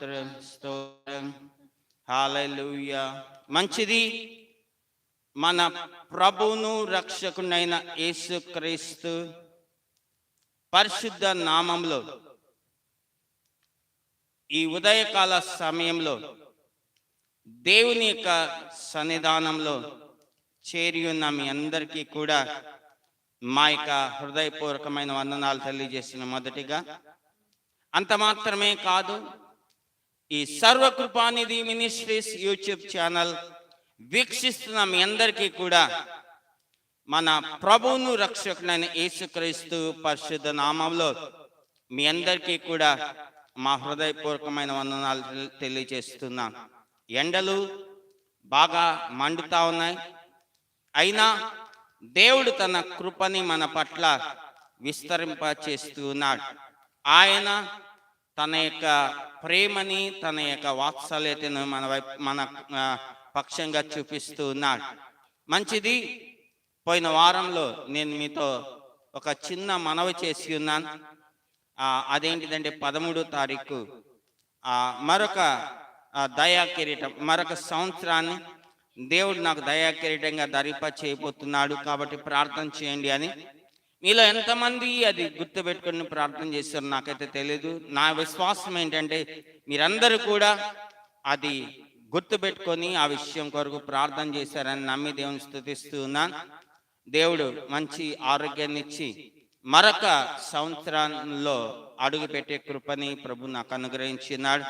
స్తోత్రం స్తోత్రం. హల్లెలూయా. మంచిది. మన ప్రభువును రక్షకునైన యేసుక్రీస్తు పరిశుద్ధ నామంలో ఈ ఉదయకాల సమయంలో దేవుని యొక్క సన్నిధానంలో చేరి ఉన్న మీ అందరికీ కూడా మా యొక్క హృదయపూర్వకమైన వందనాలు తెలియజేసిన మొదటిగా. అంత మాత్రమే కాదు, ఈ సర్వకృపానిధి మినిస్ట్రీస్ యూట్యూబ్ ఛానల్ వీక్షిస్తున్న మీ అందరికీ కూడా మన ప్రభువును రక్షకుడైన యేసుక్రీస్తు పరిశుద్ధ నామంలో మీ అందరికీ కూడా మా హృదయపూర్వకమైన వందనాలు తెలియజేస్తున్నా. ఎండలు బాగా మండుతా ఉన్నాయి, అయినా దేవుడు తన కృపని మన పట్ల విస్తరింప చేస్తూ ఉన్నాడు. ఆయన తన యొక్క ప్రేమని, తన యొక్క వాత్సల్యతను మన పక్షంగా చూపిస్తూ ఉన్నాడు. మంచిది. పోయిన వారంలో నేను మీతో ఒక చిన్న మనవి చేసి ఉన్నాను. అదేంటిదంటే 13వ తారీఖు మరొక దయా కిరీటం, మరొక సంవత్సరాన్ని దేవుడు నాకు దయా కిరీటంగా ధరింప చేయబోతున్నాడు, కాబట్టి ప్రార్థన చేయండి అని. మీలో ఎంతమంది అది గుర్తుపెట్టుకుని ప్రార్థన చేశారు నాకైతే తెలియదు. నా విశ్వాసం ఏంటంటే మీరందరూ కూడా అది గుర్తుపెట్టుకొని ఆ విషయం కొరకు ప్రార్థన చేశారని నమ్మి దేవుని స్తుతిస్తూ ఉన్నాను. దేవుడు మంచి ఆరోగ్యాన్ని ఇచ్చి మరొక సంవత్సరంలో అడుగు పెట్టే కృపని ప్రభు నాకు అనుగ్రహించినాడు.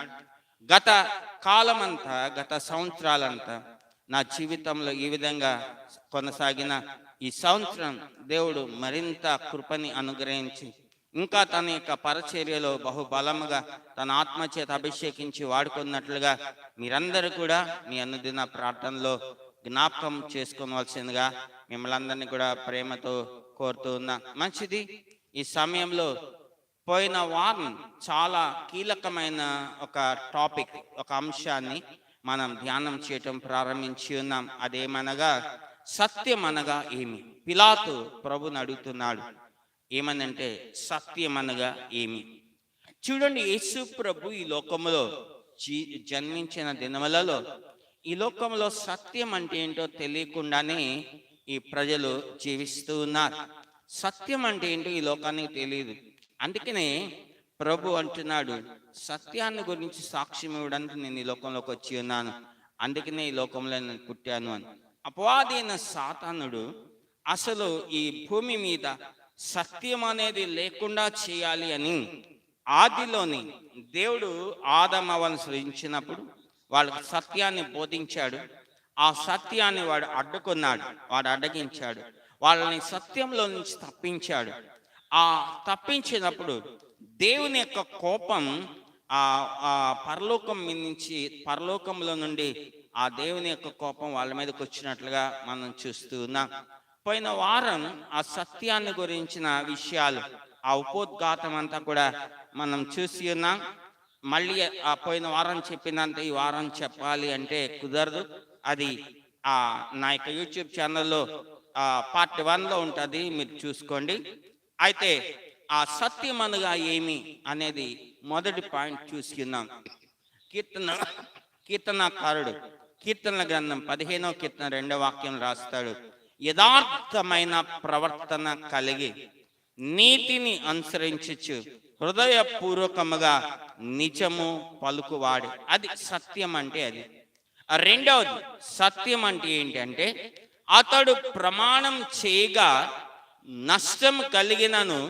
గత కాలమంతా, గత సంవత్సరాలంతా నా జీవితంలో ఈ విధంగా కొనసాగిన ఈ సంవత్సరం దేవుడు మరింత కృపని అనుగ్రహించి ఇంకా తన యొక్క పరిచర్యలో బహుబలముగా తన ఆత్మచేత అభిషేకించి వాడుకున్నట్లుగా మీరందరూ కూడా మీ అనుదిన ప్రార్థనలో జ్ఞాపకం చేసుకోవాల్సిందిగా మిమ్మల్ని అందరినీ కూడా ప్రేమతో కోరుతూ ఉన్నా. మంచిది. ఈ సమయంలో పోయిన వారం చాలా కీలకమైన ఒక టాపిక్, ఒక అంశాన్ని మనం ధ్యానం చేయటం ప్రారంభించి ఉన్నాం. అదేమనగా సత్యం అనగా ఏమి? పిలాతు ప్రభుని అడుగుతున్నాడు, ఏమనంటే సత్యం అనగా ఏమి? చూడండి, యేసు ప్రభు ఈ లోకంలో జన్మించిన దినములలో ఈ లోకంలో సత్యం అంటే ఏంటో తెలియకుండానే ఈ ప్రజలు జీవిస్తూ ఉన్నారు. సత్యం అంటే ఏంటో ఈ లోకానికి తెలియదు. అందుకనే ప్రభు అంటున్నాడు, సత్యాన్ని గురించి సాక్ష్యం ఇవ్వడానికి నేను ఈ లోకంలోకి వచ్చి ఉన్నాను, అందుకనే ఈ లోకంలో నేను పుట్టాను అని. అపవాదైన సాతానుడు అసలు ఈ భూమి మీద సత్యం అనేది లేకుండా చేయాలి అని ఆదిలోని దేవుడు ఆదమవను సృజించినప్పుడు వాళ్ళకి సత్యాన్ని బోధించాడు. ఆ సత్యాన్ని వాడు అడ్డుకున్నాడు, వాడు అడ్డగించాడు, వాళ్ళని సత్యంలో నుంచి తప్పించాడు. ఆ తప్పించినప్పుడు దేవుని యొక్క కోపం ఆ పరలోకం నుంచి, పరలోకంలో నుండి ఆ దేవుని యొక్క కోపం వాళ్ళ మీదకి వచ్చినట్లుగా మనం చూస్తూ ఉన్నాం. పోయిన వారం ఆ సత్యాన్ని గురించిన విషయాలు, ఆ ఉపోద్ఘాతం అంతా కూడా మనం చూసి ఉన్నాం. మళ్ళీ ఆ పోయిన వారం చెప్పినంత ఈ వారం చెప్పాలి అంటే కుదరదు. అది నా యొక్క యూట్యూబ్ ఛానల్లో పార్ట్ 1లో ఉంటుంది, మీరు చూసుకోండి. అయితే ఆ సత్యం అనగా ఏమి అనేది మొదటి పాయింట్ చూసుకున్నాం. కీర్తనకారుడు కీర్తనల గ్రంథం 15వ కీర్తన 2వ వాక్యం రాస్తాడు, యథార్థమైన ప్రవర్తన కలిగి నీతిని అనుసరించచ్చు హృదయపూర్వకముగా నిజము పలుకువాడు. అది సత్యం అంటే అది. రెండవది, సత్యం అంటే ఏంటంటే అతడు ప్రమాణం చేయగా నష్టం కలిగినను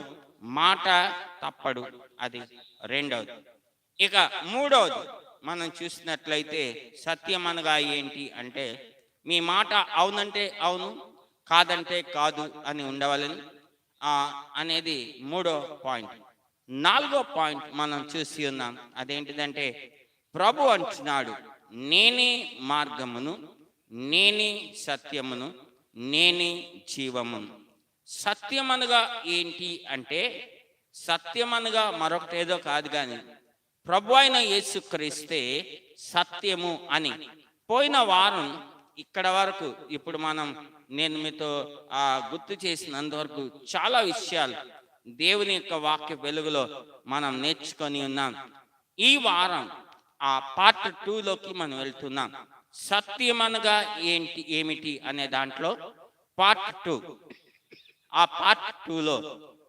మాట తప్పడు. అది రెండవది. ఇక మూడవది మనం చూసినట్లయితే సత్యం అనగా ఏంటి అంటే మీ మాట అవునంటే అవును, కాదంటే కాదు అని ఉండవాలని అనేది మూడో పాయింట్. నాలుగో పాయింట్ మనం చూసి ఉన్నాం. అదేంటిదంటే ప్రభు అంటున్నాడు, నేనే మార్గమును, నేనే సత్యమును, నేనే జీవమును. సత్యం అనగా ఏంటి అంటే సత్యం అనగా మరొకటి ఏదో కాదు, కానీ ప్రభు అయిన యేసుక్రీస్తే సత్యము అని. పోయిన వారం ఇక్కడ వరకు ఇప్పుడు నేను మీతో గుర్తు చేసినంతవరకు చాలా విషయాలు దేవుని యొక్క వాక్య వెలుగులో మనం నేర్చుకొని ఉన్నాం. ఈ వారం ఆ పార్ట్ 2లోకి మనం వెళ్తున్నాం. సత్యం అనగా ఏమిటి అనే దాంట్లో పార్ట్ 2. ఆ పార్ట్ 2లో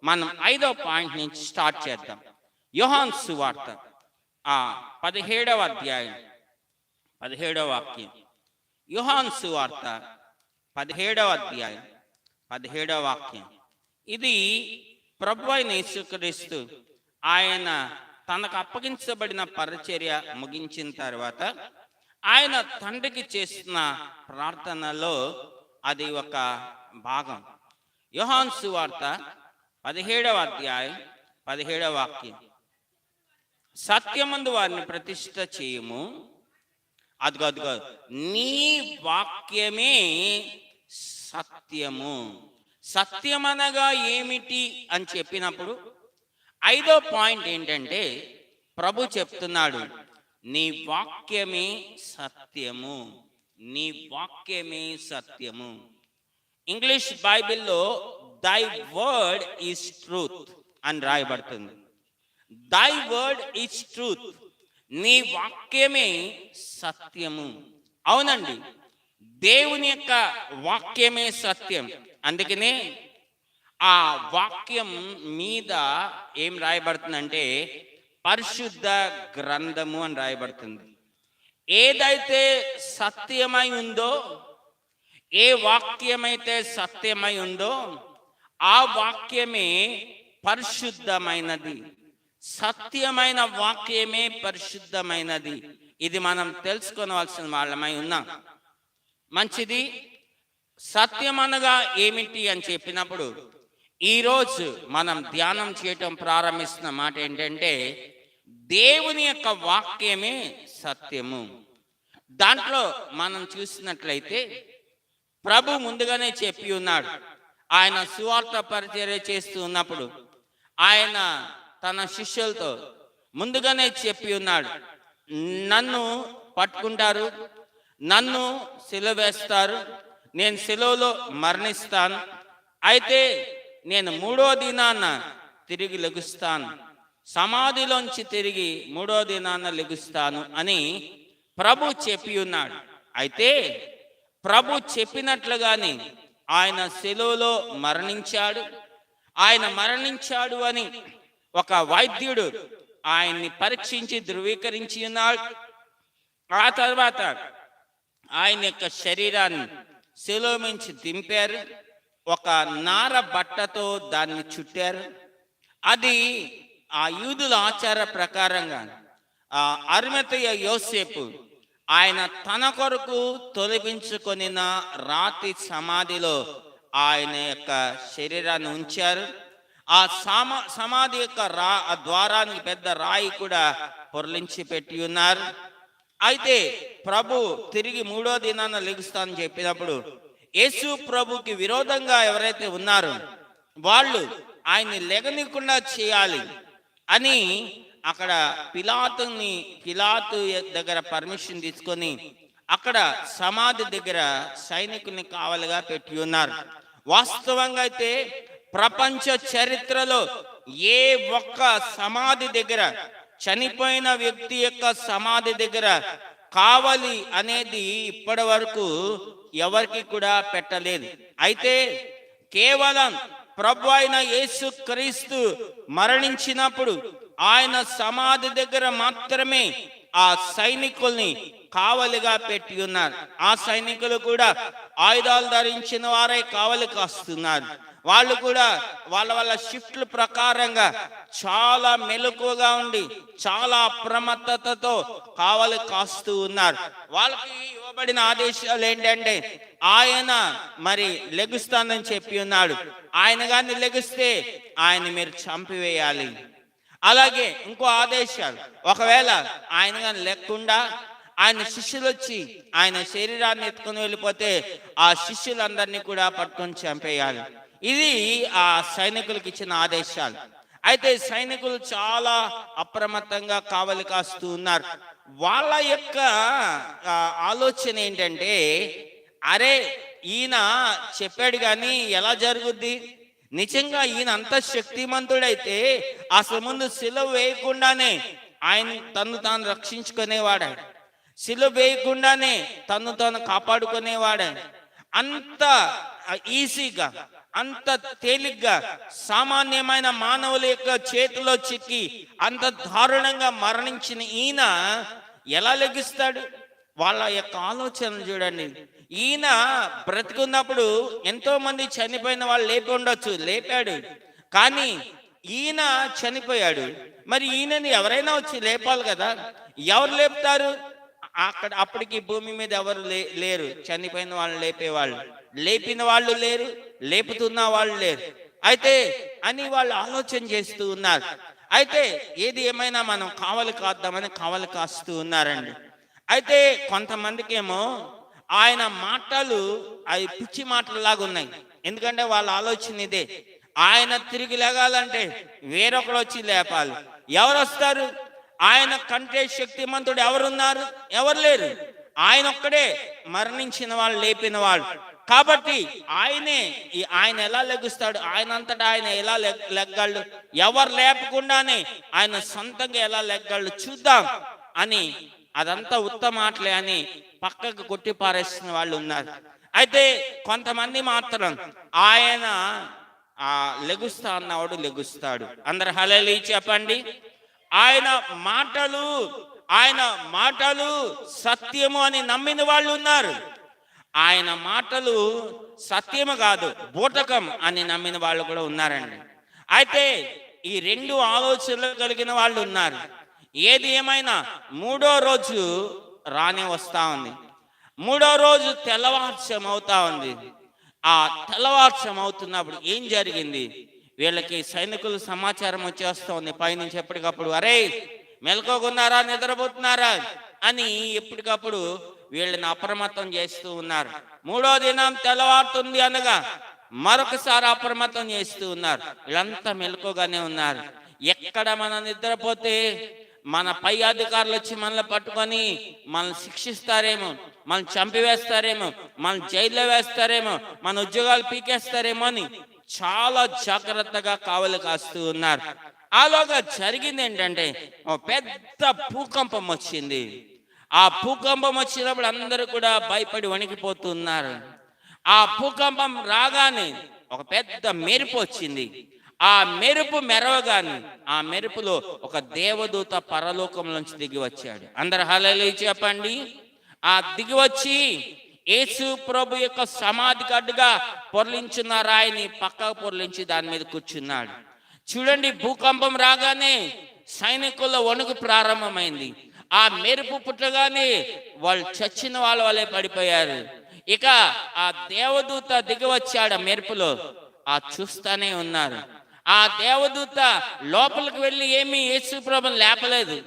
మనం 5వ పాయింట్ నుంచి స్టార్ట్ చేద్దాం. యోహాను సువార్త 17వ అధ్యాయం 17వ వాక్యం. యోహాను సువార్త 17వ అధ్యాయం 17వ వాక్యం. ఇది ప్రభువైన యేసుక్రీస్తు ఆయన తనకు అప్పగించబడిన పరిచర్య ముగించిన తర్వాత ఆయన తండ్రికి చేసిన ప్రార్థనలో అది ఒక భాగం. యోహాను సువార్త 17వ అధ్యాయం 17వ వాక్యం. సత్యమందు వారిని ప్రతిష్ఠ చేయము, అదిగో నీ వాక్యమే సత్యము. సత్యమనగా ఏమిటి అని చెప్పినప్పుడు 5వ పాయింట్ ఏంటంటే ప్రభు చెప్తున్నాడు, నీ వాక్యమే సత్యము, నీ వాక్యమే సత్యము. ఇంగ్లీష్ బైబిల్లో దై వర్డ్ ఈజ్ ట్రూత్ అని రాయబడుతుంది. దై వర్డ్ ఈజ్ ట్రూత్, నీ వాక్యమే సత్యము. అవునండి, దేవుని యొక్క వాక్యమే సత్యం. అందుకనే ఆ వాక్యం మీద ఏం రాయబడుతుందంటే పరిశుద్ధ గ్రంథము అని రాయబడుతుంది. ఏదైతే సత్యమై ఉందో, ఏ వాక్యమైతే సత్యమై ఉందో ఆ వాక్యమే పరిశుద్ధమైనది. సత్యమైన వాక్యమే పరిశుద్ధమైనది. ఇది మనం తెలుసుకోవాల్సిన వాళ్ళమై ఉన్నాం. మంచిది. సత్యం అనగా ఏమిటి అని చెప్పినప్పుడు ఈరోజు మనం ధ్యానం చేయటం ప్రారంభిస్తున్న మాట ఏంటంటే దేవుని యొక్క వాక్యమే సత్యము. దాంట్లో మనం చూసినట్లయితే ప్రభు ముందుగానే చెప్పి ఉన్నాడు. ఆయన సువార్త పరిచర్య చేస్తూ ఉన్నప్పుడు ఆయన తన శిష్యులతో ముందుగానే చెప్పి ఉన్నాడు, నన్ను పట్టుకుంటారు, నన్ను సిలువ వేస్తారు, నేను సిలువలో మరణిస్తాను, అయితే నేను 3వ దినాన తిరిగి లెగుస్తాను, సమాధిలోంచి తిరిగి 3వ దినాన లెగుస్తాను అని ప్రభు చెప్పి ఉన్నాడు. అయితే ప్రభు చెప్పినట్లుగానే ఆయన సిలువలో మరణించాడు. ఆయన మరణించాడు అని ఒక వైద్యుడు ఆయన్ని పరీక్షించి ధృవీకరించి ఉన్నాడు. ఆ తర్వాత ఆయన యొక్క శరీరాన్ని సిలువ నుంచి దింపారు. ఒక నార బట్టతో దాన్ని చుట్టారు. అది ఆ యూదుల ఆచార ప్రకారంగా అరిమతయ యోసేపు ఆయన తన కొరకు తొలగించుకొనిన రాతి సమాధిలో ఆయన యొక్క శరీరాన్ని ఉంచారు. ఆ సమాధి యొక్క ద్వారానికి పెద్ద రాయి కూడా పొర్లించి పెట్టి ఉన్నారు. అయితే ప్రభు తిరిగి 3వ దినాన లెగుస్తానని చెప్పినప్పుడు యేసు ప్రభుకి విరోధంగా ఎవరైతే ఉన్నారో వాళ్ళు ఆయన్ని లెగనీయకుండా చేయాలి అని అక్కడ పిలాతు దగ్గర పర్మిషన్ తీసుకొని అక్కడ సమాధి దగ్గర సైనికుల్ని కావలిగా పెట్టి ఉన్నారు. వాస్తవంగా అయితే ప్రపంచ చరిత్రలో ఏ ఒక్క సమాధి దగ్గర, చనిపోయిన వ్యక్తి యొక్క సమాధి దగ్గర కావలి అనేది ఇప్పటి వరకు ఎవరికి కూడా పెట్టలేదు. అయితే కేవలం ప్రభు అయిన యేసు క్రీస్తు మరణించినప్పుడు ఆయన సమాధి దగ్గర మాత్రమే ఆ సైనికుల్ని కావలిగా పెట్టి ఉన్నారు. ఆ సైనికులు కూడా ఆయుధాలు ధరించిన వారే కావలి కాస్తున్నారు. వాళ్ళు కూడా వాళ్ళ షిఫ్ట్ల ప్రకారంగా చాలా మెలకువగా ఉండి చాలా అప్రమత్తతతో కావలి కాస్తూ ఉన్నారు. వాళ్ళకి ఇవ్వబడిన ఆదేశాలు ఏంటంటే ఆయన మరి లెగుస్తానని చెప్పి ఉన్నాడు. ఆయన గాని లెగిస్తే ఆయన మీరు చంపివేయాలి. అలాగే ఇంకో ఆదేశాలు, ఒకవేళ ఆయన గాని లేకుండా ఆయన శిష్యులు వచ్చి ఆయన శరీరాన్ని ఎత్తుకుని వెళ్ళిపోతే ఆ శిష్యులందరినీ కూడా పట్టుకొని చంపేయాలి. ఇది ఆ సైనికులకు ఇచ్చిన ఆదేశాలు. అయితే సైనికులు చాలా అప్రమత్తంగా కావలి కాస్తూ ఉన్నారు. వాళ్ళ యొక్క ఆలోచన ఏంటంటే, అరే ఈయన చెప్పాడు కానీ ఎలా జరుగుద్ది, నిజంగా ఈయన అంత శక్తిమంతుడైతే అసలు ముందు సిలువ వేయకుండానే ఆయన తను తాను రక్షించుకునేవాడాడు. సిలువ వేయకుండానే తను తాను కాపాడుకునేవాడాడు. అంత ఈజీగా, అంత తేలిగ్గా సామాన్యమైన మానవుల యొక్క చేతిలో చిక్కి అంత దారుణంగా మరణించిన ఈయన ఎలా లెగిస్తాడు? వాళ్ళ యొక్క ఆలోచన చూడండి. ఈయన బ్రతికున్నప్పుడు ఎంతో మంది చనిపోయిన వాళ్ళు లేపి ఉండొచ్చు, లేపాడు. కానీ ఈయన చనిపోయాడు. మరి ఈయనని ఎవరైనా వచ్చి లేపాలి కదా. ఎవరు లేపుతారు? అప్పటికి భూమి మీద ఎవరు లేరు. చనిపోయిన వాళ్ళు లేపేవాళ్ళు, లేపిన వాళ్ళు లేరు, లేపుతున్న వాళ్ళు లేరు. అయితే అని వాళ్ళు ఆలోచన చేస్తూ ఉన్నారు. అయితే ఏది ఏమైనా మనం కావలి కాద్దామని కావలి కాస్తూ ఉన్నారండి. అయితే కొంతమందికి ఏమో ఆయన మాటలు అవి పిచ్చి మాటలలాగా ఉన్నాయి. ఎందుకంటే వాళ్ళ ఆలోచన ఇదే, ఆయన తిరిగి లేగాలంటే వేరొకరు వచ్చి లేపాలి. ఎవరు వస్తారు? ఆయన కంటే శక్తిమంతుడు ఎవరున్నారు? ఎవరు లేరు. ఆయన ఒక్కడే మరణించిన వాళ్ళు, లేపిన వాళ్ళు. కాబట్టి ఆయన ఎలా లెగుస్తాడు? ఆయన అంతటా ఆయన ఎలా లెగ్గళ్ళు? ఎవరు లేపకుండానే ఆయన సొంతంగా ఎలా లెగ్గళ్ళు చూద్దాం అని, అదంతా ఉత్తమ మాటలే అని పక్కకు కొట్టి పారేసిన వాళ్ళు ఉన్నారు. అయితే కొంతమంది మాత్రం ఆయన లెగుస్తా అన్నవాడు లెగుస్తాడు. అందరు హల్లెలూయా చెప్పండి. ఆయన మాటలు సత్యము అని నమ్మిన వాళ్ళు ఉన్నారు. ఆయన మాటలు సత్యము కాదు, బూటకం అని నమ్మిన వాళ్ళు కూడా ఉన్నారండి. అయితే ఈ రెండు ఆలోచనలు కలిగిన వాళ్ళు ఉన్నారు. ఏది ఏమైనా మూడో రోజు రానే వస్తా ఉంది. మూడో రోజు తెల్లవారుజాము అవుతా ఉంది. ఆ తెల్లవారుజాము అవుతున్నప్పుడు ఏం జరిగింది? వీళ్ళకి సైనికులు సమాచారం వచ్చేస్తా ఉంది పైనుంచి ఎప్పటికప్పుడు. అరే మెలకువగున్నారా, నిద్రపోతున్నారా అని ఎప్పటికప్పుడు వీళ్ళని అప్రమత్తం చేస్తూ ఉన్నారు. మూడో దినం తెల్లవారుతుంది అనగా మరొకసారి అప్రమత్తం చేస్తూ ఉన్నారు. వీళ్ళంతా మెలకువగానే ఉన్నారు. ఎక్కడ మనం నిద్రపోతే మన పై అధికారులు వచ్చి మనల్ని పట్టుకొని మనల్ని శిక్షిస్తారేమో, మనం చంపివేస్తారేమో, మన జైల్లో వేస్తారేమో, మన ఉద్యోగాలు పీకేస్తారేమో అని చాలా జాగ్రత్తగా కావలి కాస్తూ ఉన్నారు. ఆలోగా జరిగింది ఏంటంటే పెద్ద భూకంపం వచ్చింది. ఆ భూకంపం వచ్చినప్పుడు అందరూ కూడా భయపడి వణికిపోతున్నారు. ఆ భూకంపం రాగానే ఒక పెద్ద మెరుపు వచ్చింది. ఆ మెరుపు మెరవగానే ఆ మెరుపులో ఒక దేవదూత పరలోకంలోంచి దిగి వచ్చాడు. అందరు హల్లెలూయా చెప్పండి. ఆ దిగి వచ్చి యేసు ప్రభు యొక్క సమాధికి అడ్డుగా పొర్లించున్న రాయిని పక్కకు పొర్లించి దాని మీద కూర్చున్నాడు. చూడండి, భూకంపం రాగానే సైనికుల వణుకు ప్రారంభమైంది. ఆ మెరుపు పుట్టగానే వాళ్ళు చచ్చిన వాళ్ళ వల్లే పడిపోయారు. ఇక ఆ దేవదూత దిగి వచ్చాడు మెరుపులో. చూస్తానే ఉన్నారు. ఆ దేవదూత లోపలికి వెళ్ళి ఏమీ యేసు ప్రభుని లేపలేదు.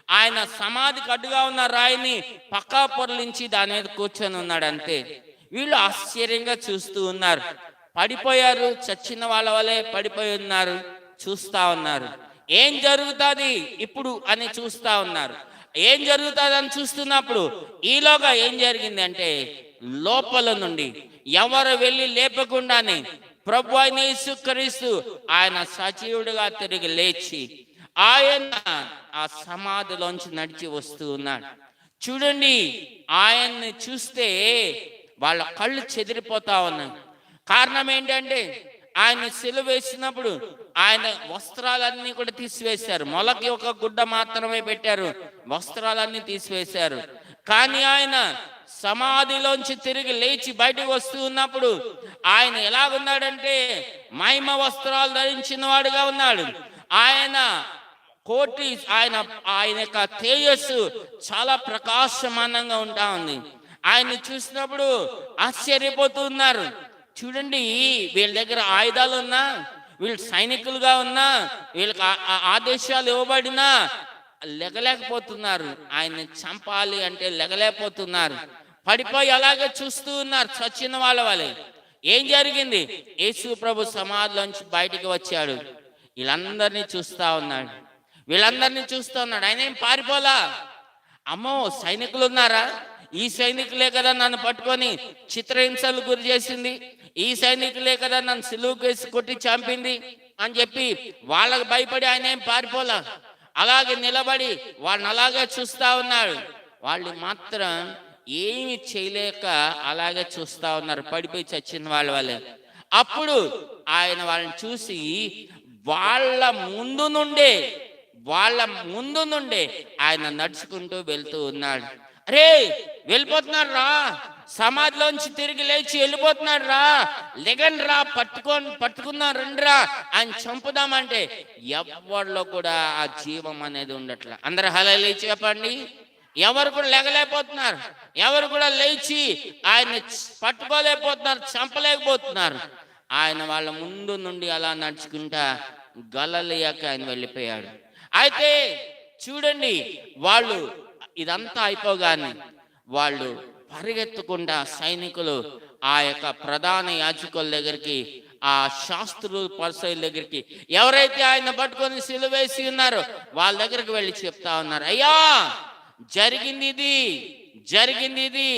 ఆయన సమాధికి అడ్డుగా ఉన్న రాయిని పక్కా పొరలించి దాని మీద కూర్చొని ఉన్నాడు అంతే. వీళ్ళు ఆశ్చర్యంగా చూస్తూ ఉన్నారు. పడిపోయారు, చచ్చిన వాళ్ళ వల్లే పడిపోయి ఉన్నారు. చూస్తా ఉన్నారు ఏం జరుగుతుంది ఇప్పుడు అని చూస్తా ఉన్నారు. ఏం జరుగుతుంది అని చూస్తున్నప్పుడు ఈలోగా ఏం జరిగింది అంటే, లోపల నుండి ఎవరు వెళ్ళి లేపకుండానే ప్రభు అయిన యేసుక్రీస్తు ఆయన సజీవుడిగా తిరిగి లేచి ఆయన ఆ సమాధిలోంచి నడిచి వస్తూ ఉన్నాడు. చూడండి, ఆయన్ని చూస్తే వాళ్ళ కళ్ళు చెదిరిపోతా ఉన్నాయి. కారణం ఏంటంటే, ఆయన సిలువ వేసినప్పుడు ఆయన వస్త్రాలన్నీ కూడా తీసివేశారు. మొలకి ఒక గుడ్డ మాత్రమే పెట్టారు, వస్త్రాలన్నీ తీసివేశారు. కానీ ఆయన సమాధిలోంచి తిరిగి లేచి బయటకు వస్తూ ఉన్నప్పుడు ఆయన ఎలాగున్నాడంటే, మహిమ వస్త్రాలు ధరించిన వాడుగా ఉన్నాడు. ఆయన కోటి ఆయన యొక్క తేజస్సు చాలా ప్రకాశమానంగా ఉంటా ఉంది. ఆయన్ని చూసినప్పుడు ఆశ్చర్యపోతున్నారు. చూడండి, వీళ్ళ దగ్గర ఆయుధాలు ఉన్నా, వీళ్ళు సైనికులుగా ఉన్నా, వీళ్ళకి ఆదేశాలు ఇవ్వబడినా లెగలేకపోతున్నారు. ఆయన్ని చంపాలి అంటే లెగలేకపోతున్నారు. పడిపోయి అలాగే చూస్తూ ఉన్నారు, చచ్చిన వాళ్ళ వాళ్ళే. ఏం జరిగింది? యేసు ప్రభు సమాధిలోంచి బయటికి వచ్చాడు. వీళ్ళందరినీ చూస్తా ఉన్నాడు. ఆయన ఏం పారిపోలా. అమ్మో, సైనికులు ఉన్నారా? ఈ సైనికులే కదా నన్ను పట్టుకొని చిత్రహింసలు గురి చేసింది, ఈ సైనికులే కదా నన్ను సిలువ కేసి కొట్టి చంపింది అని చెప్పి వాళ్ళకు భయపడి ఆయన ఏం పారిపోలా. అలాగే నిలబడి వాళ్ళని అలాగే చూస్తా ఉన్నాడు. వాళ్ళు మాత్రం ఏమి చేయలేక అలాగే చూస్తా ఉన్నారు, పడిపోయి చచ్చిన వాళ్ళే. అప్పుడు ఆయన వాళ్ళని చూసి వాళ్ళ ముందు నుండే వాళ్ళ ముందు నుండే ఆయన నడుచుకుంటూ వెళ్తూ ఉన్నాడు. అరే, వెళ్ళిపోతున్నాడు రా, సమాధిలోంచి తిరిగి లేచి వెళ్ళిపోతున్నాడు రా, లెగండి రా, పట్టుకుందాం రండి రా, ఆయన చంపుదామంటే ఎవరిలో కూడా ఆ జీవం అనేది ఉండట్లా. అందరు హల్లెలూయా చెప్పండి. ఎవరు కూడా లెగలేకపోతున్నారు, ఎవరు కూడా లేచి ఆయన పట్టుకోలేకపోతున్నారు, చంపలేకపోతున్నారు. ఆయన వాళ్ళ ముందు నుండి అలా నడుచుకుంటా గలిలయకి ఆయన వెళ్ళిపోయాడు. అయితే చూడండి, వాళ్ళు ఇదంతా అయిపోగానే వాళ్ళు పరిగెత్తకుండా సైనికులు ఆ యొక్క ప్రధాన యాజకుల దగ్గరికి, ఆ శాస్త్రుల పరిసయ్యుల దగ్గరికి, ఎవరైతే ఆయన పట్టుకొని సిలువేసి ఉన్నారో వాళ్ళ దగ్గరికి వెళ్ళి చెప్తా ఉన్నారు, అయ్యా జరిగింది ఇది, జరిగింది ఇది,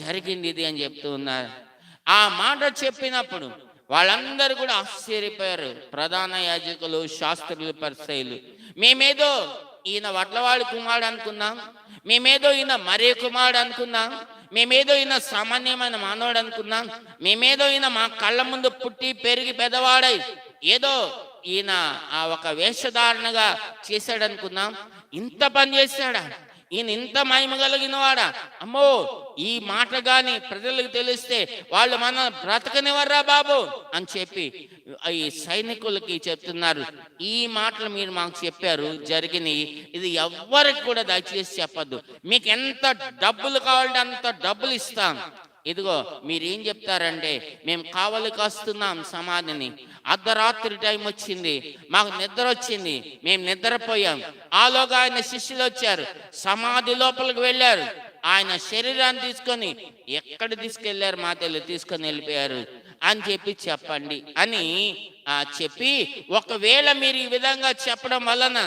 జరిగింది ఇది అని చెప్తూ ఉన్నారు. ఆ మాట చెప్పినప్పుడు వాళ్ళందరూ కూడా ఆశ్చర్యపోయారు. ప్రధాన యాజకులు, శాస్త్రులు, పరిసయ్యులు, మేమేదో ఈయన వడ్లవాడి కుమారుడు అనుకున్నాం, మేమేదో ఈయన మరే కుమారుడు అనుకున్నాం, మేమేదో ఈయన సామాన్యమైన మానవుడు అనుకున్నాం, మేమేదో ఈయన మా కళ్ళ ముందు పుట్టి పెరిగి పెద్దవాడై ఏదో ఈయన ఆ ఒక వేషధారణగా చేశాడు అనుకున్నాం. ఇంత పని చేశాడా, ఈయన ఇంత మహిమ కలిగిన వాడా? అమ్మో, ఈ మాట గాని ప్రజలకు తెలిస్తే వాళ్ళు మన బ్రతకనివర్రా బాబు అని చెప్పి ఈ సైనికులకి చెప్తున్నారు. ఈ మాటలు మీరు మాకు చెప్పారు, జరిగినాయి, ఇది ఎవ్వరికి కూడా దయచేసి చెప్పద్దు. మీకు ఎంత డబ్బులు కావాలంటే అంత డబ్బులు ఇస్తాం. ఇదిగో మీరేం చెప్తారంటే, మేము కావలి కాస్తున్నాం సమాధిని, అర్ధరాత్రి టైం వచ్చింది, మాకు నిద్ర వచ్చింది, మేము నిద్రపోయాం. ఆలోగా ఆయన శిష్యులు వచ్చారు, సమాధి లోపలికి వెళ్ళారు, ఆయన శరీరాన్ని తీసుకొని ఎక్కడ తీసుకెళ్లారు మా తెలు తీసుకొని వెళ్ళిపోయారు అని చెప్పి చెప్పండి అని చెప్పి, ఒకవేళ మీరు ఈ విధంగా చెప్పడం వలన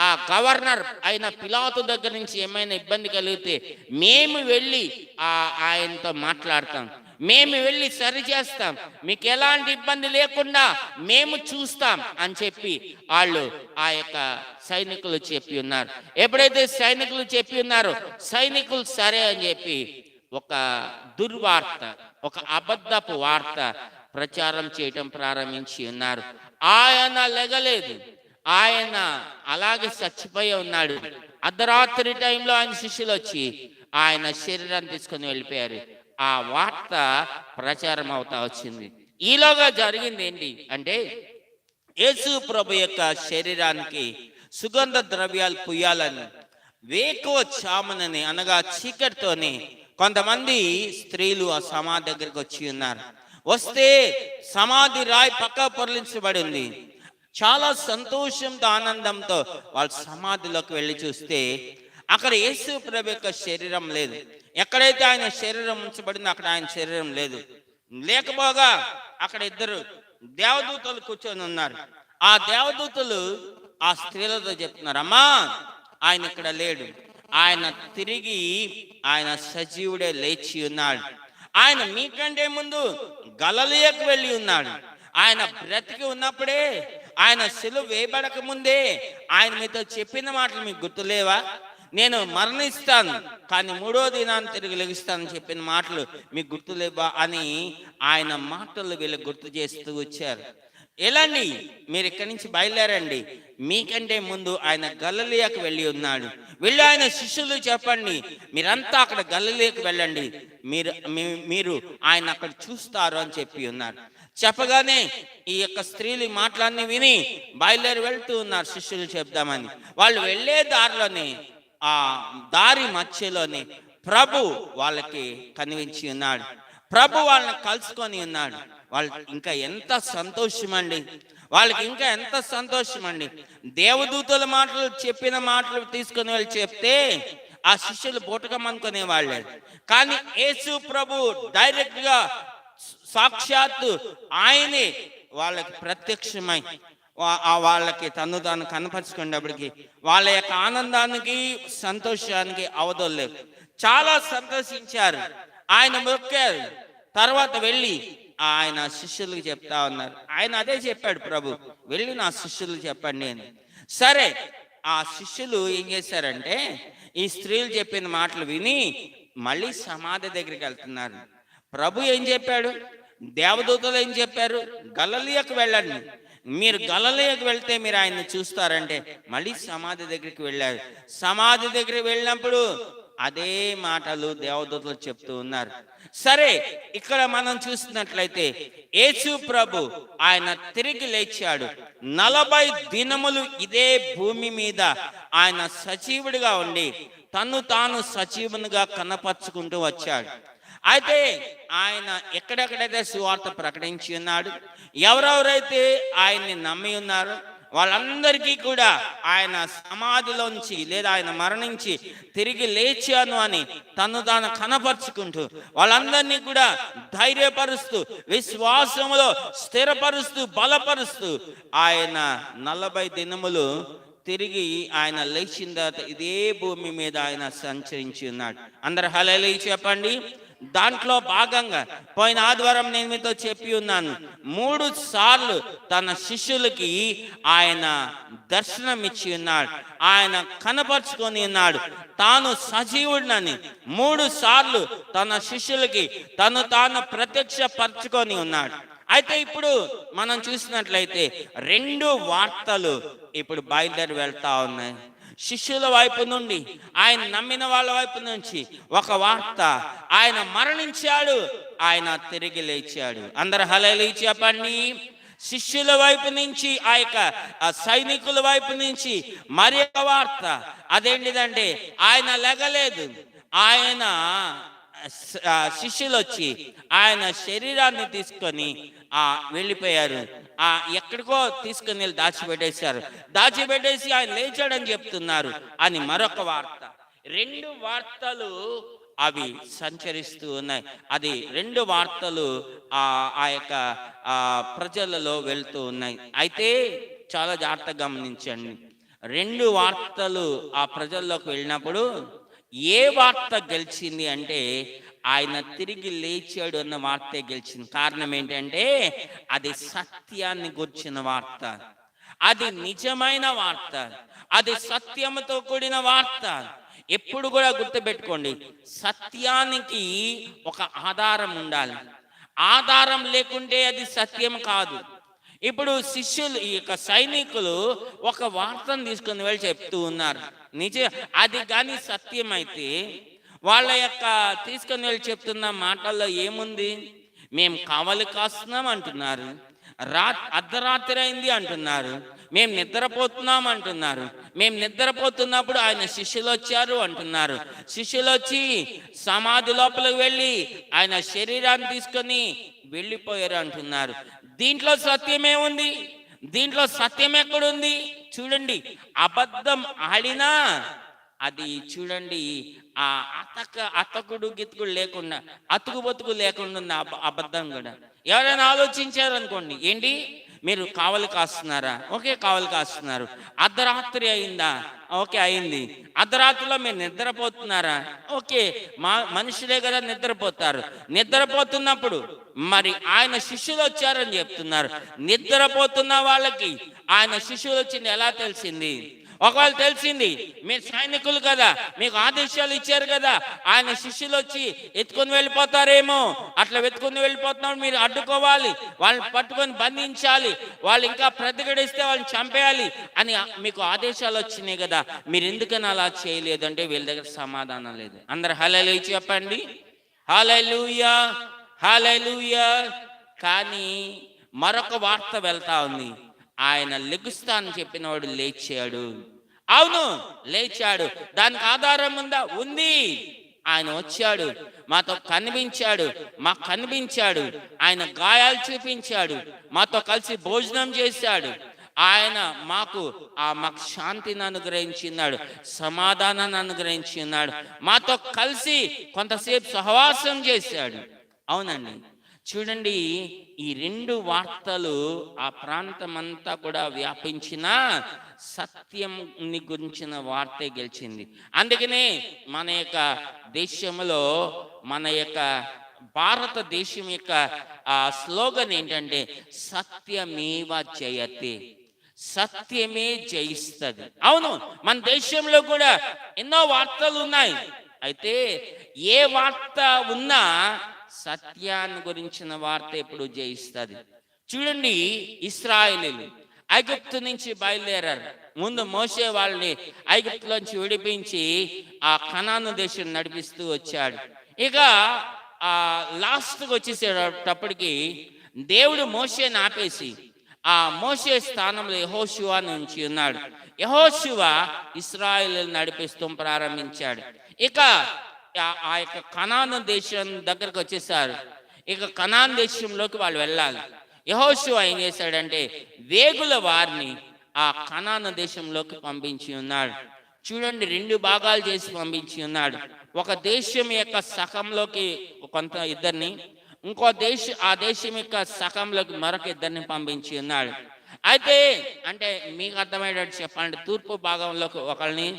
ఆ గవర్నర్ అయిన పిలాతు దగ్గర నుంచి ఏమైనా ఇబ్బంది కలిగితే మేము వెళ్ళి ఆయనతో మాట్లాడతాం, మేము వెళ్ళి సరి చేస్తాం, మీకు ఎలాంటి ఇబ్బంది లేకుండా మేము చూస్తాం అని చెప్పి వాళ్ళు ఆ యొక్క సైనికులు చెప్పి ఉన్నారు. ఎప్పుడైతే సైనికులు చెప్పి ఉన్నారో సైనికులు సరే అని చెప్పి ఒక దుర్వార్త, ఒక అబద్ధపు వార్త ప్రచారం చేయటం ప్రారంభించి ఉన్నారు. ఆయన లెగలేదు, ఆయన అలాగే చచ్చిపోయి ఉన్నాడు. అర్ధరాత్రి టైంలో ఆయన శిష్యులు వచ్చి ఆయన శరీరాన్ని తీసుకొని వెళ్ళిపోయారు. ఆ వార్త ప్రచారం అవుతా వచ్చింది. ఈలోగా జరిగింది ఏంటి అంటే, యేసు ప్రభు యొక్క శరీరానికి సుగంధ ద్రవ్యాలు పుయ్యాలని వేకువ చామునని అనగా చీకటితోని కొంతమంది స్త్రీలు ఆ సమాధి దగ్గరికి వచ్చి ఉన్నారు. వస్తే సమాధి రాయి పక్క పొరలించబడి ఉంది. చాలా సంతోషంతో ఆనందంతో వాళ్ళు సమాధిలోకి వెళ్ళి చూస్తే అక్కడ యేసు ప్రభు యొక్క శరీరం లేదు. ఎక్కడైతే ఆయన శరీరం ఉంచబడిందో అక్కడ ఆయన శరీరం లేదు. లేకపోగా అక్కడ ఇద్దరు దేవదూతలు కూర్చొని ఉన్నారు. ఆ దేవదూతలు ఆ స్త్రీలతో చెప్తున్నారు, అమ్మా ఆయన ఇక్కడ లేడు, ఆయన తిరిగి ఆయన సజీవుడే లేచి ఉన్నాడు, ఆయన మీకంటే ముందు గలిలయకు వెళ్ళి ఉన్నాడు, ఆయన బ్రతికి ఉన్నప్పుడే, ఆయన సిలువ వేయబడక ముందే ఆయన మీతో చెప్పిన మాటలు మీకు గుర్తులేవా? నేను మరణిస్తాను కానీ 3వ దినాన్ని తిరిగి లెగుస్తానని చెప్పిన మాటలు మీకు గుర్తులేవా అని ఆయన మాటలు వీళ్ళకి గుర్తు చేస్తూ వచ్చారు. ఎలాండి, మీరు ఇక్కడి నుంచి బయలుదేరండి, మీకంటే ముందు ఆయన గలిలయకు వెళ్ళి ఉన్నాడు, వెళ్ళి ఆయన శిష్యులు చెప్పండి, మీరంతా అక్కడ గలిలయకు వెళ్ళండి, మీరు ఆయన అక్కడ చూస్తారు అని చెప్పి ఉన్నారు. చెప్పగానే ఈ యొక్క స్త్రీలు మాటలన్నీ విని బయలుదేరి వెళ్తూ ఉన్నారు శిష్యులు చెప్దామని. వాళ్ళు వెళ్ళే దారిలోనే, ఆ దారి మధ్యలోనే ప్రభు వాళ్ళకి కనిపించి ఉన్నాడు. ప్రభు వాళ్ళని కలుసుకొని ఉన్నాడు. వాళ్ళు ఇంకా ఎంత సంతోషం అండి, వాళ్ళకి ఇంకా ఎంత సంతోషం అండి. దేవదూతల మాటలు చెప్పిన మాటలు తీసుకుని వెళ్ళి చెప్తే ఆ శిష్యులు బూటకమనుకునే వాళ్ళే, కానీ యేసు ప్రభు డైరెక్ట్ గా సాక్షాత్తు ఆయనే వాళ్ళకి ప్రత్యక్షమై వాళ్ళకి తను తాను కనపరుచుకునేటప్పటికి వాళ్ళ యొక్క ఆనందానికి సంతోషానికి అవధులు చాలా సంతోషించారు. ఆయన మొక్కారు. తర్వాత వెళ్ళి ఆయన శిష్యులకు చెప్తా ఉన్నారు. ఆయన అదే చెప్పాడు ప్రభు, వెళ్ళి నా శిష్యులకు చెప్పండి అని. సరే, ఆ శిష్యులు ఏం చేశారంటే ఈ స్త్రీలు చెప్పిన మాటలు విని మళ్ళీ సమాధి దగ్గరికి వెళ్తున్నారు. ప్రభు ఏం చెప్పాడు, దేవదూతలు ఏం చెప్పారు, గలిలయకు వెళ్ళండి, మీరు గలిలయకు వెళ్తే మీరు ఆయన్ని చూస్తారంటే మళ్ళీ సమాధి దగ్గరికి వెళ్ళారు. సమాధి దగ్గరికి వెళ్ళినప్పుడు అదే మాటలు దేవదూతలు చెప్తూ ఉన్నారు. సరే, ఇక్కడ మనం చూసినట్లయితే యేసు ప్రభు ఆయన తిరిగి లేచాడు. 40 దినములు ఇదే భూమి మీద ఆయన సజీవుడిగా ఉండి తను తాను సజీవునిగా కనపరుచుకుంటూ వచ్చాడు. అయితే ఆయన ఎక్కడెక్కడైతే సువార్త ప్రకటించి ఉన్నాడు, ఎవరెవరైతే ఆయన్ని నమ్మి ఉన్నారో వాళ్ళందరికీ కూడా ఆయన సమాధిలోంచి లేదా ఆయన మరణించి తిరిగి లేచాను అని తను తాను కనపరుచుకుంటూ వాళ్ళందరినీ కూడా ధైర్యపరుస్తూ విశ్వాసములో స్థిరపరుస్తూ బలపరుస్తూ ఆయన 40 దినములు తిరిగి ఆయన లేచిన తర్వాత ఇదే భూమి మీద ఆయన సంచరించి ఉన్నాడు. అందరు హల్లెలూయా చెప్పండి. దాంట్లో భాగంగా పోయిన ఆదివారం నేను మీతో చెప్పి ఉన్నాను, 3 సార్లు తన శిష్యులకి ఆయన దర్శనం ఇచ్చి ఉన్నాడు, ఆయన కనపరుచుకొని ఉన్నాడు, తాను సజీవుడినని 3 సార్లు తన శిష్యులకి తాను ప్రత్యక్షపరచుకొని ఉన్నాడు. అయితే ఇప్పుడు మనం చూసినట్లయితే 2 వార్తలు ఇప్పుడు బయలుదేరి వెళ్తా ఉన్నాయి. శిష్యుల వైపు నుండి, ఆయన నమ్మిన వాళ్ళ వైపు నుంచి ఒక వార్త, ఆయన మరణించాడు, ఆయన తిరిగి లేచాడు. అందరు హల్లెలూయా చెప్పండి. శిష్యుల వైపు నుంచి ఆ యొక్క సైనికుల వైపు నుంచి మరి ఒక వార్త, అదేంటిదంటే ఆయన లెగలేదు, ఆయన శిష్యులు వచ్చి ఆయన శరీరాన్ని తీసుకొని వెళ్ళిపోయారు, ఎక్కడికో తీసుకుని వెళ్ళి దాచిపెట్టేసి ఆయన లేచాడని చెప్తున్నారు అని మరొక వార్త. 2 వార్తలు అవి సంచరిస్తూ ఉన్నాయి. అది 2 వార్తలు ఆ యొక్క ప్రజలలో వెళ్తూ ఉన్నాయి. అయితే చాలా జాగ్రత్తగా గమనించండి, 2 వార్తలు ఆ ప్రజల్లోకి వెళ్ళినప్పుడు ఏ వార్త గెలిచింది అంటే ఆయన తిరిగి లేచాడు అన్న వార్తే గెలిచింది. కారణం ఏంటంటే అది సత్యాన్ని గుర్చిన వార్త, అది నిజమైన వార్త, అది సత్యముతో కూడిన వార్త. ఎప్పుడు కూడా గుర్తుపెట్టుకోండి, సత్యానికి ఒక ఆధారం ఉండాలి, ఆధారం లేకుంటే అది సత్యం కాదు. ఇప్పుడు శిష్యులు, ఈ యొక్క సైనికులు ఒక వార్తను తీసుకుని వెళ్ళి చెప్తూ ఉన్నారు. అది కానీ సత్యం అయితే వాళ్ళ యొక్క తీసుకుని వెళ్ళి చెప్తున్న మాటల్లో ఏముంది, మేము కావలి కాస్తున్నాం అంటున్నారు, అర్ధరాత్రి అయింది అంటున్నారు, మేము నిద్రపోతున్నాం అంటున్నారు, మేము నిద్రపోతున్నప్పుడు ఆయన శిష్యులు వచ్చారు అంటున్నారు, శిష్యులు వచ్చి సమాధి లోపలికి వెళ్ళి ఆయన శరీరాన్ని తీసుకొని వెళ్ళిపోయారు అంటున్నారు. దీంట్లో సత్యమే ఉంది, దీంట్లో సత్యం ఎక్కడుంది చూడండి. అబద్ధం ఆడినా అది చూడండి, ఆ అతకుడు గితుకుడు లేకుండా, అతుకు బతుకు లేకుండా ఉంది అబద్ధం కూడా. ఎవరైనా ఆలోచించారు అనుకోండి, ఏంటి మీరు కావలి కాస్తున్నారా, ఓకే కావలి కాస్తున్నారు, అర్ధరాత్రి అయిందా, ఓకే అయింది, అర్ధరాత్రిలో మీరు నిద్రపోతున్నారా, ఓకే మనుషులే కదా నిద్రపోతారు, నిద్రపోతున్నప్పుడు మరి ఆయన శిష్యులు వచ్చారని చెప్తున్నారు, నిద్రపోతున్న వాళ్ళకి ఆయన శిష్యులు వచ్చింది ఎలా తెలిసింది? ఒకవేళ తెలిసింది, మీరు సైనికులు కదా, మీకు ఆదేశాలు ఇచ్చారు కదా, ఆయన శిష్యులు వచ్చి ఎత్తుకొని వెళ్ళిపోతారేమో, అట్లా వెతుకుని వెళ్ళిపోతున్నప్పుడు మీరు అడ్డుకోవాలి, వాళ్ళని పట్టుకొని బంధించాలి, వాళ్ళు ఇంకా ప్రతిఘటిస్తే వాళ్ళని చంపేయాలి అని మీకు ఆదేశాలు వచ్చినాయి కదా, మీరు ఎందుకని అలా చేయలేదు అంటే వీళ్ళ దగ్గర సమాధానం లేదు. అందరు హల్లెలూయా చెప్పండి. హల్లెలూయా, హల్లెలూయా. కానీ మరొక వార్త వెళ్తా ఉంది, ఆయన లెగుస్తా అని చెప్పిన వాడు లేచాడు. అవును లేచాడు, దానికి ఆధారం ఉందా? ఉంది. ఆయన వచ్చాడు, మాతో కనిపించాడు, మాకు కనిపించాడు, ఆయన గాయాలు చూపించాడు, మాతో కలిసి భోజనం చేశాడు, ఆయన మాకు శాంతిని అనుగ్రహించినాడు, సమాధానాన్ని అనుగ్రహించినాడు, మాతో కలిసి కొంతసేపు సహవాసం చేశాడు. అవునండి, చూడండి, ఈ 2 వార్తలు ఆ ప్రాంతమంతా కూడా వ్యాపించిన సత్యంని గురించిన వార్తే గెలిచింది. అందుకనే మన యొక్క దేశంలో, మన యొక్క భారతదేశం యొక్క స్లోగన్ ఏంటంటే సత్యమేవ జయతే. సత్యమే జయిస్తుంది. అవును, మన దేశంలో కూడా ఎన్నో వార్తలు ఉన్నాయి. అయితే ఏ వార్త ఉన్నా సత్యాన్ని గురించిన వార్త ఎప్పుడు జయిస్తుంది. చూడండి, ఇశ్రాయేలీయులు ఐగుప్తు నుంచి బయలుదేరారు. ముందు మోషే వాళ్ళని ఐగుప్తులోంచి విడిపించి ఆ కనాను దేశం నడిపిస్తూ వచ్చాడు. ఇక ఆ లాస్ట్కి వచ్చేసేటప్పటికి దేవుడు మోషేని ఆపేసి ఆ మోషే స్థానంలో యెహోషువ నుంచి ఉన్నాడు. యెహోషువ ఇశ్రాయేలును నడిపిస్తూ ప్రారంభించాడు. ఇక ఆ యొక్క కనాను దేశం దగ్గరకు వచ్చేసారు. ఇక కనాను దేశంలోకి వాళ్ళు వెళ్ళాలి. యెహోషువ ఏం చేశాడంటే వేగుల వారిని ఆ కనాను దేశంలోకి పంపించి ఉన్నాడు. చూడండి, 2 భాగాలు చేసి పంపించి ఉన్నాడు. ఒక దేశం యొక్క సగంలోకి కొంత ఇద్దరిని, ఆ దేశం యొక్క సగంలోకి మరొక ఇద్దరిని పంపించి ఉన్నాడు. అయితే అంటే మీకు అర్థమయ్యేటట్టు చెప్పాలంటే తూర్పు భాగంలోకి ఒకరిని,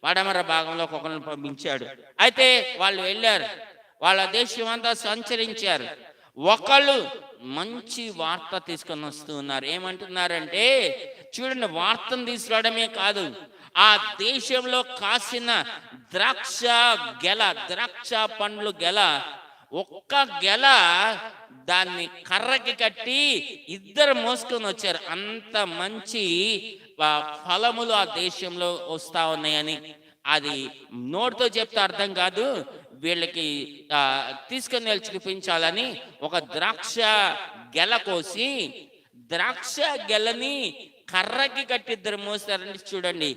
పడమర భాగంలోకి ఒకరిని పంపించాడు. అయితే వాళ్ళు వెళ్ళారు, వాళ్ళ దేశం అంతా సంచరించారు. ఒకళ్ళు మంచి వార్త తీసుకొని వస్తూ ఉన్నారు. ఏమంటున్నారంటే చూడండి, వార్తను తీసుకురావడమే కాదు, ఆ దేశంలో కాసిన ద్రాక్ష పండ్లు గెల, ఒక్క గెల దాన్ని కర్రకి కట్టి ఇద్దరు మోసుకొని వచ్చారు. అంత మంచి ఫలములు ఆ దేశంలో వస్తా ఉన్నాయని. అది నోటితో చెప్తే అర్థం కాదు, వీళ్ళకి తీసుకొని వెళ్ళి చూపించాలని ఒక ద్రాక్ష గెల కోసి ద్రాక్ష గెలని కర్రకి కట్టి ఇద్దరు మోస్తారండి. చూడండి,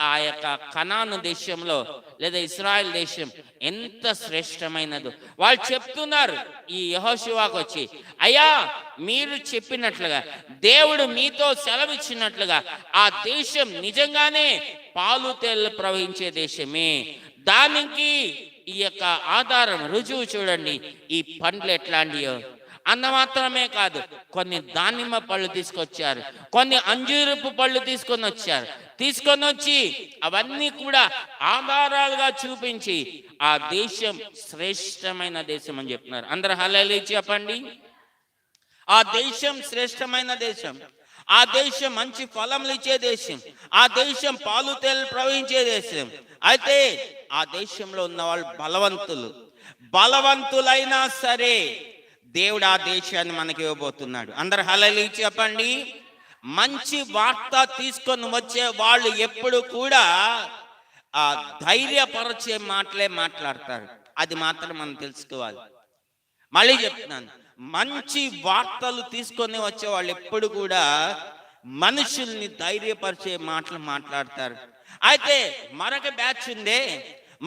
ఆ యొక్క కనాను దేశంలో లేదా ఇశ్రాయేల్ దేశం ఎంత శ్రేష్టమైనదో వాళ్ళు చెప్తున్నారు. ఈ యెహోషువకు వచ్చి, అయ్యా మీరు చెప్పినట్లుగా, దేవుడు మీతో సెలవిచ్చినట్లుగా ఆ దేశం నిజంగానే పాలు తేళ్లు ప్రవహించే దేశమే. దానికి ఈ యొక్క ఆధారం, రుజువు చూడండి, ఈ పండ్లు ఎట్లాంటియో. అన్న మాత్రమే కాదు, కొన్ని దానిమ్మ పళ్ళు తీసుకొచ్చారు, కొన్ని అంజూరపు పళ్ళు తీసుకొని వచ్చి అవన్నీ కూడా ఆధారాలుగా చూపించి ఆ దేశం శ్రేష్టమైన దేశం అని చెప్తున్నారు. అందరూ హల్లెలూయా చెప్పండి. ఆ దేశం శ్రేష్టమైన దేశం, ఆ దేశం మంచి ఫలములు ఇచ్చే దేశం, ఆ దేశం పాలు తేళ్లు ప్రవహించే దేశం. అయితే ఆ దేశంలో ఉన్న వాళ్ళు బలవంతులైనా సరే దేవుడు ఆ దేశాన్ని మనకి ఇవ్వబోతున్నాడు. అందరు హల్లెలూయా చెప్పండి. మంచి వార్త తీసుకొని వచ్చే వాళ్ళు ఎప్పుడు కూడా ఆ ధైర్యపరిచే మాటలే మాట్లాడతారు. అది మాత్రం మనం తెలుసుకోవాలి. మళ్ళీ చెప్తున్నాను, మంచి వార్తలు తీసుకొని వచ్చే వాళ్ళు ఎప్పుడు కూడా మనుషుల్ని ధైర్యపరిచే మాటలు మాట్లాడతారు. అయితే మరొక బ్యాచ్ ఉందే,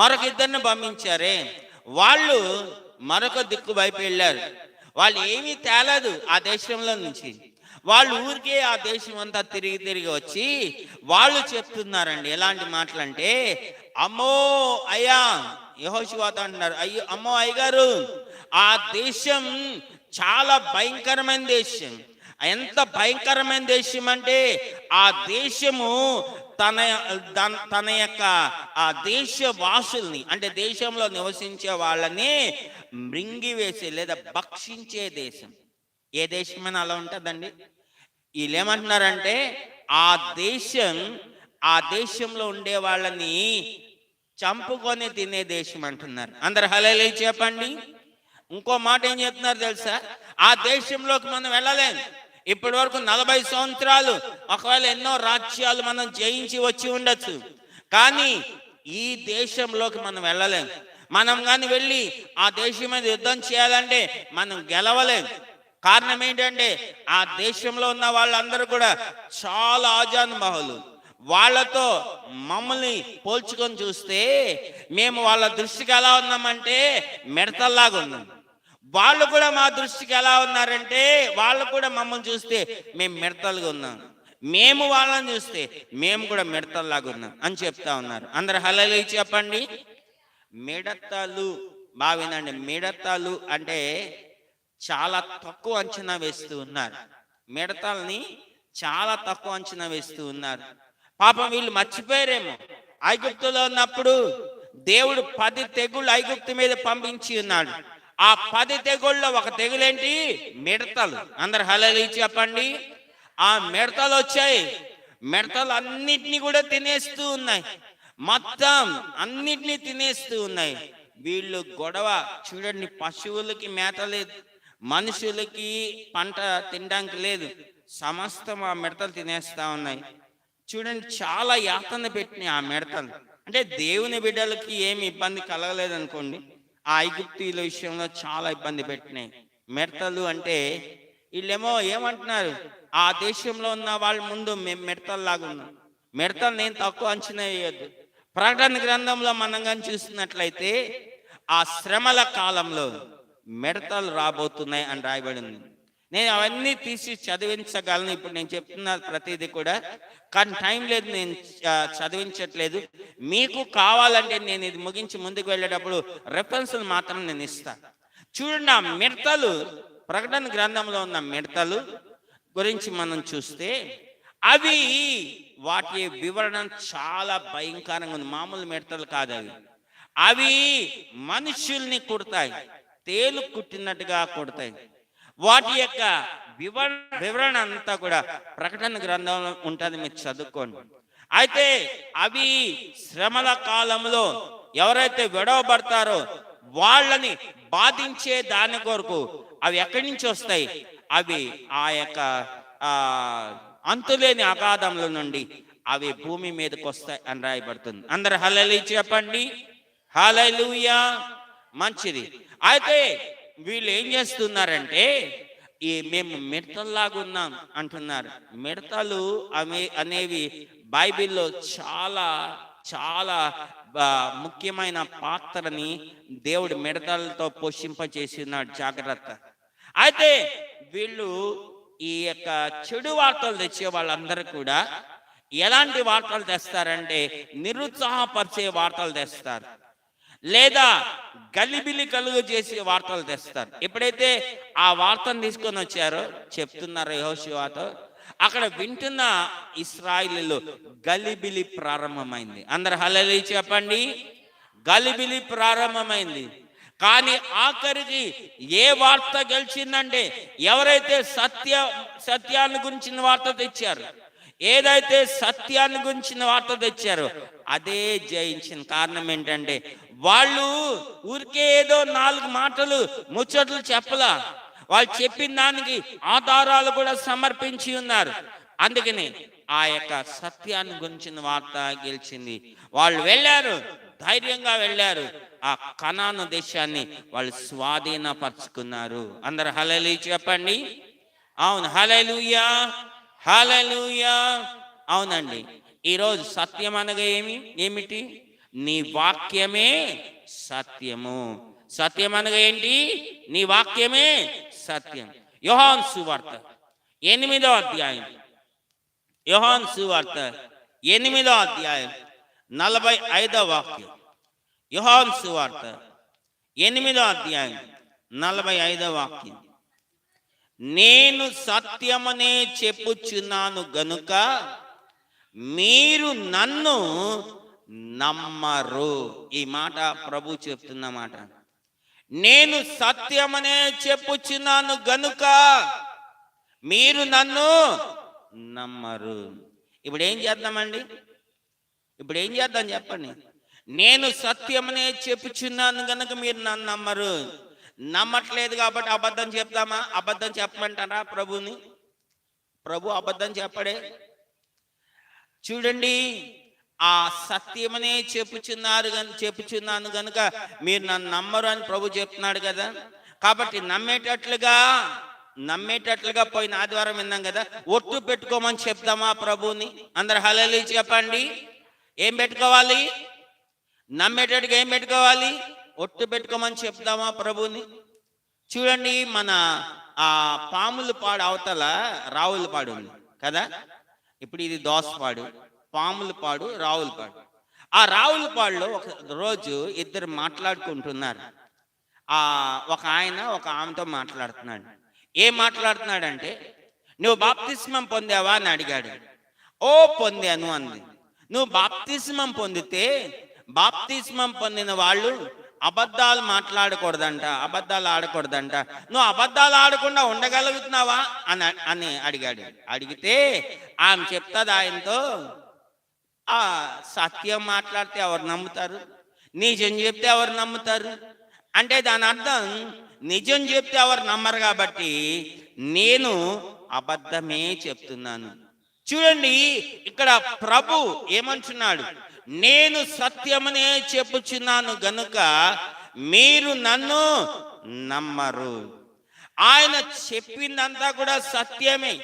మరొక ఇద్దరిని పంపించారే, వాళ్ళు మరొక దిక్కు వైపు వెళ్ళారు. వాళ్ళు ఏమీ తేలేదు ఆ దేశంలో నుంచి. వాళ్ళు ఊరికే ఆ దేశం అంతా తిరిగి వచ్చి వాళ్ళు చెప్తున్నారండి ఎలాంటి మాటలు అంటే, అమ్మో అయ్యా, యెహోషువతో అంటున్నారు, అయ్యో అమ్మో అయ్యగారు, ఆ దేశం చాలా భయంకరమైన దేశం. ఎంత భయంకరమైన దేశం అంటే ఆ దేశము తన యొక్క ఆ దేశ వాసుల్ని, అంటే దేశంలో నివసించే వాళ్ళని మృంగివేసే లేదా భక్షించే దేశం. ఏ దేశమైనా అలా ఉంటుందండి. వీళ్ళు ఏమంటున్నారంటే ఆ దేశంలో ఉండే వాళ్ళని చంపుకొని తినే దేశం అంటున్నారు. అందరు హల్లెలూయా చెప్పండి. ఇంకో మాట ఏం చెప్తున్నారు తెలుసా, ఆ దేశంలోకి మనం వెళ్ళలేం. ఇప్పటి వరకు 40 సంవత్సరాలు ఒకవేళ ఎన్నో రాజ్యాలు మనం జయించి వచ్చి ఉండొచ్చు, కానీ ఈ దేశంలోకి మనం వెళ్ళలేం. మనం కానీ వెళ్ళి ఆ దేశం మీద యుద్ధం చేయాలంటే మనం గెలవలేం. కారణం ఏంటంటే ఆ దేశంలో ఉన్న వాళ్ళందరూ కూడా చాలా ఆజానుబాహులు. వాళ్ళతో మమ్మల్ని పోల్చుకొని చూస్తే మేము వాళ్ళ దృష్టికి ఎలా ఉన్నామంటే మిడతల్లాగా ఉన్నాం. వాళ్ళు కూడా మా దృష్టికి ఎలా ఉన్నారంటే వాళ్ళు కూడా మమ్మల్ని చూస్తే మేము మిడతలుగా ఉన్నాం, మేము వాళ్ళని చూస్తే మేము కూడా మిడతల్లాగా ఉన్నాం అని చెప్తా ఉన్నారు. అందరు హల్లెలూయా చెప్పండి. మిడతలు బావినండి, మిడతలు అంటే చాలా తక్కువ అంచనా వేస్తూ ఉన్నారు. మిడతల్ని చాలా తక్కువ అంచనా వేస్తూ ఉన్నారు. పాపం వీళ్ళు మర్చిపోయారేమో, ఐగుప్తులో ఉన్నప్పుడు దేవుడు 10 తెగుళ్ళు ఐగుప్తు మీద పంపించి ఉన్నాడు. ఆ 10 తెగుళ్ళలో ఒక తెగులేంటి? మిడతలు. అందరు హల్లెలూయా చెప్పండి. ఆ మిడతలు వచ్చాయి, మిడతలు అన్నిటినీ కూడా తినేస్తూ ఉన్నాయి, మొత్తం అన్నిటినీ తినేస్తూ ఉన్నాయి. వీళ్ళు గొడవ చూడండి, పశువులకి మేత లేదు, మనుషులకి పంట తినడానికి లేదు, సమస్తం ఆ మిడతలు తినేస్తా ఉన్నాయి. చూడండి, చాలా యాతన పెట్టినాయి ఆ మిడతలు. అంటే దేవుని బిడ్డలకి ఏమి ఇబ్బంది కలగలేదు అనుకోండి, ఆ ఐగుప్తీయుల విషయంలో చాలా ఇబ్బంది పెట్టినాయి మిడతలు. అంటే వీళ్ళేమో ఏమంటున్నారు, ఆ దేశంలో ఉన్న వాళ్ళ ముందు మేము మిడతల్లాగా ఉన్నాం. మిడతలు నేను తక్కువ అంచనా వేయద్దు. ప్రకటన గ్రంథంలో మనం కానీ చూస్తున్నట్లయితే ఆ శ్రమల కాలంలో మిడతలు రాబోతున్నాయి అని రాయబడి ఉంది. నేను అవన్నీ తీసి చదివించగలను, ఇప్పుడు నేను చెప్తున్న ప్రతిదీ కూడా, కానీ టైం లేదు, నేను చదివించట్లేదు. మీకు కావాలంటే నేను ఇది ముగించి ముందుకు వెళ్ళేటప్పుడు రెఫరెన్స్లు మాత్రం నేను ఇస్తాను. చూడండి, ఆ మిడతలు, ప్రకటన గ్రంథంలో ఉన్న మిడతలు గురించి మనం చూస్తే అవి, వాటి వివరణ చాలా భయంకరంగా ఉంది. మామూలు మిడతలు కాదు అవి. అవి మనుషుల్ని కుడతాయి, తేలు కుట్టినట్టుగా కుడతాయి. వాటి యొక్క వివరణ అంతా కూడా ప్రకటన గ్రంథంలో ఉంటుంది, మీరు చదువుకోండి. అయితే అవి శ్రమల కాలంలో ఎవరైతే విడవబడతారో వాళ్ళని బాధించే దాని కొరకు అవి ఎక్కడి నుంచి వస్తాయి? అవి ఆ యొక్క అంతులేని అగాధంలో నుండి అవి భూమి మీదకి వస్తాయి అని రాయబడుతుంది. అందరు హల్లెలూయా చెప్పండి, హల్లెలూయా. మంచిది. అయితే వీళ్ళు ఏం చేస్తున్నారంటే, మేము మిడతల్లాగా ఉన్నాం అంటున్నారు. మిడతలు అనేవి బైబిల్లో చాలా చాలా ముఖ్యమైన పాత్రని దేవుడు మిడతలతో పోషింపచేసి ఉన్నాడు. జాగ్రత్త. అయితే వీళ్ళు ఈ యొక్క చెడు వార్తలు తెచ్చే వాళ్ళందరూ కూడా ఎలాంటి వార్తలు తెస్తారంటే, నిరుత్సాహపరిచే వార్తలు తెస్తారు, లేదా గలిబిలి కలుగు చేసే వార్తలు తెస్తారు. ఎప్పుడైతే ఆ వార్తను తీసుకొని వచ్చారో, చెప్తున్నారు యెహోషువతో, అక్కడ వింటున్న ఇశ్రాయేలీయులు గలిబిలి ప్రారంభమైంది. అందరు హల్లెలూయా చెప్పండి. గలిబిలి ప్రారంభమైంది. కానీ ఆఖరికి ఏ వార్త గెలిచిందంటే, ఎవరైతే సత్యాన్ని గురించిన వార్త తెచ్చారు, ఏదైతే సత్యాన్ని గురించిన వార్త తెచ్చారో అదే జయించిన. కారణం ఏంటంటే, వాళ్ళు ఊరికే ఏదో 4 మాటలు ముచ్చట్లు చెప్పలా, వాళ్ళు చెప్పిన దానికి ఆధారాలు కూడా సమర్పించి ఉన్నారు. అందుకని ఆ యొక్క సత్యాన్ని గురించిన వార్త గెలిచింది. వాళ్ళు వెళ్ళారు, ధైర్యంగా వెళ్ళారు, ఆ కనాను దేశాన్ని వాళ్ళు స్వాధీనపరుచుకున్నారు. అందరు హల్లెలూయా చెప్పండి. అవును, హల్లెలూయా, హల్లెలూయా. అవునండి. ఈరోజు సత్యం అనగా ఏమిటి? నీ వాక్యమే సత్యము. సత్యం అనగా ఏంటి? నీ వాక్యమే సత్యం. యోహాను సువార్త 8వ అధ్యాయం, యోహాను సువార్త 8వ అధ్యాయం 45వ వాక్యం. యోహాను సువార్త 8వ అధ్యాయం 45వ వాక్యం. నేను సత్యమనే చెప్పుచున్నాను గనుక మీరు నన్ను నమ్మరు. ఈ మాట ప్రభు చెప్తున్న మాట. నేను సత్యమనే చెప్పుచున్నాను గనుక మీరు నన్ను నమ్మరు. ఇప్పుడు ఏం చేద్దామండి? ఇప్పుడు ఏం చేద్దాం చెప్పండి? నేను సత్యమనే చెప్పుచున్నాను గనుక మీరు నన్ను నమ్మరు. నమ్మట్లేదు కాబట్టి అబద్ధం చెప్తామా? అబద్ధం చెప్పమంటారా ప్రభుని? ప్రభు అబద్ధం చెప్పడే. చూడండి, ఆ సత్యమనే చెప్పుచున్నాను గనుక మీరు నన్ను నమ్మరు అని ప్రభు చెప్తున్నాడు కదా. కాబట్టి నమ్మేటట్లుగా పోయిన ఆదివారం విన్నాం కదా, ఒట్టు పెట్టుకోమని చెప్తామా ప్రభుని? అందరు హల్లెలూయా చెప్పండి. ఏం పెట్టుకోవాలి? నమ్మేటట్టుగా ఏం పెట్టుకోవాలి? ఒట్టు పెట్టుకోమని చెప్తామా ప్రభుని? చూడండి, మన ఆ పాములపాడు అవతల రావులపాడు ఉంది కదా. ఇప్పుడు ఇది దోసపాడు, పాములపాడు, రావులపాడు. ఆ రావులపాడులో ఒక రోజు ఇద్దరు మాట్లాడుకుంటున్నారు. ఒక ఆయన ఒక ఆమెతో మాట్లాడుతున్నాడు. ఏం మాట్లాడుతున్నాడంటే, నువ్వు బాప్తిస్మం పొందావా అని అడిగాడు. ఓ పొందాను అంది. నువ్వు బాప్తిస్మం పొందితే బాప్తిస్మం పొందిన వాళ్ళు అబద్ధాలు మాట్లాడకూడదంట, అబద్ధాలు ఆడకూడదంట. నువ్వు అబద్ధాలు ఆడకుండా ఉండగలుగుతున్నావా అని అడిగాడు. అడిగితే ఆమె చెప్తాది ఆయనతో, ఆ సత్యం మాట్లాడితే ఎవరు నమ్ముతారు, నిజం చెప్తే ఎవరు నమ్ముతారు అంటే దాని అర్థం నిజం చెప్తే ఎవరు నమ్మరు కాబట్టి నేను అబద్ధమే చెప్తున్నాను. చూడండి, ఇక్కడ ప్రభు ఏమంటున్నాడు, నేను సత్యమనే చెప్పుచున్నాను గనుక మీరు నన్ను నమ్మరు. ఆయన చెప్పిందంతా కూడా సత్యమే,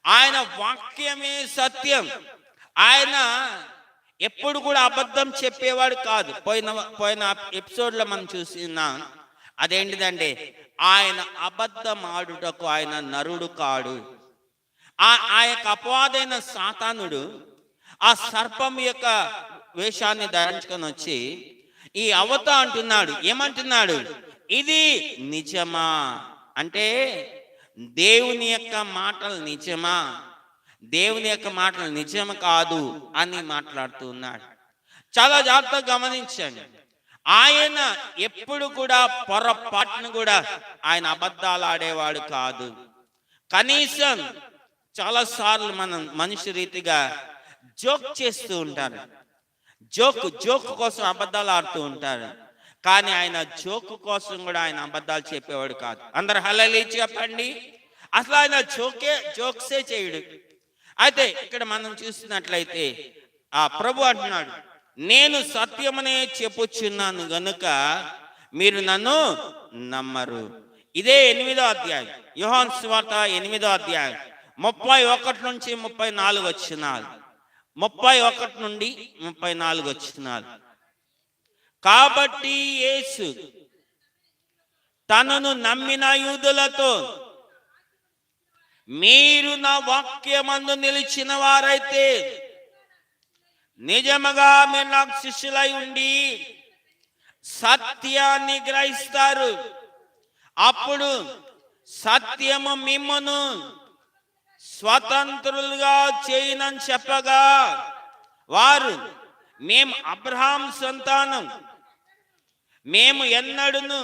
ఆయన వాక్యమే సత్యం. ఆయన ఎప్పుడు కూడా అబద్ధం చెప్పేవాడు కాదు. పోయిన ఎపిసోడ్లో మనం చూసినాం. అదేంటిదంటే ఆయన అబద్ధం ఆడుటకు ఆయన నరుడు కాడు. ఆ యొక్క అపవాదైన సాతానుడు ఆ సర్పం యొక్క వేషాన్ని ధరించుకొని వచ్చి ఈ అవత అంటున్నాడు. ఏమంటున్నాడు, ఇది నిజమా అంటే దేవుని యొక్క మాటలు నిజమా, దేవుని యొక్క మాటలు నిజం కాదు అని మాట్లాడుతూ ఉన్నాడు. చాలా జాగ్రత్తగా గమనించండి. ఆయన ఎప్పుడు కూడా పొరపాటును కూడా ఆయన అబద్ధాలు ఆడేవాడు కాదు. కనీసం చాలాసార్లు మనం మనిషి రీతిగా జోక్ చేస్తూ ఉంటారు, జోక్ కోసం అబద్ధాలు ఆడుతూ ఉంటారు. కానీ ఆయన జోక్ కోసం కూడా ఆయన అబద్ధాలు చెప్పేవాడు కాదు. అందరు హల్లెలూయా చెప్పండి. అసలు ఆయన జోక్సే చేయడు. అయితే ఇక్కడ మనం చూసినట్లయితే ఆ ప్రభు అంటున్నాడు, నేను సత్యమనే చెప్పుచున్నాను గనుక మీరు నన్ను నమ్మరు. ఇదే 8వ అధ్యాయం, యోహాను సువార్త 8వ అధ్యాయం 31 నుంచి 34 వచనాలు. 31 నుండి 34 వచనాలు. కాబట్టి యేసు తనను నమ్మిన యూదులతో, మీరు నా వాక్యమందు నిలిచిన వారైతే నిజముగా మీరు నాకు శిష్యులై ఉండి సత్యాన్ని గ్రహిస్తారు. అప్పుడు సత్యము మిమ్మును స్వతంత్రులుగా చేయనని చెప్పగా వారు, మేము అబ్రహాం సంతానం, మేము ఎన్నడూను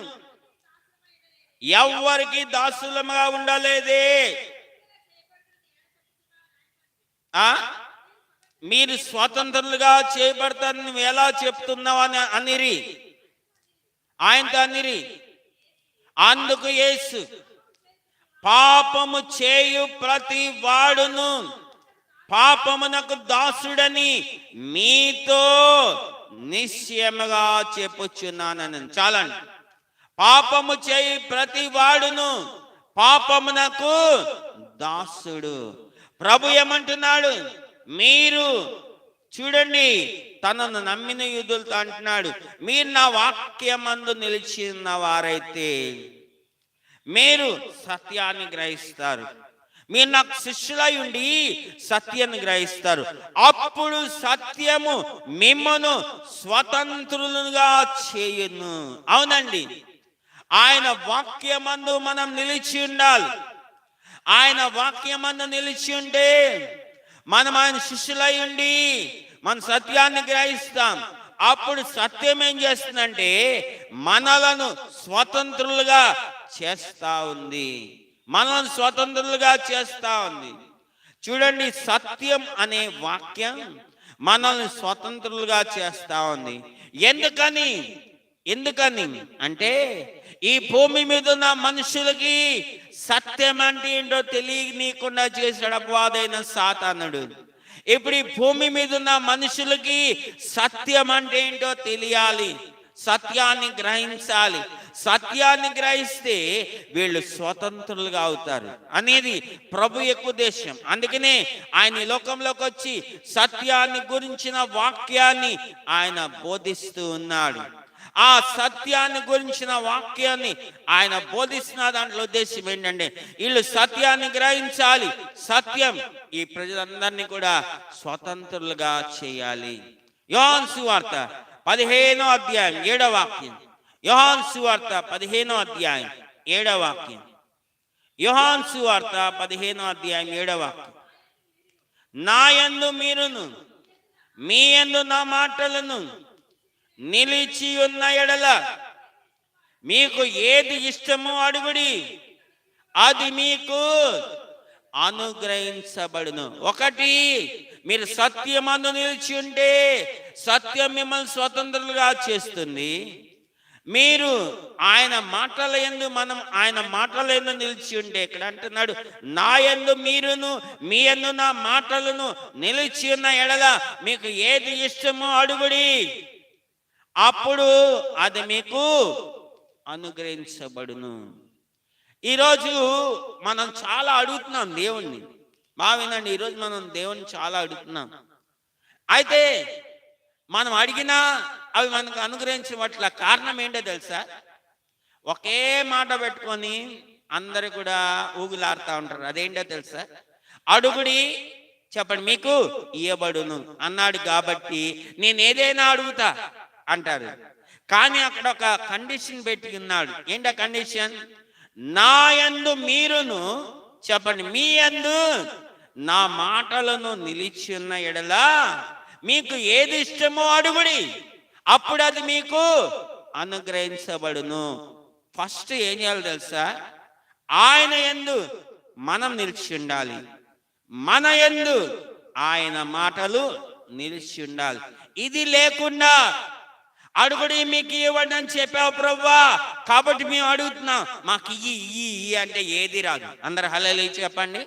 ఎవ్వరికి దాసులముగా ఉండలేదే, మీరు స్వతంత్రులుగా చేయబడతారని నువ్వు ఎలా చెప్తున్నావు అని అనిరి. ఆయనతో అనిరి. అందుకు యేసు, పాపము చేయు ప్రతి వాడును పాపమునకు దాసుడని మీతో నిశ్చయముగా చెప్పుచున్నానని. చాలండి. పాపము చేయు ప్రతి వాడును పాపమునకు దాసుడు. ప్రభు ఏమంటున్నాడు, మీరు చూడండి, తనను నమ్మిన యూదులతో అంటున్నాడు, మీరు నా వాక్యమందు నిలిచిన వారైతే మీరు సత్యాన్ని గ్రహిస్తారు, మీరు నాకు శిష్యులై ఉండి సత్యాన్ని గ్రహిస్తారు. అప్పుడు సత్యము మిమ్మను స్వతంత్రులుగా చేయును. అవునండి, ఆయన వాక్యమందు మనం నిలిచి ఉండాలి. ఆయన వాక్యమందు నిలిచి ఉంటే మనం ఆయన శిష్యులై ఉండి మన సత్యాన్ని గ్రహిస్తాం. అప్పుడు సత్యం ఏం చేస్తుందంటే మనలను స్వతంత్రులుగా చేస్తా ఉంది, మనల్ని స్వతంత్రులుగా చేస్తా ఉంది. చూడండి, సత్యం అనే వాక్యం మనల్ని స్వతంత్రులుగా చేస్తా ఉంది. ఎందుకని అంటే ఈ భూమి మీద ఉన్న మనుషులకి సత్యం అంటే ఏంటో తెలియనీయకుండా చేశాడు అపవాదైన సాతానుడు. ఇప్పుడు ఈ భూమి మీద ఉన్న మనుషులకి సత్యం అంటే ఏంటో తెలియాలి, సత్యాన్ని గ్రహించాలి. సత్యాన్ని గ్రహిస్తే వీళ్ళు స్వతంత్రులుగా అవుతారు అనేది ప్రభు యొక్క ఉద్దేశం. అందుకనే ఆయన ఈ లోకంలోకి వచ్చి సత్యాన్ని గురించిన వాక్యాన్ని ఆయన బోధిస్తూ ఉన్నాడు. ఆ సత్యాన్ని గురించిన వాక్యాన్ని ఆయన బోధిస్తున్న దాంట్లో ఉద్దేశం ఏంటంటే వీళ్ళు సత్యాన్ని గ్రహించాలి. సత్యం ఈ ప్రజలందరినీ కూడా స్వతంత్రులుగా చేయాలి. యోహాను సువార్త 15వ అధ్యాయం 7వ వాక్యం. యోహాను సువార్త 15వ అధ్యాయం 7వ వాక్యం. యోహాను సువార్త 15వ అధ్యాయం 7వ వాక్యం. నా యందు మీరును మీ యందు నా మాటలను నిలిచి ఉన్న ఎడల మీకు ఏది ఇష్టమో అడుగుడి, అది మీకు అనుగ్రహించబడును. ఒకటి, మీరు సత్యమందు నిలిచి ఉంటే సత్యం మిమ్మల్ని స్వతంత్రులుగా చేస్తుంది. మీరు ఆయన మాటల యందు, మనం ఆయన మాటల యందు నిలిచి ఉంటే, ఇక్కడ అంటున్నాడు, నా యందు మీరును మీ యందు నా మాటలను నిలిచి ఉన్న ఎడల మీకు ఏది ఇష్టమో అడుగుడి, అప్పుడు అది మీకు అనుగ్రహించబడును. ఈరోజు మనం చాలా అడుగుతున్నాం దేవుణ్ణి. వినండి, ఈరోజు మనం దేవుణ్ణి చాలా అడుగుతున్నాం. అయితే మనం అడిగినా అవి మనకు అనుగ్రహించబట్ల. కారణం ఏంటో తెలుసా? ఒకే మాట పెట్టుకొని అందరు కూడా ఊగులాడుతూ ఉంటారు. అదేంటో తెలుసా? అడుగుడి, చెప్పండి, మీకు ఇయ్యబడును అన్నాడు కాబట్టి నేను ఏదైనా అడుగుతా అంటారు. కానీ అక్కడ ఒక కండిషన్ పెట్టి ఉన్నాడు. ఏంటో కండిషన్? నా యందు మీరును, చెప్పండి, మీ యందు నా మాటలను నిలిచి ఉన్న ఎడల మీకు ఏది ఇష్టమో అడుగుడి, అప్పుడు అది మీకు అనుగ్రహించబడును. ఫస్ట్ ఏం చేయాలి తెలుసా? ఆయన యందు మనం నిలిచి ఉండాలి, మన యందు ఆయన మాటలు నిలిచి ఉండాలి. ఇది లేకుండా అడుగుడి మీకు ఇవ్వండి అని చెప్పావు ప్రభువా, కాబట్టి మేము అడుగుతున్నాం, మాకు ఇయ్యి అంటే ఏది రాదు. అందరు హల్లెలూయా చెప్పండి.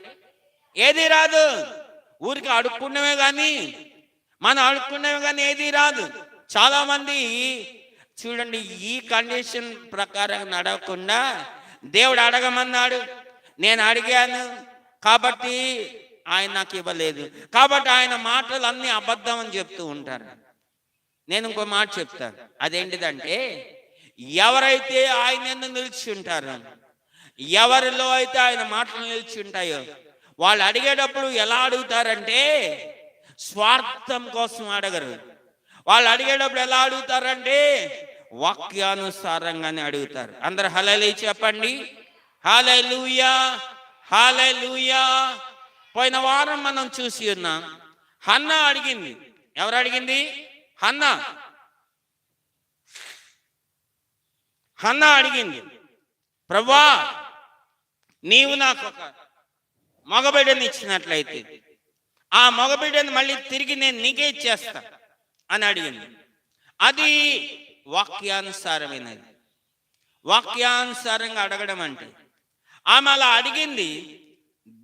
ఏది రాదు. ఊరికి అడుక్కున్నవే కానీ, మనం అడుక్కున్నవి కానీ ఏది రాదు. చాలా మంది చూడండి, ఈ కండిషన్ ప్రకారం నడవకుండా దేవుడు అడగమన్నాడు, నేను అడిగాను కాబట్టి ఆయన నాకు ఇవ్వలేదు, కాబట్టి ఆయన మాటలు అన్ని అబద్ధం అని చెప్తూ ఉంటారు. నేను ఇంకో మాట చెప్తాను. అదేంటిదంటే, ఎవరైతే ఆయన యందు నిలిచి ఉంటారో, ఎవరిలో అయితే ఆయన మాటలు నిలిచి ఉంటాయో, వాళ్ళు అడిగేటప్పుడు ఎలా అడుగుతారంటే స్వార్థం కోసం అడగరు. వాళ్ళు అడిగేటప్పుడు ఎలా అడుగుతారంటే వాక్యానుసారంగానే అడుగుతారు. అందరు హల్లెలూయా చెప్పండి. హల్లెలూయా, హల్లెలూయా. పోయిన వారం మనం చూసి ఉన్నాం, హన్నా అడిగింది. ఎవరు అడిగింది? హన్నా అడిగింది, ప్రభువా నీవు నాకు ఒక మగబిడ్డని ఇచ్చినట్లయితే ఆ మగబిడ్డని మళ్ళీ తిరిగి నేను నీకే ఇచ్చేస్తా అని అడిగింది. అది వాక్యానుసారమైనది. వాక్యానుసారంగా అడగడం అంటే, ఆమె అలా అడిగింది,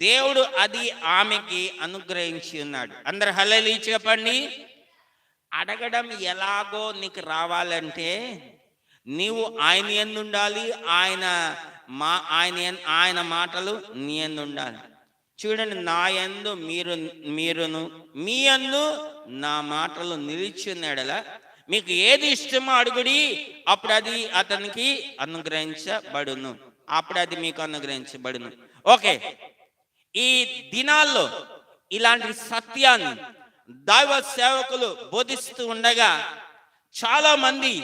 దేవుడు అది ఆమెకి అనుగ్రహించి ఉన్నాడు. అందరు హల్లెలూయా చెప్పండి. అడగడం ఎలాగో నీకు రావాలంటే నీవు ఆయన యందు ఉండాలి, ఆయన మాటలు నీ యందు ఉండాలి. చూడండి, నా యందు మీరును మీ యందు నా మాటలు నిలిచి ఉన్నాడలా మీకు ఏది ఇష్టమో అడుగుడి, అప్పుడు అది అతనికి అనుగ్రహించబడును, అప్పుడు అది మీకు అనుగ్రహించబడును. ఓకే, ఈ దినాల్లో ఇలాంటి సత్యాన్ని దైవ సేవకులు బోధిస్తూ ఉండగా చాలా మంది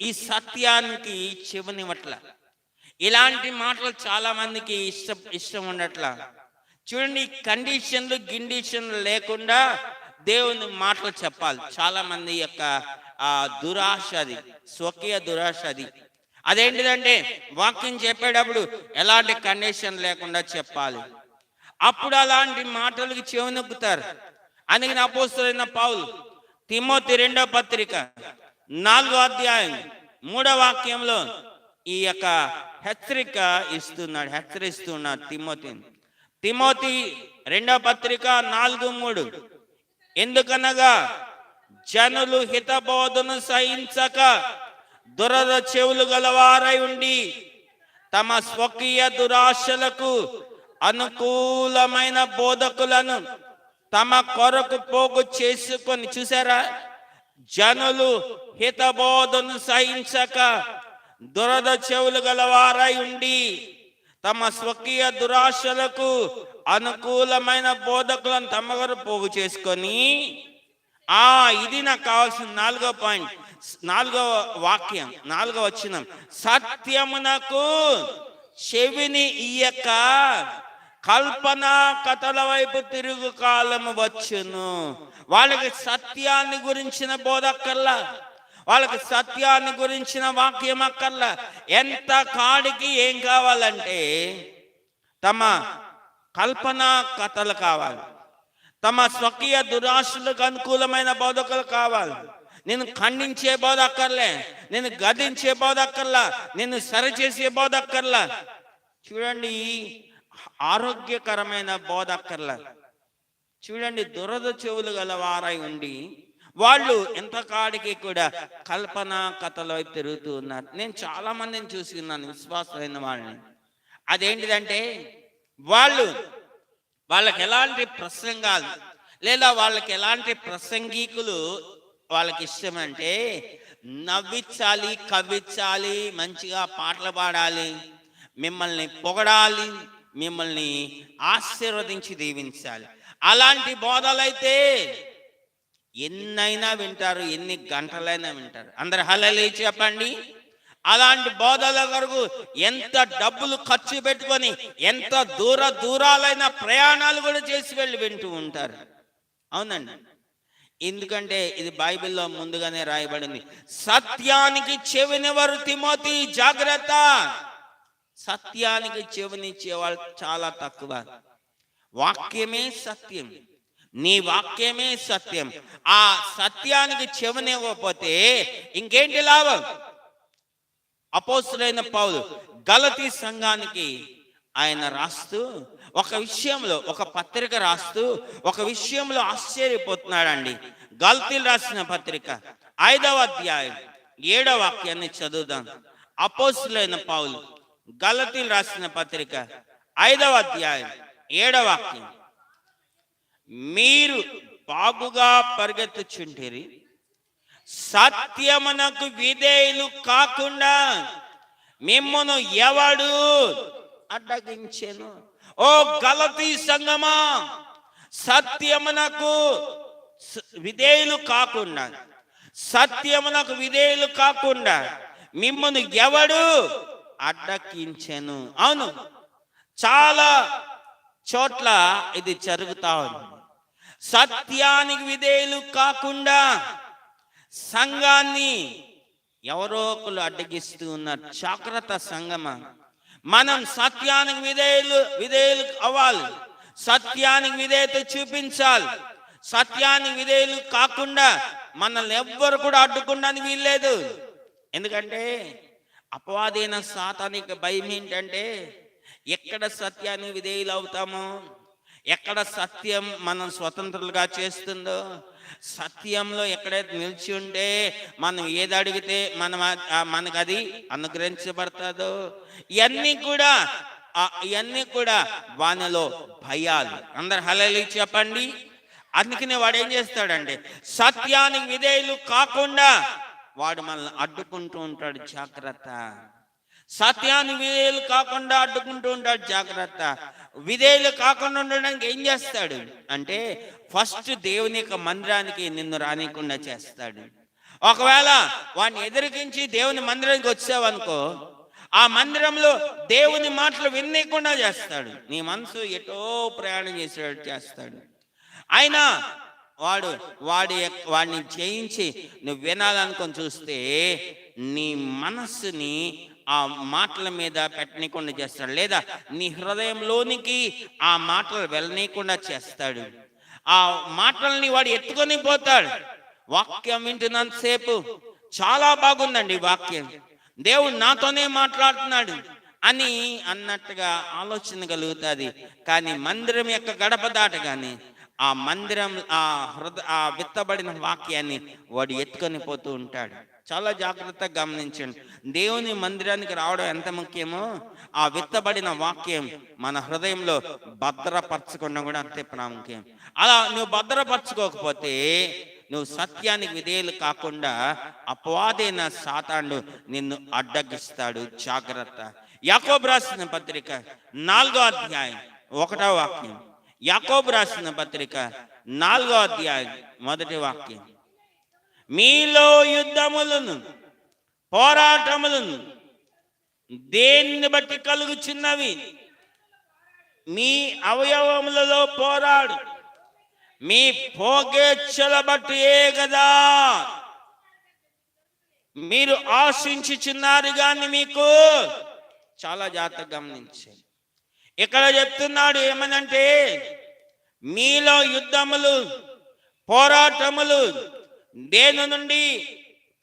ఈ సత్యానికి చెవినివ్వట్ల. ఇలాంటి మాటలు చాలా మందికి ఇష్టం ఉండట్ల. చూడండి, గిండిషన్లు లేకుండా దేవుని మాటలు చెప్పాలి. చాలా మంది యొక్క దురాశ అది, స్వకీయ దురాశ అది. అదేంటిదంటే వాక్యం చెప్పేటప్పుడు ఎలాంటి కండిషన్ లేకుండా చెప్పాలి. అప్పుడు అలాంటి మాటలకు చెవినొక్కుతారు. అందుకని అపోస్తలుడైన పౌలు తిమోతి 2వ పత్రిక 4వ అధ్యాయం 3వ వాక్యంలో ఈ యొక్క హెచ్చరిస్తున్నాడు తిమోతి 2వ పత్రిక 4:3. ఎందుకనగా జనులు హితబోధను సహించక దురద చెవులు గలవారై ఉండి తమ స్వకీయ దురాశలకు అనుకూలమైన బోధకులను తమ కొరకు పోగు చేసుకొని, చూసారా, జనులు హితబోధను సహించక దురద చెవులు గలవారై ఉండి తమ స్వకీయ దురాశలకు అనుకూలమైన బోధకులను తమ కొరకు పోగు చేసుకొని, ఇది నాకు కావాల్సిన 4వ పాయింట్, 4వ వాక్యం, 4వ వచనం. సత్యమునకు చెవిని ఇయ్యక కల్పనా కథల వైపు తిరుగు కాలము వచ్చును. వాళ్ళకి సత్యాన్ని గురించిన బోధ అక్కర్లా, వాళ్ళకి సత్యాన్ని గురించిన వాక్యం అక్కర్లా. ఎంత కాడికి ఏం కావాలంటే తమ కల్పన కథలు కావాలి, తమ స్వకీయ దురాశలకు అనుకూలమైన బోధకులు కావాలి. నేను ఖండించే బోధ అక్కర్లే, నేను గదించే బోధ అక్కర్లా, నేను సరిచేసే బోధ అక్కర్లా. చూడండి, ఆరోగ్యకరమైన బోధ అక్కర్లా. చూడండి, దురద చెవులు గల వారై ఉండి వాళ్ళు ఎంత కాడికి కూడా కల్పన కథలు వైపు తిరుగుతూ ఉన్నారు. నేను చాలా మందిని చూసి ఉన్నాను, విశ్వాసమైన వాళ్ళని. అదేంటిదంటే వాళ్ళకి ఎలాంటి ప్రసంగాలు లేదా వాళ్ళకి ఎలాంటి ప్రసంగికులు వాళ్ళకి ఇష్టం అంటే నవ్వించాలి, కవ్వించాలి, మంచిగా పాటలు పాడాలి, మిమ్మల్ని పొగడాలి, మిమ్మల్ని ఆశీర్వదించి దీవించాలి. అలాంటి బోధలైతే ఎన్నైనా వింటారు, ఎన్ని గంటలైనా వింటారు. అందరు హల్లెలూయా చెప్పండి. అలాంటి బోధల వరకు ఎంత డబ్బులు ఖర్చు పెట్టుకొని ఎంత దూరాలైన ప్రయాణాలు కూడా చేసి వెళ్ళి వింటూ ఉంటారు. అవునండి, ఎందుకంటే ఇది బైబిల్లో ముందుగానే రాయబడింది. సత్యానికి చెవినివారు తిమోతి జాగ్రత్త. సత్యానికి చెవినిచ్చే వాళ్ళు చాలా తక్కువ. వాక్యమే సత్యం, నీ వాక్యమే సత్యం. ఆ సత్యానికి చెవినివ్వకపోతే ఇంకేంటి లాభం? అపోస్తలుడైన పౌలు గలతీ సంఘానికి ఆయన రాస్తూ ఒక పత్రిక రాస్తూ ఒక విషయంలో ఆశ్చర్యపోతున్నాడండి. గలతీలు రాసిన పత్రిక 5వ అధ్యాయం 7వ వాక్యాన్ని చదువుదాం. అపోస్తలుడైన పౌలు గలతీలు రాసిన పత్రిక 5వ అధ్యాయం 7వ వాక్యం. మీరు బాగుగా పరిగెత్తుచుంటిరి, సత్యమునకు విధేయులు కాకుండా మిమ్మును ఎవడు అడ్డగించెను? ఓ గలతీ సంగమా, సత్యమునకు విధేయులు కాకుండా మిమ్మును ఎవడు అడ్డగించెను? అవును, చాలా చోట్ల ఇది జరుగుతా ఉంది. సత్యానికి విధేయులు కాకుండా సంఘాన్ని ఎవరో ఒకరు అడ్డగిస్తూ ఉన్నారు. జాగ్రత్త సంగమా, మనం సత్యానికి విధేయులు అవ్వాలి, సత్యానికి విధేయత చూపించాలి. సత్యానికి విధేయులు కాకుండా మనల్ని ఎవ్వరు కూడా అడ్డుకోవడానికి వీల్లేదు. ఎందుకంటే అపవాదైన సాతానికి భయం ఏంటంటే ఎక్కడ సత్యానికి విధేయులు అవుతామో, ఎక్కడ సత్యం మనం స్వతంత్రులుగా చేస్తుందో, సత్యంలో ఎక్కడైతే నిలిచి ఉంటే మనం ఏది అడిగితే మనకు అది అనుగ్రహించబడుతుందో, ఇవన్నీ కూడా వానిలో భయాలు. అందరు హల్లెలూయా చెప్పండి. అందుకనే వాడు ఏం చేస్తాడంటే సత్యానికి విధేయులు కాకుండా వాడు మనల్ని అడ్డుకుంటూ ఉంటాడు. జాగ్రత్త. సత్యాన్ని విధేయులు కాకుండా అడ్డుకుంటూ ఉంటాడు. జాగ్రత్త. విధేయులు కాకుండా ఉండడానికి ఏం చేస్తాడు అంటే ఫస్ట్ దేవుని యొక్క మందిరానికి నిన్ను రానికుండా చేస్తాడు. ఒకవేళ వాడిని ఎదిరికించి దేవుని మందిరానికి వచ్చావనుకో, ఆ మందిరంలో దేవుని మాటలు వినకుండా చేస్తాడు. నీ మనసు ఎటో ప్రయాణం చేసేటట్టు చేస్తాడు. అయినా వాడిని జయించి నువ్వు వినాలనుకొని చూస్తే నీ మనస్సుని ఆ మాటల మీద పెట్టనీయకుండా చేస్తాడు, లేదా నీ హృదయంలోనికి ఆ మాటలు వెళ్ళనీయకుండా చేస్తాడు. ఆ మాటల్ని వాడు ఎత్తుకొని పోతాడు. వాక్యం వింటున్నంతసేపు చాలా బాగుందండి వాక్యం, దేవుడు నాతోనే మాట్లాడుతున్నాడు అని అన్నట్టుగా ఆలోచన కలుగుతుంది. కానీ మందిరం యొక్క గడప దాటగానే ఆ మందిరం ఆ విత్తబడిన వాక్యాన్ని వాడు ఎత్తుకొని పోతూ ఉంటాడు. చాలా జాగ్రత్తగా గమనించండి. దేవుని మందిరానికి రావడం ఎంత ముఖ్యమో ఆ విత్తబడిన వాక్యం మన హృదయంలో భద్రపరచకుండా కూడా అంతే ప్రాముఖ్యం. అలా నువ్వు భద్రపరచుకోకపోతే నువ్వు సత్యానికి విధేయులు కాకుండా అపవాదైన సాతానుడు నిన్ను అడ్డగిస్తాడు. జాగ్రత్త. యాకోబు రాసిన పత్రిక 4వ అధ్యాయం 1వ వాక్యం. యాకోబు రాసిన పత్రిక 4వ అధ్యాయం 1వ వాక్యం. మీలో యుద్ధములను పోరాటములను దేన్ని బట్టి కలుగుచున్నవి? మీ అవయవములలో పోరాడు, మీ పోగేచ్ఛల బట్టి ఏ కదా. మీరు ఆశించుచున్నారు కానీ మీకు, చాలా జాగ్రత్తగా గమనించండి. ఇక్కడ చెప్తున్నాడు ఏమనంటే, మీలో యుద్ధములు పోరాటములు దేని నుండి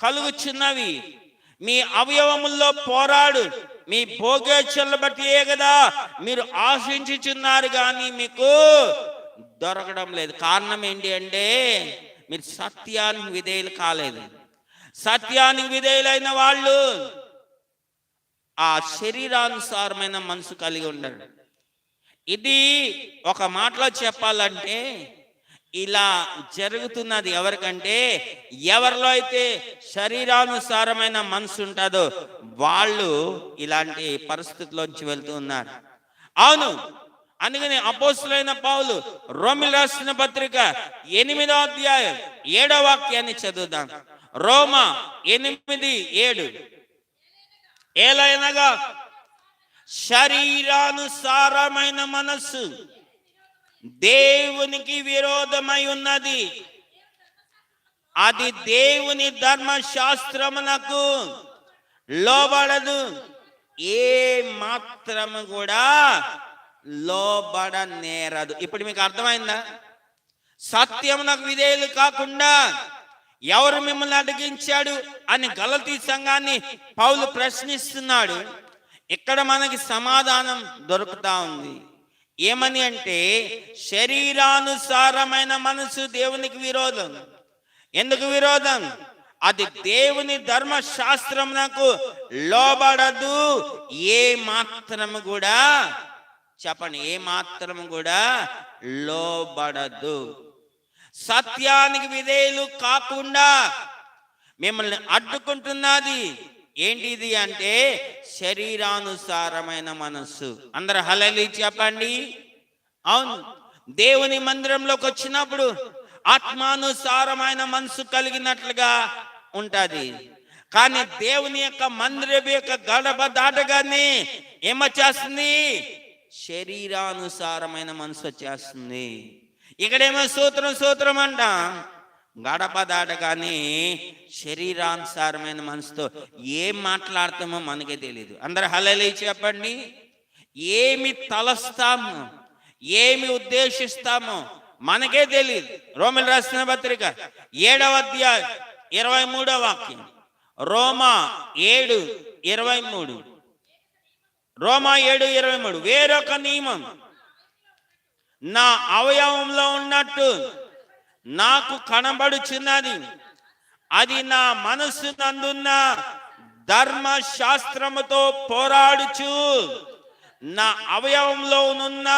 కలుగుచున్నవి? మీ అవయవముల్లో పోరాడు మీ భోగేచ్ఛలను బట్టియే కదా మీరు ఆశించుచున్నారు కానీ మీకు దొరకడం లేదు. కారణం ఏంటి అంటే, మీరు సత్యానికి విధేయులు కాలేదు. సత్యానికి విధేయులైన వాళ్ళు ఆ శరీరానుసారమైన మనసు కలిగి ఉండరు. ఇది ఒక మాటలో చెప్పాలంటే ఇలా జరుగుతున్నది ఎవరికంటే, ఎవరిలో అయితే శరీరానుసారమైన మనసు ఉంటుందో వాళ్ళు ఇలాంటి పరిస్థితుల్లోంచి వెళ్తూ ఉన్నారు. అవును, అందుకని అపోస్తులైన పౌలు రోమీయులకు రాసిన పత్రిక 8వ అధ్యాయం 7వ వాక్యాన్ని చదువుదాం. రోమా 8:7. ఏలైనగా శరీరానుసారమైన మనస్సు దేవునికి విరోధమై ఉన్నది, అది దేవుని ధర్మశాస్త్రమునకు లోబడదు, ఏ మాత్రము కూడా లోబడనేరదు. ఇప్పుడు మీకు అర్థమైందా? సత్యమునకు విధేయులు కాకుండా ఎవరు మిమ్మల్ని అడిగించాడు అని గలతీ సంఘాన్ని పౌలు ప్రశ్నిస్తున్నాడు. ఇక్కడ మనకి సమాధానం దొరుకుతా ఉంది. ఏమని అంటే, శరీరానుసారమైన మనసు దేవునికి విరోధం. ఎందుకు విరోధం? అది దేవుని ధర్మశాస్త్రమునకు లోబడదు, ఏ మాత్రము కూడా, చెప్పండి, ఏ మాత్రము కూడా లోబడదు. సత్యానికి విధేయులు కాకుండా మిమ్మల్ని అడ్డుకుంటున్నది ఏంటిది అంటే శరీరానుసారమైన మనస్సు. అందరూ హల్లెలూయా చెప్పండి. అవును, దేవుని మందిరంలోకి వచ్చినప్పుడు ఆత్మానుసారమైన మనసు కలిగినట్లుగా ఉంటది. కానీ దేవుని యొక్క మందిరం యొక్క గడప దాటగానే ఏమొచ్చేస్తుంది? శరీరానుసారమైన మనసు వచ్చేస్తుంది. ఇక్కడేమో సూత్రం అంట, గడప దాటగానే శరీరానుసారమైన మనసుతో ఏం మాట్లాడతామో మనకే తెలియదు. అందరూ హల్లెలూయా చెప్పండి. ఏమి తలస్తామో ఏమి ఉద్దేశిస్తామో మనకే తెలియదు. రోమీయులకు రాసిన పత్రిక 7వ అధ్యాయం 23వ వాక్యం. రోమా 7:23. రోమా 7:23. వేరొక నియమం నా అవయవంలో ఉన్నట్టు నాకు కనబడుచున్నది, అది నా మనస్సు నందున్న ధర్మశాస్త్రముతో పోరాడుచు నా అవయవంలో ఉన్న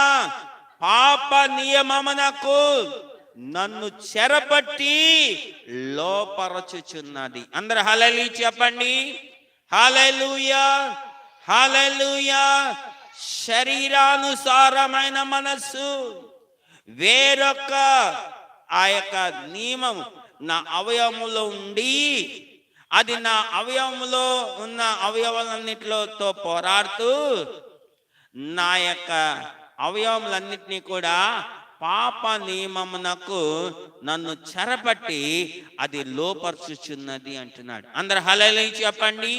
పాప నియమమునకు నన్ను చెరపట్టి లోపరచుచున్నది. అందరూ హల్లెలూయా చెప్పండి. హల్లెలూయా, హల్లెలూయా. శరీరానుసారమైన మనస్సు, వేరొక ఆ యొక్క నియమం నా అవయవములో ఉండి అది నా అవయవములో ఉన్న అవయవాలన్నిటితో పోరాడుతూ నా యొక్క అవయవములన్నిటినీ కూడా పాప నియమమునకు నన్ను చెరపట్టి అది లోపరుచుచున్నది అంటున్నాడు. అందరు హల్లెలూయా చెప్పండి.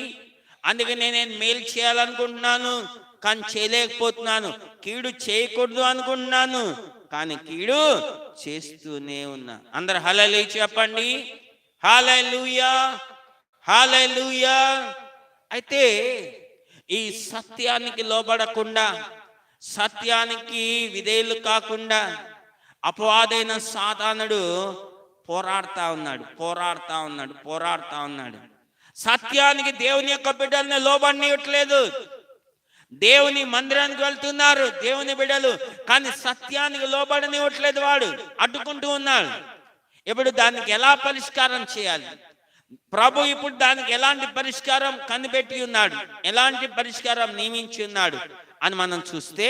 అందుకే నేను మేలు చేయాలనుకుంటున్నాను కానీ చేయలేకపోతున్నాను, కీడు చేయకూడదు అనుకుంటున్నాను కానీ కీడు చేస్తూనే ఉన్నా. అందరు హల్లెలూయా చెప్పండి. హల్లెలూయా, హల్లెలూయా. అయితే ఈ సత్యానికి లోబడకుండా, సత్యానికి విధేయులు కాకుండా అపవాదైన సాతానుడు పోరాడుతా ఉన్నాడు. సత్యానికి దేవుని యొక్క బిడ్డల్ని లోబడనివ్వట్లేదు. దేవుని మందిరానికి వెళ్తున్నారు దేవుని బిడ్డలు, కానీ సత్యానికి లోబడనివ్వట్లేదు. వాడు అడ్డుకుంటూ ఉన్నాడు. ఇప్పుడు దానికి ఎలా పరిష్కారం చేయాలి? ప్రభు ఇప్పుడు దానికి ఎలాంటి పరిష్కారం కనిపెట్టి ఉన్నాడు, ఎలాంటి పరిష్కారం నియమించి ఉన్నాడు అని మనం చూస్తే,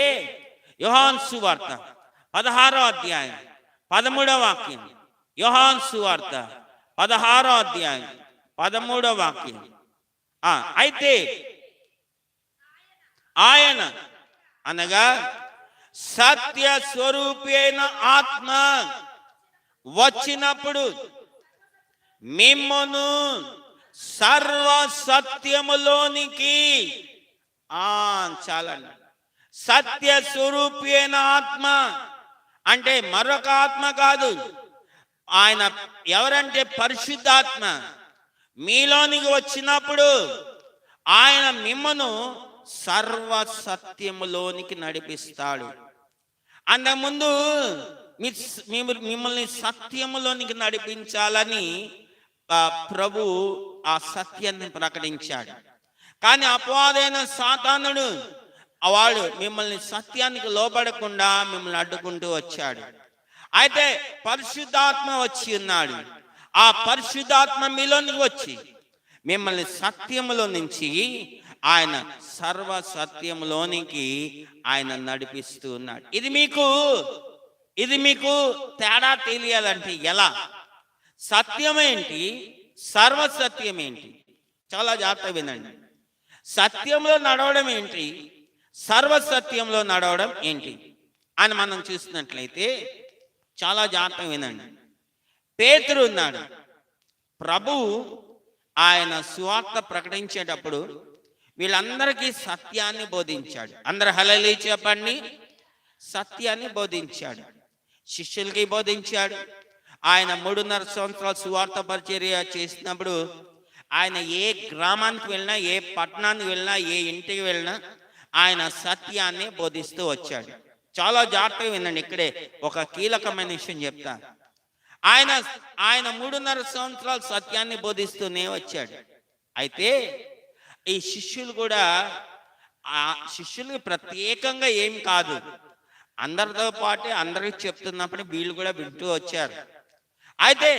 యోహాను సువార్త 16వ అధ్యాయం 13వ వాక్యం. యోహాను సువార్త 16వ అధ్యాయం 13వ వాక్యం. అయితే ఆయన అనగా సత్య స్వరూపి అయిన ఆత్మ వచ్చినప్పుడు మిమ్మును సర్వ సత్యములోనికి. చాలండి. సత్య స్వరూపి అయిన ఆత్మ అంటే మరొక ఆత్మ కాదు, ఆయన ఎవరంటే పరిశుద్ధాత్మ. మీలోనికి వచ్చినప్పుడు ఆయన మిమ్మను సర్వ సత్యములోనికి నడిపిస్తాడు. అంతకుముందు మిమ్మల్ని సత్యములోనికి నడిపించాలని ప్రభు ఆ సత్యాన్ని ప్రకటించాడు. కానీ అపవాదైన సాతానుడు వాడు మిమ్మల్ని సత్యానికి లోబడకుండా మిమ్మల్ని అడ్డుకుంటూ వచ్చాడు. అయితే పరిశుద్ధాత్మ వచ్చి ఉన్నాడు. ఆ పరిశుద్ధాత్మ మీలోనికి వచ్చి మిమ్మల్ని సత్యములో నుంచి ఆయన సర్వ సత్యములోనికి ఆయన నడిపిస్తూ ఉన్నాడు. ఇది మీకు తేడా తెలియాలంటే ఎలా? సత్యమేంటి, సర్వసత్యమేంటి? చాలా జాగ్రత్తగా వినండి. సత్యంలో నడవడం ఏంటి, సర్వసత్యంలో నడవడం ఏంటి అని మనం చూసినట్లయితే చాలా జాగ్రత్తగా వినండి. పేతురు ఉన్నాడు. ప్రభువు ఆయన సువార్త ప్రకటించేటప్పుడు వీళ్ళందరికీ సత్యాన్ని బోధించాడు. అందరు హల్లెలూయా చెప్పండి. సత్యాన్ని బోధించాడు, శిష్యులకి బోధించాడు. ఆయన 3.5 సంవత్సరాలు సువార్త పరిచర్య చేసినప్పుడు ఆయన ఏ గ్రామానికి వెళ్ళినా, ఏ పట్టణానికి వెళ్ళినా, ఏ ఇంటికి వెళ్ళినా ఆయన సత్యాన్ని బోధిస్తూ వచ్చాడు. చాలా జాగ్రత్తగా వినండి. ఇక్కడే ఒక కీలకమైన విషయం చెప్తా. ఆయన 3.5 సంవత్సరాలు సత్యాన్ని బోధిస్తూనే వచ్చాడు. అయితే ఈ శిష్యులు కూడా, ఆ శిష్యులు ప్రత్యేకంగా ఏం కాదు, అందరితో పాటే అందరికి చెప్తున్నప్పుడు వీళ్ళు కూడా వింటూ వచ్చారు. అయితే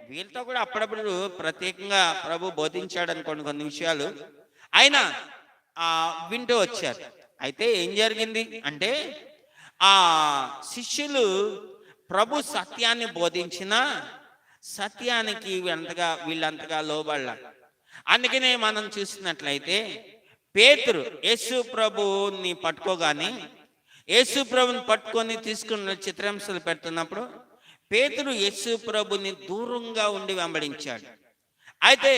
వీళ్ళతో కూడా అప్పుడప్పుడు ప్రత్యేకంగా ప్రభు బోధించాడు అనుకోండి కొన్ని విషయాలు, అయినా వింటూ వచ్చారు. అయితే ఏం జరిగింది అంటే ఆ శిష్యులు ప్రభు సత్యాన్ని బోధించిన సత్యానికి వీళ్ళంతగా లోబడాల. అందుకనే మనం చూసినట్లయితే పేతురు యేసు ప్రభుని పట్టుకోగానే, యేసు ప్రభుని పట్టుకొని తీసుకున్న చిత్రాంశాలు పెడుతున్నప్పుడు పేతురు యేసు ప్రభుని దూరంగా ఉండి వెంబడించాడు. అయితే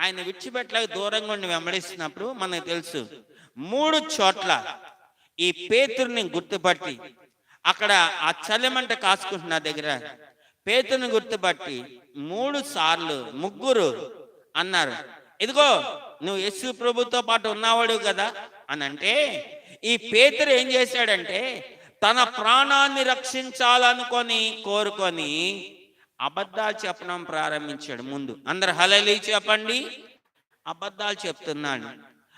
ఆయన విడిచిపెట్టలేక దూరంగా ఉండి వెంబడిస్తున్నప్పుడు మనకు తెలుసు 3 చోట్ల ఈ పేతురుని గుర్తుపట్టి, అక్కడ ఆ చలిమంట కాసుకుంటున్న దగ్గర పేతురుని గుర్తుపట్టి 3 సార్లు ముగ్గురు అన్నారు, ఇదిగో నువ్వు యేసు ప్రభుతో పాటు ఉన్నవాడు కదా అని అంటే, ఈ పేతురు ఏం చేశాడంటే తన ప్రాణాన్ని రక్షించాలనుకొని కోరుకొని అబద్ధాలు చెప్పడం ప్రారంభించాడు. ముందు అందరు హల్లెలూయా చెప్పండి. అబద్ధాలు చెప్తున్నాడు.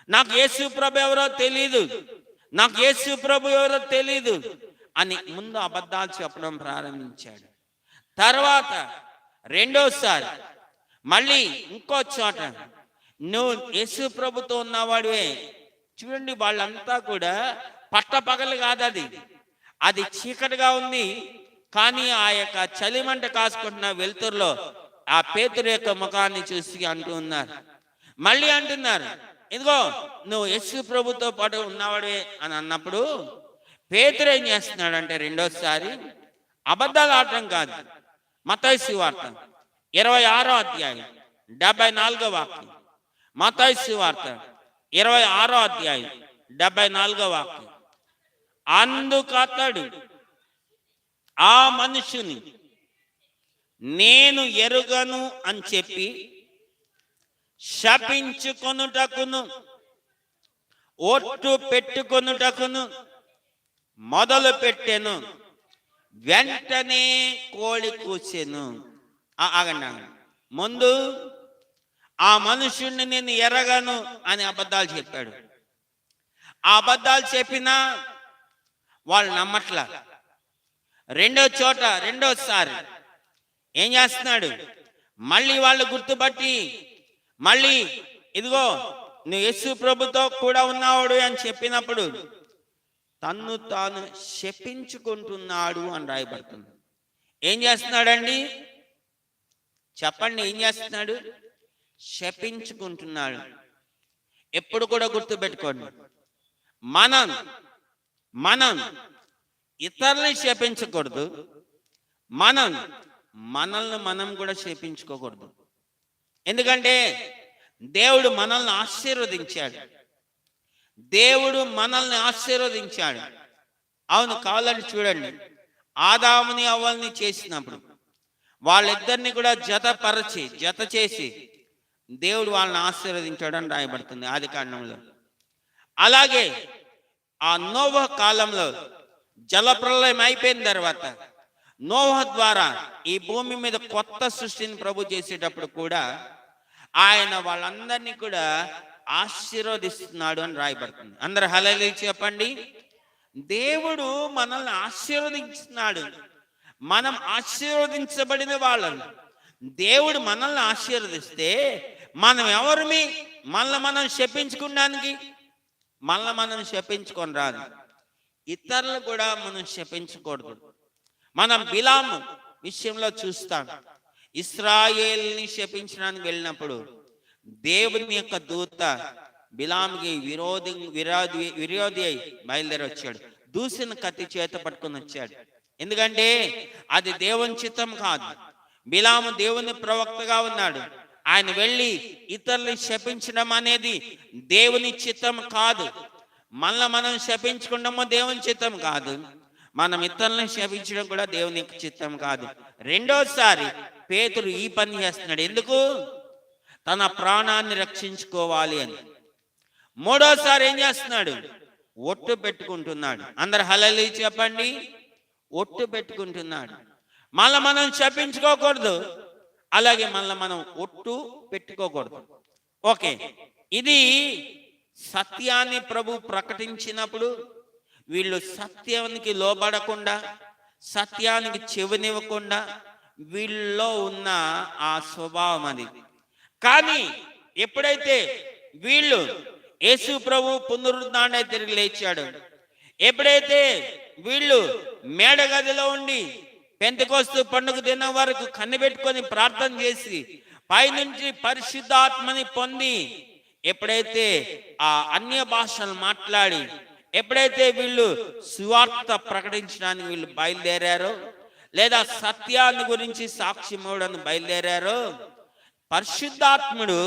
నాకు యేసు ప్రభు ఎవరో తెలీదు, నాకు యేసు ప్రభు ఎవరో తెలీదు అని ముందు అబద్ధాలు చెప్పడం ప్రారంభించాడు. తర్వాత రెండోసారి మళ్ళీ ఇంకో చోట నువ్వు యేసు ప్రభుతో ఉన్నవాడివే. చూడండి, వాళ్ళంతా కూడా పట్టపగలు కాదు, అది చీకటిగా ఉంది. కానీ ఆ యొక్క చలిమంట కాసుకుంటున్న వెలుతురులో ఆ పేతురు యొక్క ముఖాన్ని చూసి అంటూ ఉన్నారు. మళ్ళీ అంటున్నారు, ఇదిగో నువ్వు యేసు ప్రభుతో పాటు ఉన్నవాడే అని అన్నప్పుడు పేతురు ఏం చేస్తున్నాడంటే రెండోసారి అబద్ధాలు ఆడటం కాదు. మత్తయి సువార్త 26వ అధ్యాయం 74వ వాక్యం. మత్తయి సువార్త 26వ అధ్యాయం 74వ వాక్యం. అందుకతడు ఆ మనుషుని నేను ఎరుగను అని చెప్పి శపించుకొనుటకును ఒట్టు పెట్టుకొనుటకును మొదలు పెట్టెను. వెంటనే కోడి కూసెను. ఆగండి. ముందు ఆ మనుషుణ్ణి నేను ఎరగను అని అబద్ధాలు చెప్పాడు. ఆ అబద్ధాలు చెప్పినా వాళ్ళు నమ్మట్లా. రెండోసారి ఏం చేస్తున్నాడు, మళ్ళీ వాళ్ళు గుర్తుపట్టి మళ్ళీ ఇదిగో నువ్వు యేసు ప్రభుతో కూడా ఉన్నావాడు అని చెప్పినప్పుడు తన్ను తాను శపించుకుంటున్నాడు అని రాయబడుతుంది. ఏం చేస్తున్నాడండి చెప్పండి? ఏం చేస్తున్నాడు? శపించుకుంటున్నాడు. ఎప్పుడు కూడా గుర్తుపెట్టుకోండి, మనం ఇతరుల్ని శపించకూడదు, మనల్ని మనం కూడా శపించుకోకూడదు. ఎందుకంటే దేవుడు మనల్ని ఆశీర్వదించాడు. దేవుడు మనల్ని ఆశీర్వదించాడు. అవును, కావాలని చూడండి, ఆదాముని అవ్వల్ని చేసినప్పుడు వాళ్ళిద్దరిని కూడా జత చేసి దేవుడు వాళ్ళని ఆశీర్వదించాడని రాయబడుతుంది ఆదికాండంలో. అలాగే ఆ నోవహ కాలంలో జలప్రలయం అయిపోయిన తర్వాత నోవహ ద్వారా ఈ భూమి మీద కొత్త సృష్టిని ప్రభు చేసేటప్పుడు కూడా ఆయన వాళ్ళందరినీ కూడా ఆశీర్వదిస్తున్నాడు అని రాయబడుతుంది. అందరు హల్లెలూయా చెప్పండి. దేవుడు మనల్ని ఆశీర్వదిస్తున్నాడు. మనం ఆశీర్వదించబడిన వాళ్ళని. దేవుడు మనల్ని ఆశీర్వదిస్తే మనం ఎవరిమి? మనం శపించుకోవడానికి మనం శపించుకొని రాదు. ఇతరులు కూడా మనం శపించకూడదు. మనం బిలాము విషయంలో చూస్తాం. ఇశ్రాయేల్ని శపించడానికి వెళ్ళినప్పుడు దేవుని యొక్క దూత బిలాంకి విరోధి అయి బయలుదేరి వచ్చాడు. దూసిన కత్తి చేత పట్టుకొని వచ్చాడు. ఎందుకంటే అది దేవుని చిత్తం కాదు. బిలాము దేవుని ప్రవక్తగా ఉన్నాడు. ఆయన వెళ్ళి ఇతరుల్ని శపించడం అనేది దేవుని చిత్తం కాదు. మనం శపించుకుంటామో దేవుని చిత్తం కాదు. మనం ఇతరులను శపించడం కూడా దేవుని చిత్తం కాదు. రెండోసారి పేతురు ఈ పని చేస్తున్నాడు. ఎందుకు? తన ప్రాణాన్ని రక్షించుకోవాలి అని. మూడోసారి ఏం చేస్తున్నాడు? ఒట్టు పెట్టుకుంటున్నాడు. అందరు హల్లెలూయా చెప్పండి. ఒట్టు పెట్టుకుంటున్నాడు. మనం శపించుకోకూడదు, అలాగే మనం ఒట్టు పెట్టుకోకూడదు. ఓకే, ఇది సత్యాన్ని ప్రభు ప్రకటించినప్పుడు వీళ్ళు సత్యానికి లోబడకుండా, సత్యానికి చెవినివ్వకుండా వీళ్ళలో ఉన్న ఆ స్వభావం అది. కానీ ఎప్పుడైతే వీళ్ళు యేసు ప్రభు పునరుద్ధారణ తిరిగి లేచాడు, ఎప్పుడైతే వీళ్ళు మేడగదిలో ఉండి పెంతెకొస్తు పండుగ దినం వరకు కన్నబెట్టుకొని ప్రార్థన చేసి పైనుంచి పరిశుద్ధాత్మని పొంది ఎప్పుడైతే ఆ అన్య భాషలు మాట్లాడి ఎప్పుడైతే వీళ్ళు సువార్త ప్రకటించడానికి వీళ్ళు బయలుదేరారో, లేదా సత్యాన్ని గురించి సాక్ష్యం ఇవ్వడానికి బయలుదేరారో, పరిశుద్ధాత్ముడు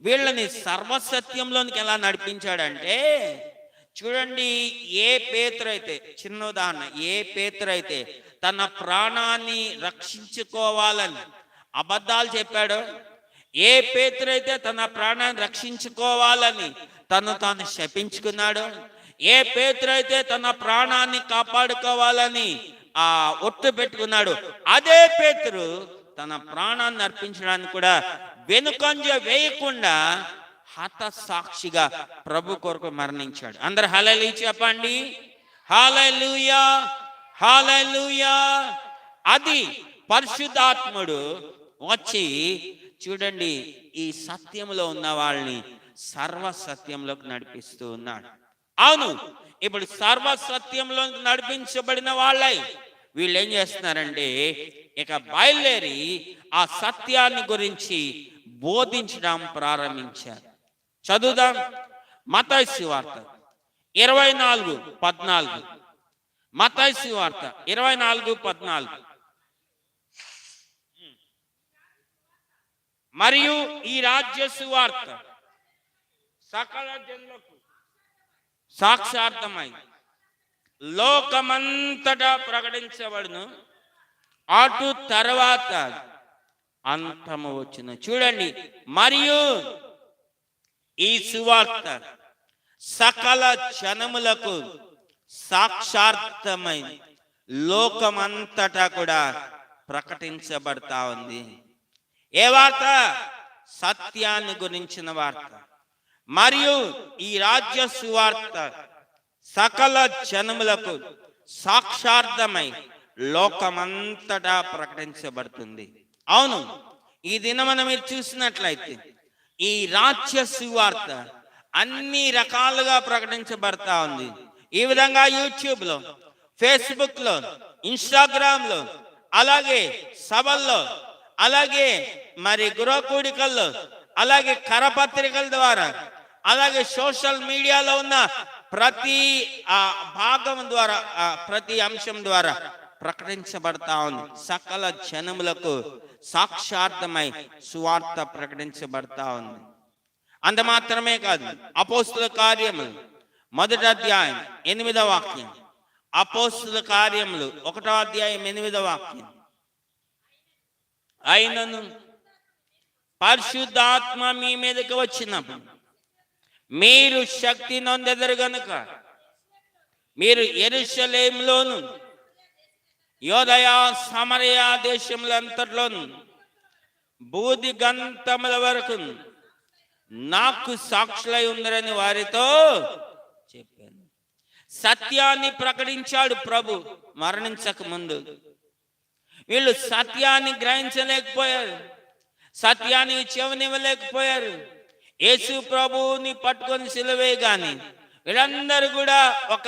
వీళ్ళని సర్వసత్యంలోనికి ఎలా నడిపించాడంటే, చూడండి, ఏ పేతురైతే, చిన్న ఉదాహరణ, ఏ పేతురైతే తన ప్రాణాన్ని రక్షించుకోవాలని అబద్ధాలు చెప్పాడో, ఏ పేతురైతే తన ప్రాణాన్ని రక్షించుకోవాలని తాను శపించుకున్నాడో, ఏ పేతురైతే తన ప్రాణాన్ని కాపాడుకోవాలని ఒట్టు పెట్టుకున్నాడు, అదే పేతురు తన ప్రాణాన్ని అర్పించడానికి కూడా వెనుకంజ వేయకుండా హత సాక్షిగా ప్రభు కొరకు మరణించాడు. అందరు హల్లెలూయా చెప్పండి. హల్లెలూయా, హల్లెలూయా. అది పరిశుద్ధాత్ముడు వచ్చి, చూడండి, ఈ సత్యంలో ఉన్న వాళ్ళని సర్వ సత్యంలోకి నడిపిస్తూ ఉన్నాడు. అవును, ఇప్పుడు సర్వ సత్యంలోకి నడిపించబడిన వాళ్ళై వీళ్ళు ఏం చేస్తున్నారంటే ఇక బయలుదేరి ఆ సత్యాన్ని గురించి బోధించడం ప్రారంభించారు. చదువుదాం మత్తయి సువార్త 24:14. మత్తయి సువార్త 24:14. మరియు ఈ రాజ్య సువార్త సకల జనులకు సాక్షార్థమై లోకమంతటా ప్రకటించబడును, అటు తర్వాత అంతము వచ్చిన. చూడండి, మరియు ఈ సువార్త సకల జనములకు సాక్షార్థమై లోకమంతటా కూడా ప్రకటించబడతా ఉంది. ఏ వార్త? సత్యాన్ని గురించిన వార్త. మరియు ఈ రాజ్య సువార్త సకల జనములకు సాక్షార్థమై లోకమంతటా ప్రకటించబడుతుంది. అవును, ఈ దినమున మీరు చూసినట్లయితే ఈ రాజ్య సువార్త అన్ని రకాలుగా ప్రకటించబడతా ఉంది. ఈ విధంగా యూట్యూబ్ లో, ఫేస్బుక్ లో, ఇన్స్టాగ్రామ్ లో, అలాగే సభల్లో, అలాగే మరి గృహ కూడికల్లో, అలాగే కరపత్రికల ద్వారా, అలాగే సోషల్ మీడియాలో ఉన్న ప్రతి భాగం ద్వారా, ప్రతి అంశం ద్వారా ప్రకటించబడతా ఉంది. సకల జనములకు సాక్షార్థమై సువార్త ప్రకటించబడతా ఉంది. అంత మాత్రమే కాదు, అపోస్తుల కార్యములు 1వ అధ్యాయం 8వ వాక్యం. అపోస్తుల కార్యములు 1వ అధ్యాయం 8వ వాక్యం. అయినను పరిశుద్ధాత్మ మీ మీదకి వచ్చినప్పుడు మీరు శక్తి నొందెదరు గనుక మీరు యెరూషలేములోను యోదయ సమరయ దేశములంతట్లోను బూది గంతముల వరకు నాకు సాక్షులై ఉందరని వారితో చెప్పాను. సత్యాన్ని ప్రకటించాడు ప్రభు మరణించక ముందు. వీళ్ళు సత్యాన్ని గ్రహించలేకపోయారు, సత్యానికి చెవినివ్వలేకపోయారు. యేసు ప్రభువుని పట్టుకొని సిలువే గాని వీళ్ళందరూ కూడా ఒక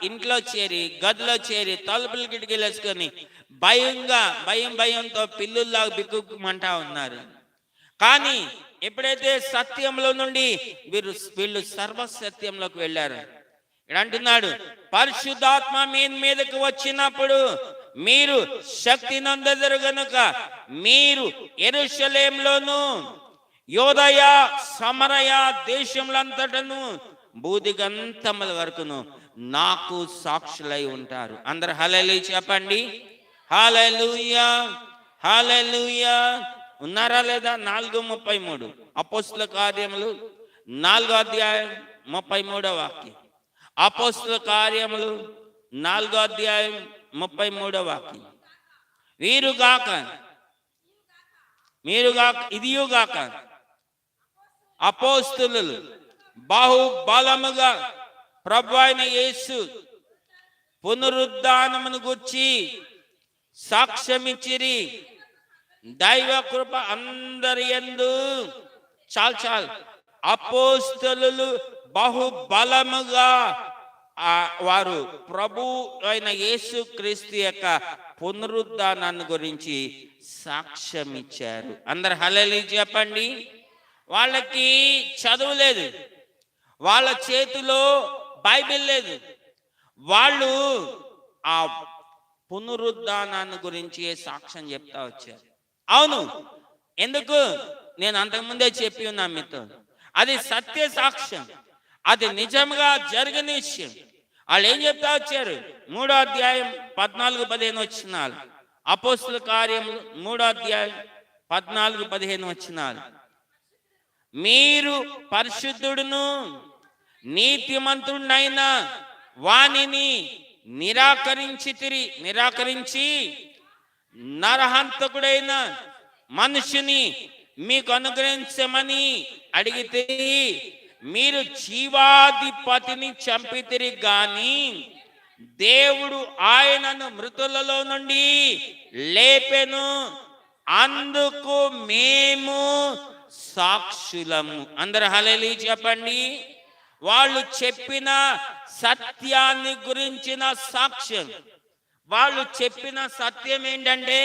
ఇంట్లో చేరి, గదిలో చేరి, తలుపులు కిటికీలు వేసుకొని భయంతో పిల్లుల్లాగా బిక్కుమంటా ఉన్నారు. కానీ ఎప్పుడైతే సత్యంలో నుండి వీళ్ళు సర్వసత్యంలోకి వెళ్ళారు, ఇక్కడ అంటున్నాడు, పరిశుద్ధాత్మ మీ మీదకి వచ్చినప్పుడు మీరు శక్తి నొందెదరు గనుక మీరు యెరూషలేములోను యోదయ సమరయ దేశములంతటను బూదిగంతముల వరకును నాకు సాక్షులై ఉంటారు. అందరు హల్లెలూయా చెప్పండి. హల్లెలూయా, హల్లెలూయా. ఉన్నారా లేదా? 4:33 అపోస్తుల కార్యములు 4వ అధ్యాయం 33వ వాక్యం. అపోస్తుల కార్యములు 4వ అధ్యాయం 33వ వాక్యం. వీరుగాక ఇదియుగాక అపోస్తులు బహుబలముగా ప్రభు అయిన యేసు పునరుద్ధానమును గూర్చి సాక్ష్యమిచ్చిరి. దైవ కృప అందరి యందు చాలు అపోస్తలులు బహుబలముగా వారు ప్రభు అయిన యేసు క్రీస్తు యొక్క పునరుద్ధానాన్ని గురించి సాక్ష్యం ఇచ్చారు. అందరు హల్లెలూయా చెప్పండి. వాళ్ళకి చదువు లేదు, వాళ్ళ చేతిలో బైబిల్ లేదు, వాళ్ళు ఆ పునరుద్ధానాన్ని గురించి సాక్ష్యం చెప్తా వచ్చారు. అవును, ఎందుకు? నేను అంతకుముందే చెప్పి ఉన్నా మీతో, అది సత్య సాక్ష్యం, అది నిజంగా జరిగిన విషయం. వాళ్ళు ఏం చెప్తా వచ్చారు? 3వ అధ్యాయం 14-15 వచనాలు. అపోస్తుల కార్యములు 3వ అధ్యాయం 14-15 వచనాలు. మీరు పరిశుద్ధుడును నీతిమంతుడైన వానిని నిరాకరించి నరహంతకుడైన మనుషుని మీకు అనుగ్రహించమని అడిగితే మీరు జీవాధిపతిని చంపితిరి గాని దేవుడు ఆయనను మృతులలో నుండి లేపెను, అందుకు మేము సాక్షులము. అందరు హల్లెలూయా చెప్పండి. వాళ్ళు చెప్పిన సత్యాన్ని గురించిన సాక్ష్యం, వాళ్ళు చెప్పిన సత్యం ఏంటంటే,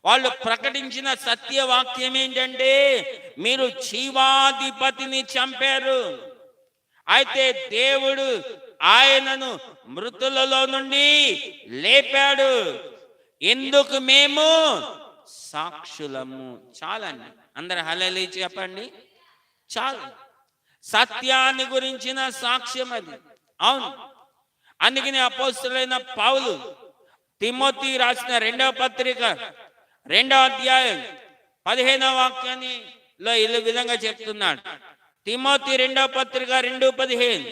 వాళ్ళు ప్రకటించిన సత్యవాక్యం ఏంటంటే, మీరు జీవాధిపతిని చంపారు, అయితే దేవుడు ఆయనను మృతులలో నుండి లేపాడు, ఎందుకు మేము సాక్షులము. చాలండి. అందరు హల్లెలూయా చెప్పండి. చాలు. సత్యాన్ని గురించిన సాక్ష్యం అది. అవును, అందుకని అపోస్తలుడైన పౌలు తిమోతి రాసిన 2వ పత్రిక 2వ అధ్యాయం 15వ వాక్యాన్ని ఈ విధంగా చెప్తున్నాడు. తిమోతి 2వ పత్రిక 2:15.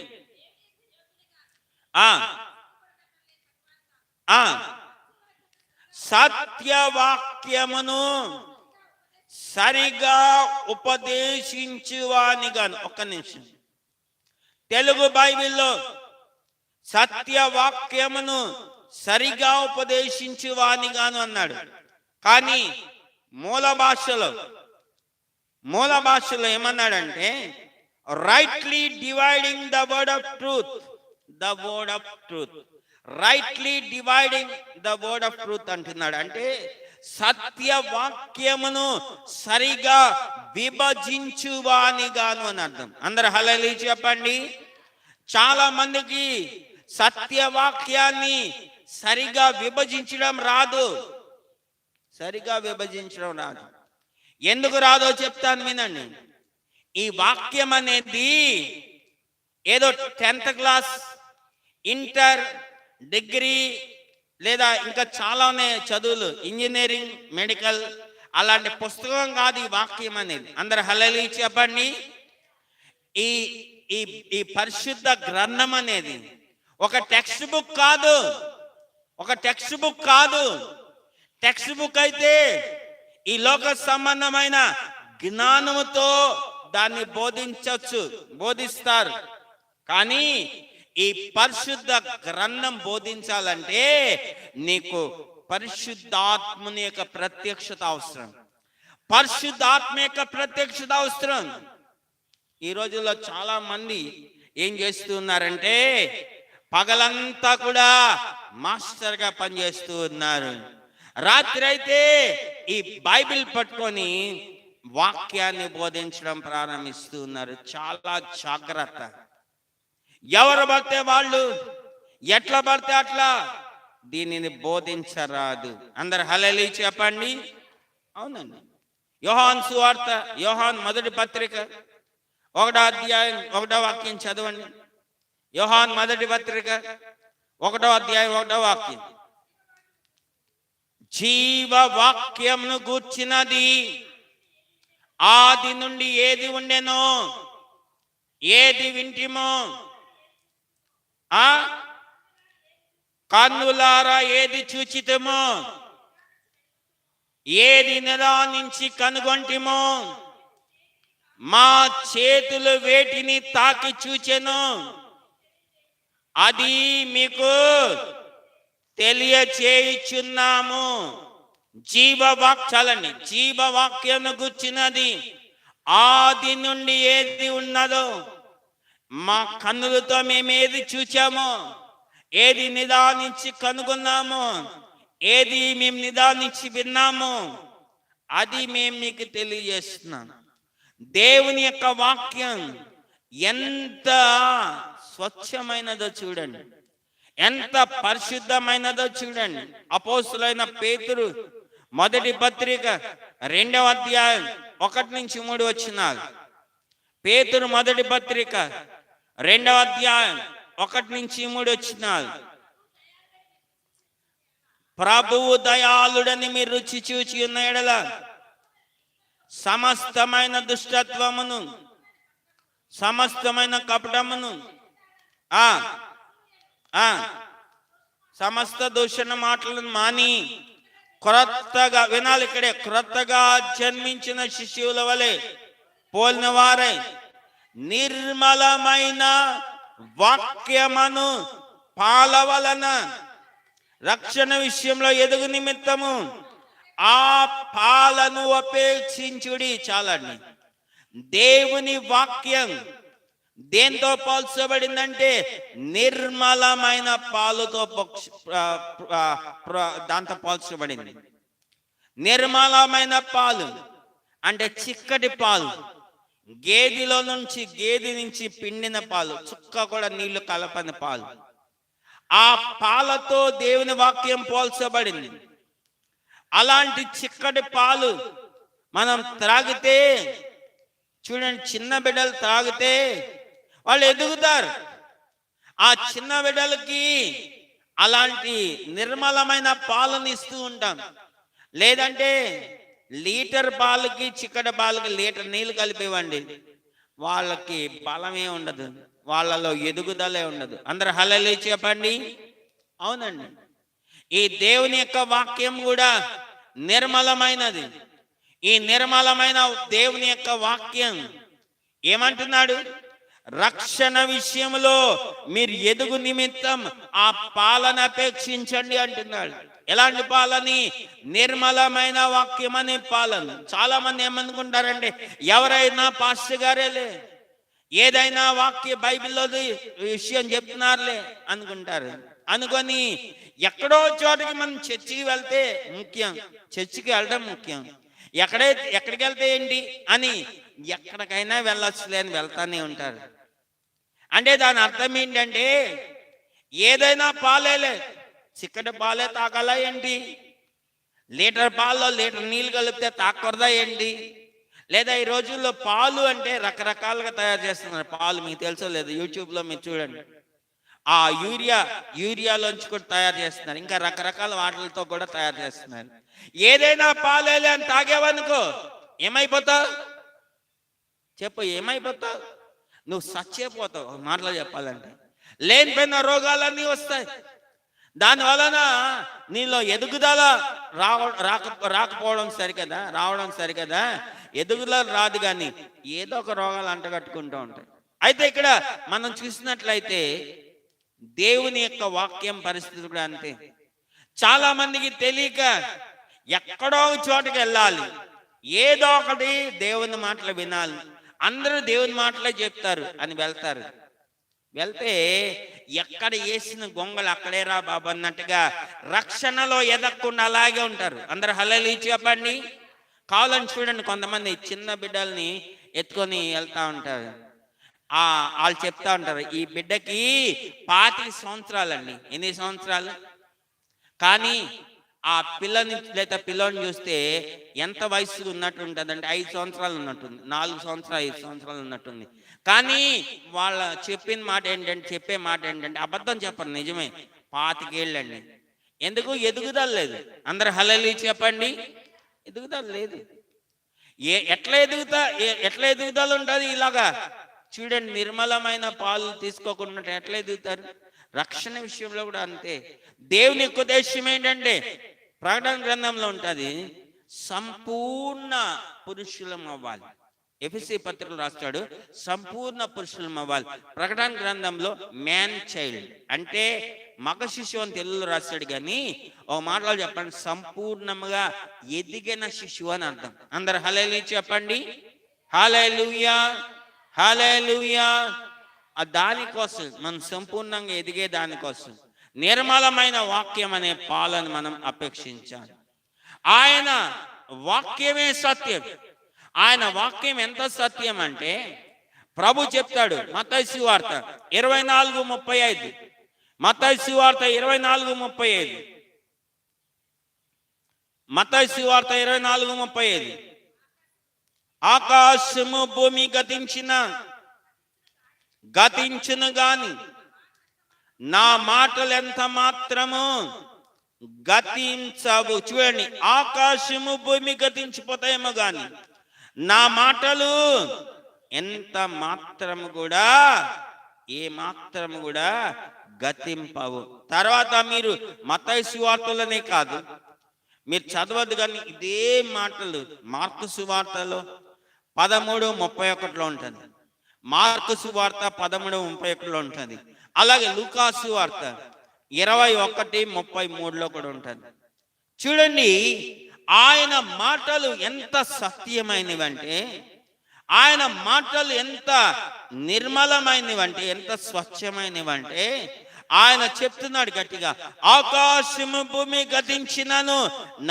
సత్యవాక్యమును సరిగా ఉపదేశించువానిగాను. ఒక్క నిమిషం. తెలుగు బైబిల్లో సత్యవాక్యమును సరిగా ఉపదేశించువానిగాను అన్నాడు. కానీ మూల భాషలో ఏమన్నాడంటే, rightly dividing the word of truth, rightly dividing the word of truth అంటున్నాడు. అంటే సత్యవాక్యమును సరిగా విభజించువానిగాను అని అర్థం. అందరు హల్లెలూయా చెప్పండి. చాలా మందికి సత్యవాక్యాన్ని సరిగా విభజించడం రాదు. ఎందుకు రాదో చెప్తాను వినండి. ఈ వాక్యం అనేది ఏదో 10th క్లాస్, ఇంటర్, డిగ్రీ లేదా ఇంకా చాలానే చదువులు, ఇంజనీరింగ్, మెడికల్ అలాంటి పుస్తకం కాదు ఈ వాక్యం అనేది. అందరు హల్లెలూయా చెప్పండి. ఈ ఈ ఈ పరిశుద్ధ గ్రంథం అనేది ఒక టెక్స్ట్ బుక్ కాదు, ఒక టెక్స్ట్ బుక్ కాదు. టెక్స్ట్ బుక్ అయితే ఈ లోక సంబంధమైన జ్ఞానముతో దాన్ని బోధిస్తారు. కానీ ఈ పరిశుద్ధ గ్రంథం బోధించాలంటే నీకు పరిశుద్ధాత్మని యొక్క ప్రత్యక్షత అవసరం. పరిశుద్ధాత్మ యొక్క ప్రత్యక్షత అవసరం. ఈ రోజుల్లో చాలా మంది ఏం చేస్తున్నారంటే పగలంతా కూడా మాస్టర్గా పనిచేస్తూ ఉన్నారు. రాత్రి అయితే ఈ బైబిల్ పట్టుకొని వాక్యాన్ని బోధించడం ప్రారంభిస్తూ ఉన్నారు. చాలా జాగ్రత్త. ఎవరు పడితే వాళ్ళు, ఎట్లా పడితే అట్లా దీనిని బోధించరాదు. అందరు హల్లెలూయా చెప్పండి. అవునండి. యోహాను సువార్త, యోహాను మొదటి పత్రిక 1వ అధ్యాయం 1వ వాక్యం చదవండి. యోహాను మొదటి పత్రిక 1వ అధ్యాయం 1వ వాక్యం. జీవ వాక్యమును గూర్చినది ఆది నుండి ఏది ఉండెనో, ఏది వింటిమో, కన్నులారా ఏది చూచితమో, ఏది నిదానించి కనుగొంటిమో, మా చేతులు వేటిని తాకి చూచెను, అది మీకు తెలియచేయుచున్నాము. చాలండి. జీవవాక్యను గుర్చినది ఆది నుండి ఏది ఉన్నదో, మా కన్నులతో మేము ఏది చూచామో, ఏది నిదానించి కనుగొన్నామో, ఏది మేము నిదానించి విన్నామో, అది మేము మీకు తెలియజేస్తున్నాం. దేవుని యొక్క వాక్యం ఎంత స్వచ్ఛమైనదో చూడండి, ఎంత పరిశుద్ధమైనదో చూడండి. అపోస్తులైన పేతురు మొదటి పత్రిక 2వ అధ్యాయం 1-3 వచనాలు. పేతురు మొదటి పత్రిక 2వ అధ్యాయం 1-3 వచనాలు. ప్రభువు దయాళుడని మీరు రుచి చూచి ఉన్న ఎడల సమస్తమైన దుష్టత్వమును, సమస్తమైన కపటమును, సమస్త దూషణ మాటలను మాని క్రొత్తగా, వినాలి ఇక్కడే, క్రొత్తగా జన్మించిన శిశువుల వలె పోలిన వారై నిర్మలమైన వాక్యమును పాల వలన రక్షణ విషయంలో ఎదుగు నిమిత్తము ఆ పాలను అపేక్షించుడి. చాలండి. దేవుని వాక్యం దేంతో పోల్చబడిందంటే నిర్మలమైన పాలుతో దాంతో పోల్చబడింది. నిర్మలమైన పాలు అంటే చిక్కటి పాలు, గేది నుంచి పిండిన పాలు, చుక్క కూడా నీళ్లు కలపని పాలు. ఆ పాలతో దేవుని వాక్యం పోల్చబడింది. అలాంటి చిక్కటి పాలు మనం త్రాగితే, చూడండి, చిన్న బిడ్డలు త్రాగితే వాళ్ళు ఎదుగుతారు. ఆ చిన్న బిడ్డలకి అలాంటి నిర్మలమైన పాలను ఇస్తూ ఉంటాం. లేదంటే లీటర్ పాలకి చిక్కటి పాలకి లీటర్ నీళ్ళు కలిపివ్వండి, వాళ్ళకి బలమే ఉండదు, వాళ్ళలో ఎదుగుదలే ఉండదు. అందరు హల్లెలూయా చెప్పండి. అవునండి. ఈ దేవుని యొక్క వాక్యం కూడా నిర్మలమైనది. ఈ నిర్మలమైన దేవుని యొక్క వాక్యం ఏమంటున్నాడు? రక్షణ విషయంలో మీరు ఎదుగు నిమిత్తం ఆ పాలను అపేక్షించండి అంటున్నాడు. ఎలాంటి పాలని? నిర్మలమైన వాక్యం అనే పాలను. చాలా మంది ఏమనుకుంటారంటే, ఎవరైనా పాస్టర్ గారేలే, ఏదైనా వాక్య బైబిల్లో విషయం చెప్తున్నారులే అనుకుంటారు. అనుకొని ఎక్కడో చోటకి మనం చర్చికి వెళ్తే ముఖ్యం, చర్చికి వెళ్ళడం ముఖ్యం, ఎక్కడికి వెళ్తే ఏంటి అని ఎక్కడికైనా వెళ్ళొచ్చులే అని వెళ్తానే ఉంటారు. అంటే దాని అర్థం ఏంటంటే, ఏదైనా పాలేలే, చిక్కటి పాలే తాగాలా ఏంటి? లీటర్ పాల్లో లీటర్ నీళ్ళు కలిపితే తాకూడదా ఏంటి? లేదా ఈ రోజుల్లో పాలు అంటే రకరకాలుగా తయారు చేస్తున్నారు. పాలు మీకు తెలుసో లేదు, యూట్యూబ్లో మీరు చూడండి. ఆ యూరియాలోంచి కూడా తయారు చేస్తున్నారు. ఇంకా రకరకాల వాటిలతో కూడా తయారు చేస్తున్నారు. ఏదైనా పాలేలే అని తాగేవనుకో ఏమైపోతావు? చెప్పు, ఏమైపోతావు? నువ్వు సచ్చేపోతావు. మాటలో చెప్పాలంటే లేనిపోయిన రోగాలన్నీ వస్తాయి. దాని వలన నీలో ఎదుగుదల రాకపోవడం సరికదా, రావడం సరికదా, ఎదుగుదల రాదు, కానీ ఏదో ఒక రోగాలు అంటగట్టుకుంటూ ఉంటాయి. అయితే ఇక్కడ మనం చూసినట్లయితే దేవుని యొక్క వాక్యం పరిస్థితి కూడా అంతే. చాలా మందికి తెలియక ఎక్కడో చోటుకి వెళ్ళాలి, ఏదో ఒకటి దేవుని మాటలు వినాలి, అందరూ దేవుని మాటలే చెప్తారు అని వెళ్తే ఎక్కడ వేసిన గొంగలు అక్కడే రా బాబు అన్నట్టుగా రక్షణలో ఎదగకుండా అలాగే ఉంటారు. అందరు హల్లెలూయా చెప్పండి. కావాలని చూడండి, కొంతమంది చిన్న బిడ్డల్ని ఎత్తుకొని వెళ్తా ఉంటారు. వాళ్ళు చెప్తా ఉంటారు, ఈ బిడ్డకి 25 సంవత్సరాలండి. ఎన్ని సంవత్సరాలు? కానీ ఆ పిల్లని లేదా పిల్లని చూస్తే ఎంత వయసు ఉన్నట్టు ఉంటుంది అంటే 5 సంవత్సరాలు ఉన్నట్టుంది, 4 సంవత్సరాలు 5 సంవత్సరాలు ఉన్నట్టుంది. కానీ వాళ్ళ చెప్పే మాట ఏంటంటే అబద్ధం చెప్పరు, నిజమే, 25 ఏళ్ళండి. ఎందుకు? ఎదుగుదల లేదు. అందరు హల్లెలూయా చెప్పండి. ఎదుగుదల లేదు. ఎట్లా ఎదుగుదల ఉంటుంది? ఇలాగా చూడండి, నిర్మలమైన పాలు తీసుకోకుండా ఎట్లా ఎదుగుతారు? రక్షణ విషయంలో కూడా అంతే. దేవుని యొక్క ఉద్దేశం ఏంటంటే ప్రకటన గ్రంథంలో ఉంటుంది, సంపూర్ణ పురుషులం అవ్వాలి. ఎఫెసీ పత్రికలు రాస్తాడు, సంపూర్ణ పురుషులం అవ్వాలి. ప్రకటన గ్రంథంలో మ్యాన్ చైల్డ్ అంటే మగ శిశువు అని తెలుగులో రాస్తాడు, కానీ ఓ మాటలో చెప్పండి, సంపూర్ణంగా ఎదిగిన శిశువు అని అర్థం. అందరు హల్లెలూయా చెప్పండి. హల్లెలూయా, హల్లెలూయా. దానికోసం మనం సంపూర్ణంగా ఎదిగే దానికోసం నిర్మలమైన వాక్యం అనే పాలను మనం అపేక్షించాలి. ఆయన వాక్యమే సత్యం. ఆయన వాక్యం ఎంత సత్యం అంటే ప్రభు చెప్తాడు మత్తయి సువార్త 24:35. మత్తయి సువార్త 24:35. మత్తయి సువార్త 24:35. ఆకాశము భూమి గతించును గాని నా మాటలు ఎంత మాత్రము గతించవు. చూడండి, ఆకాశము భూమి గతించిపోతాయేమో గాని నా మాటలు ఎంత మాత్రము కూడా ఏ మాత్రము కూడా గతింపవు. తర్వాత మీరు మత్తయి సువార్తలోనే కాదు, మీరు చదవద్దు కానీ ఇదే మాటలు మార్కు సువార్తలో 13:31 ఉంటుంది, మార్కు సువార్త 13:31 ఉంటుంది, అలాగే లూకా సువార్త 21:33 కూడా ఉంటుంది. చూడండి, ఆయన మాటలు ఎంత సత్యమైనవంటే, ఆయన మాటలు ఎంత నిర్మలమైనవంటే, ఎంత స్వచ్ఛమైనవంటే ఆయన చెప్తున్నాడు గట్టిగా, ఆకాశము భూమి గతించినను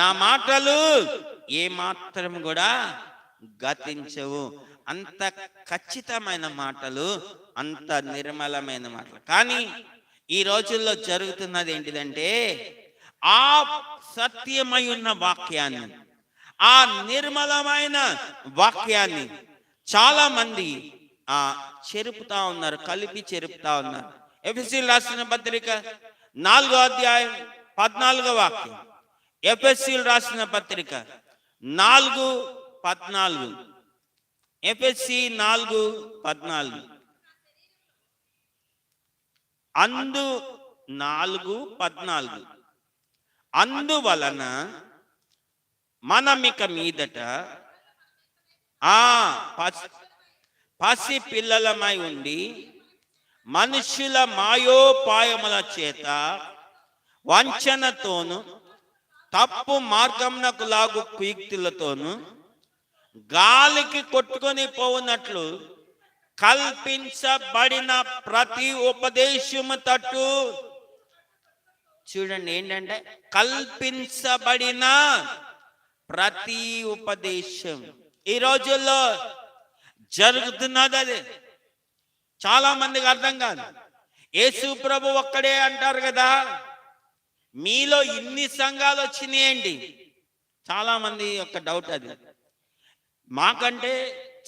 నా మాటలు ఏ మాత్రం కూడా గతించవు. అంత ఖచ్చితమైన మాటలు, అంత నిర్మలమైన మాటలు. కానీ ఈ రోజుల్లో జరుగుతున్నది ఏంటిదంటే, ఆ సత్యమై ఉన్న వాక్యాన్ని, ఆ నిర్మలమైన వాక్యాన్ని చాలా మంది చెరుపుతా ఉన్నారు, కలిపి చెరుపుతా ఉన్నారు. ఎఫెసీయులు రాసిన పత్రిక 4:14 ఎఫెసీయులు రాసిన పత్రిక 4:14. ఎఫెసీ 4:14. 4:14. అందువలన మనమిక మీదట పసి పిల్లలమై ఉండి మనుషుల మాయోపాయముల చేత వంచనతోను తప్పు మార్గమునకు లాగు కుయుక్తులతోను గాలికి కొట్టుకొని పోవునట్లు కల్పించబడిన ప్రతి ఉపదేశము తట్టు. చూడండి, ఏంటంటే కల్పించబడిన ప్రతి ఉపదేశం. ఈ రోజుల్లో జరుగుతున్నది అదే. చాలా మందికి అర్థం కాదు. యేసు ప్రభు ఒక్కడే అంటారు కదా, మీలో ఇన్ని సంఘాలు వచ్చినాయండి. చాలా మంది యొక్క డౌట్ అది. మాకంటే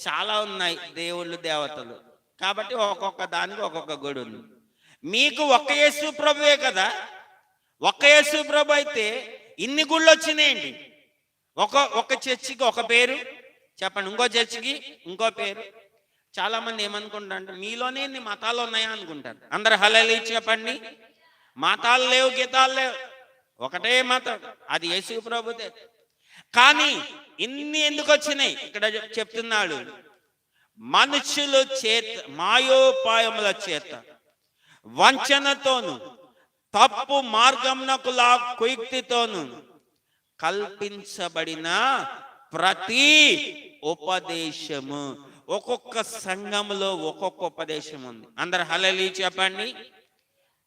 చాలా ఉన్నాయి దేవుళ్ళు దేవతలు, కాబట్టి ఒక్కొక్క దానికి ఒక్కొక్క గుడి ఉంది. మీకు ఒక్క యేసు ప్రభువే కదా, ఒక్క యేసు ప్రభు అయితే ఇన్ని గుళ్ళు వచ్చినాయండి. ఒక చర్చికి ఒక పేరు చెప్పండి, ఇంకో చర్చికి ఇంకో పేరు. చాలా మంది ఏమనుకుంటారంటే మీలోనే ఇన్ని మతాలు ఉన్నాయా అనుకుంటారు. అందరు హల్లెలూయా చెప్పండి. మతాలు లేవు, గీతాలు లేవు, ఒకటే మతం, అది యేసు ప్రభుదే. కానీ ఇన్ని ఎందుకు వచ్చినాయి ఇక్కడ చెప్తున్నాడు. మనుషుల చేత, మాయోపాయముల చేత, వంచనతోను, తప్పు మార్గమునకు కుయుక్తితోను కల్పించబడిన ప్రతి ఉపదేశము. ఒక్కొక్క సంఘంలో ఒక్కొక్క ఉపదేశం ఉంది. అందరు హల్లెలూయా చెప్పండి.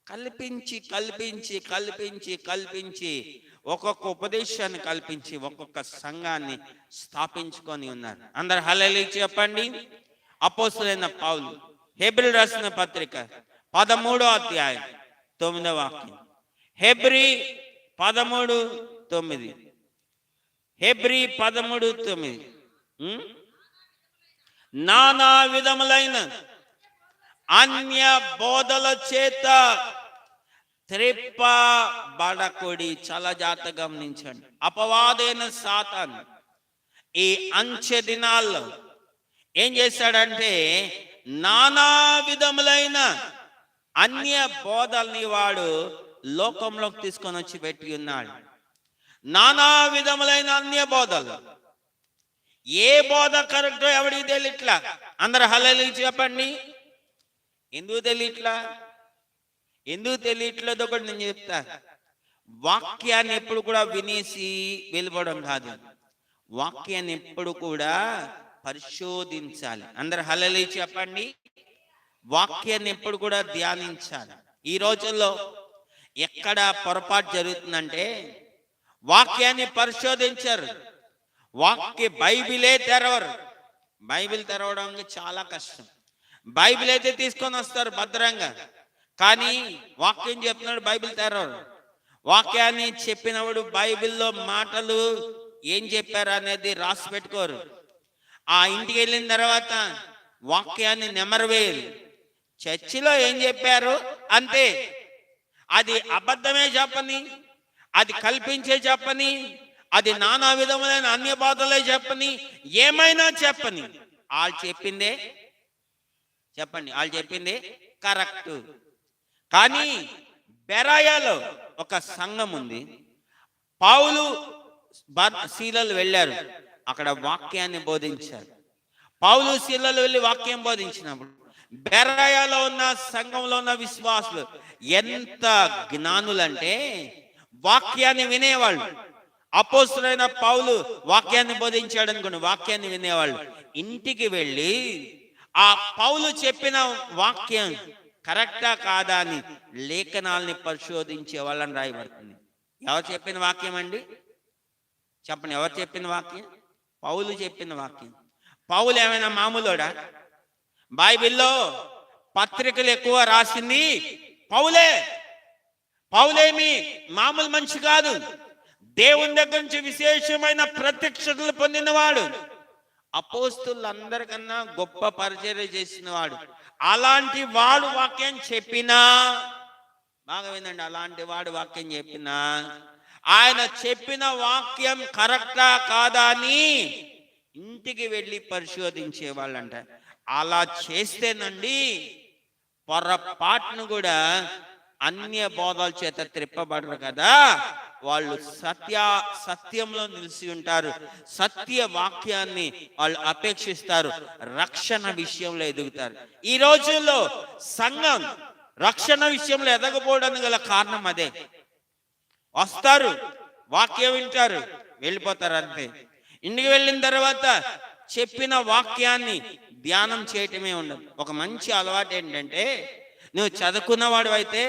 కల్పించి కల్పించి కల్పించి కల్పించి ఒక్కొక్క ఉపదేశాన్ని కల్పించి ఒక్కొక్క సంఘాన్ని స్థాపించుకొని ఉన్నారు. అందరు హల్లెలూయా చెప్పండి. అపోస్తలుడైన పౌలు హెబ్రీ రాసిన పత్రిక 13వ అధ్యాయం 9వ వాక్యం. హెబ్రీ 13:9. హెబ్రీ 13:9. నానా విధములైన అన్య బోధల చేత త్రిప్పబడకుడి. చాలా జాగ్రత్తగా గమనించండి. అపవాదైన సాతాను ఈ అంచె దినాల్లో ఏం చేశాడంటే నానా విధములైన అన్య బోధల్ని వాడు లోకంలోకి తీసుకొని వచ్చి పెట్టి ఉన్నాడు. నానా విధములైన అన్య బోధలు. ఏ బోధ కరెక్టో ఎవడికి తెలియట్లా. అందరు హల్లెలూయా చెప్పండి. ఎందుకు తెలియట్లేదు ఒకటి నేను చెప్తా. వాక్యాన్ని ఎప్పుడు కూడా వినేసి వెళ్ళిపోవడం కాదు, వాక్యాన్ని ఎప్పుడు కూడా పరిశోధించాలి. అందరు హల్లెలూయా చెప్పండి. వాక్యాన్ని ఎప్పుడు కూడా ధ్యానించాలి. ఈ రోజుల్లో ఎక్కడ పొరపాటు జరుగుతుందంటే వాక్యాన్ని పరిశోధించరు, బైబిలే తెరవరు. బైబిల్ తెరవడం చాలా కష్టం. బైబిల్ అయితే తీసుకొని వస్తారు భద్రంగా, కానీ వాక్యం చెప్తున్నాడు బైబిల్ తెరవరు. వాక్యాన్ని చెప్పినప్పుడు బైబిల్లో మాటలు ఏం చెప్పారు అనేది రాసి పెట్టుకోరు. ఆ ఇంటికి వెళ్ళిన తర్వాత వాక్యాన్ని నెమరవేయరు. చర్చిలో ఏం చెప్పారు అంతే, అది అబద్ధమే చెప్పని, అది కల్పించే చెప్పని, అది నానా విధములైన అన్య బాధలే చెప్పని, ఏమైనా చెప్పని, వాళ్ళు చెప్పిందే చెప్పండి, వాళ్ళు చెప్పిందే కరెక్ట్. కానీ బెరాయాలో ఒక సంఘం ఉంది. పౌలు శీలలు వెళ్ళారు, అక్కడ వాక్యాన్ని బోధించారు. పౌలు శీలలు వెళ్ళి వాక్యం బోధించినప్పుడు బెరాయాలో ఉన్న సంఘంలో ఉన్న విశ్వాసులు ఎంత జ్ఞానులంటే వాక్యాన్ని వినేవాళ్ళు. అపోస్తలుడైన పౌలు వాక్యాన్ని బోధించాడు అనుకోండి, వాక్యాన్ని వినేవాళ్ళు. ఇంటికి వెళ్ళి ఆ పౌలు చెప్పిన వాక్యం కరెక్టా కాదా అని లేఖనాల్ని పరిశోధించే వాళ్ళని రాయబడుతుంది. ఎవరు చెప్పిన వాక్యం అండి చెప్పండి, ఎవరు చెప్పిన వాక్యం? పౌలు చెప్పిన వాక్యం. పౌలు ఏమైనా మామూలుడా? బైబిల్లో పత్రికలు ఎక్కువ రాసింది పౌలే. పౌలేమి మామూలు మనిషి కాదు, దేవుని దగ్గర నుంచి విశేషమైన ప్రత్యక్షతలు పొందినవాడు, అపోస్తులందరికన్నా గొప్ప పరిచర్య చేసిన వాడు. అలాంటి వాడు వాక్యం చెప్పినా, బాగా వినండి, అలాంటి వాడు వాక్యం చెప్పినా ఆయన చెప్పిన వాక్యం కరెక్టా కాదా అని ఇంటికి వెళ్ళి పరిశోధించే వాళ్ళంట. అలా చేస్తేనండి పొరపాటును కూడా అన్య బోధల చేత త్రిప్పబడరు కదా, వాళ్ళు సత్యంలో నిలిచి ఉంటారు. సత్య వాక్యాన్ని వాళ్ళు అపేక్షిస్తారు, రక్షణ విషయంలో ఎదుగుతారు. ఈ రోజుల్లో సంఘం రక్షణ విషయంలో ఎదగపోవడానికి గల కారణం అదే. వస్తారు, వాక్యం వింటారు, వెళ్ళిపోతారు అంతే. ఇంటికి వెళ్ళిన తర్వాత చెప్పిన వాక్యాన్ని ధ్యానం చేయటమే ఉండదు. ఒక మంచి అలవాటు ఏంటంటే, నువ్వు చదువుకున్నవాడు అయితే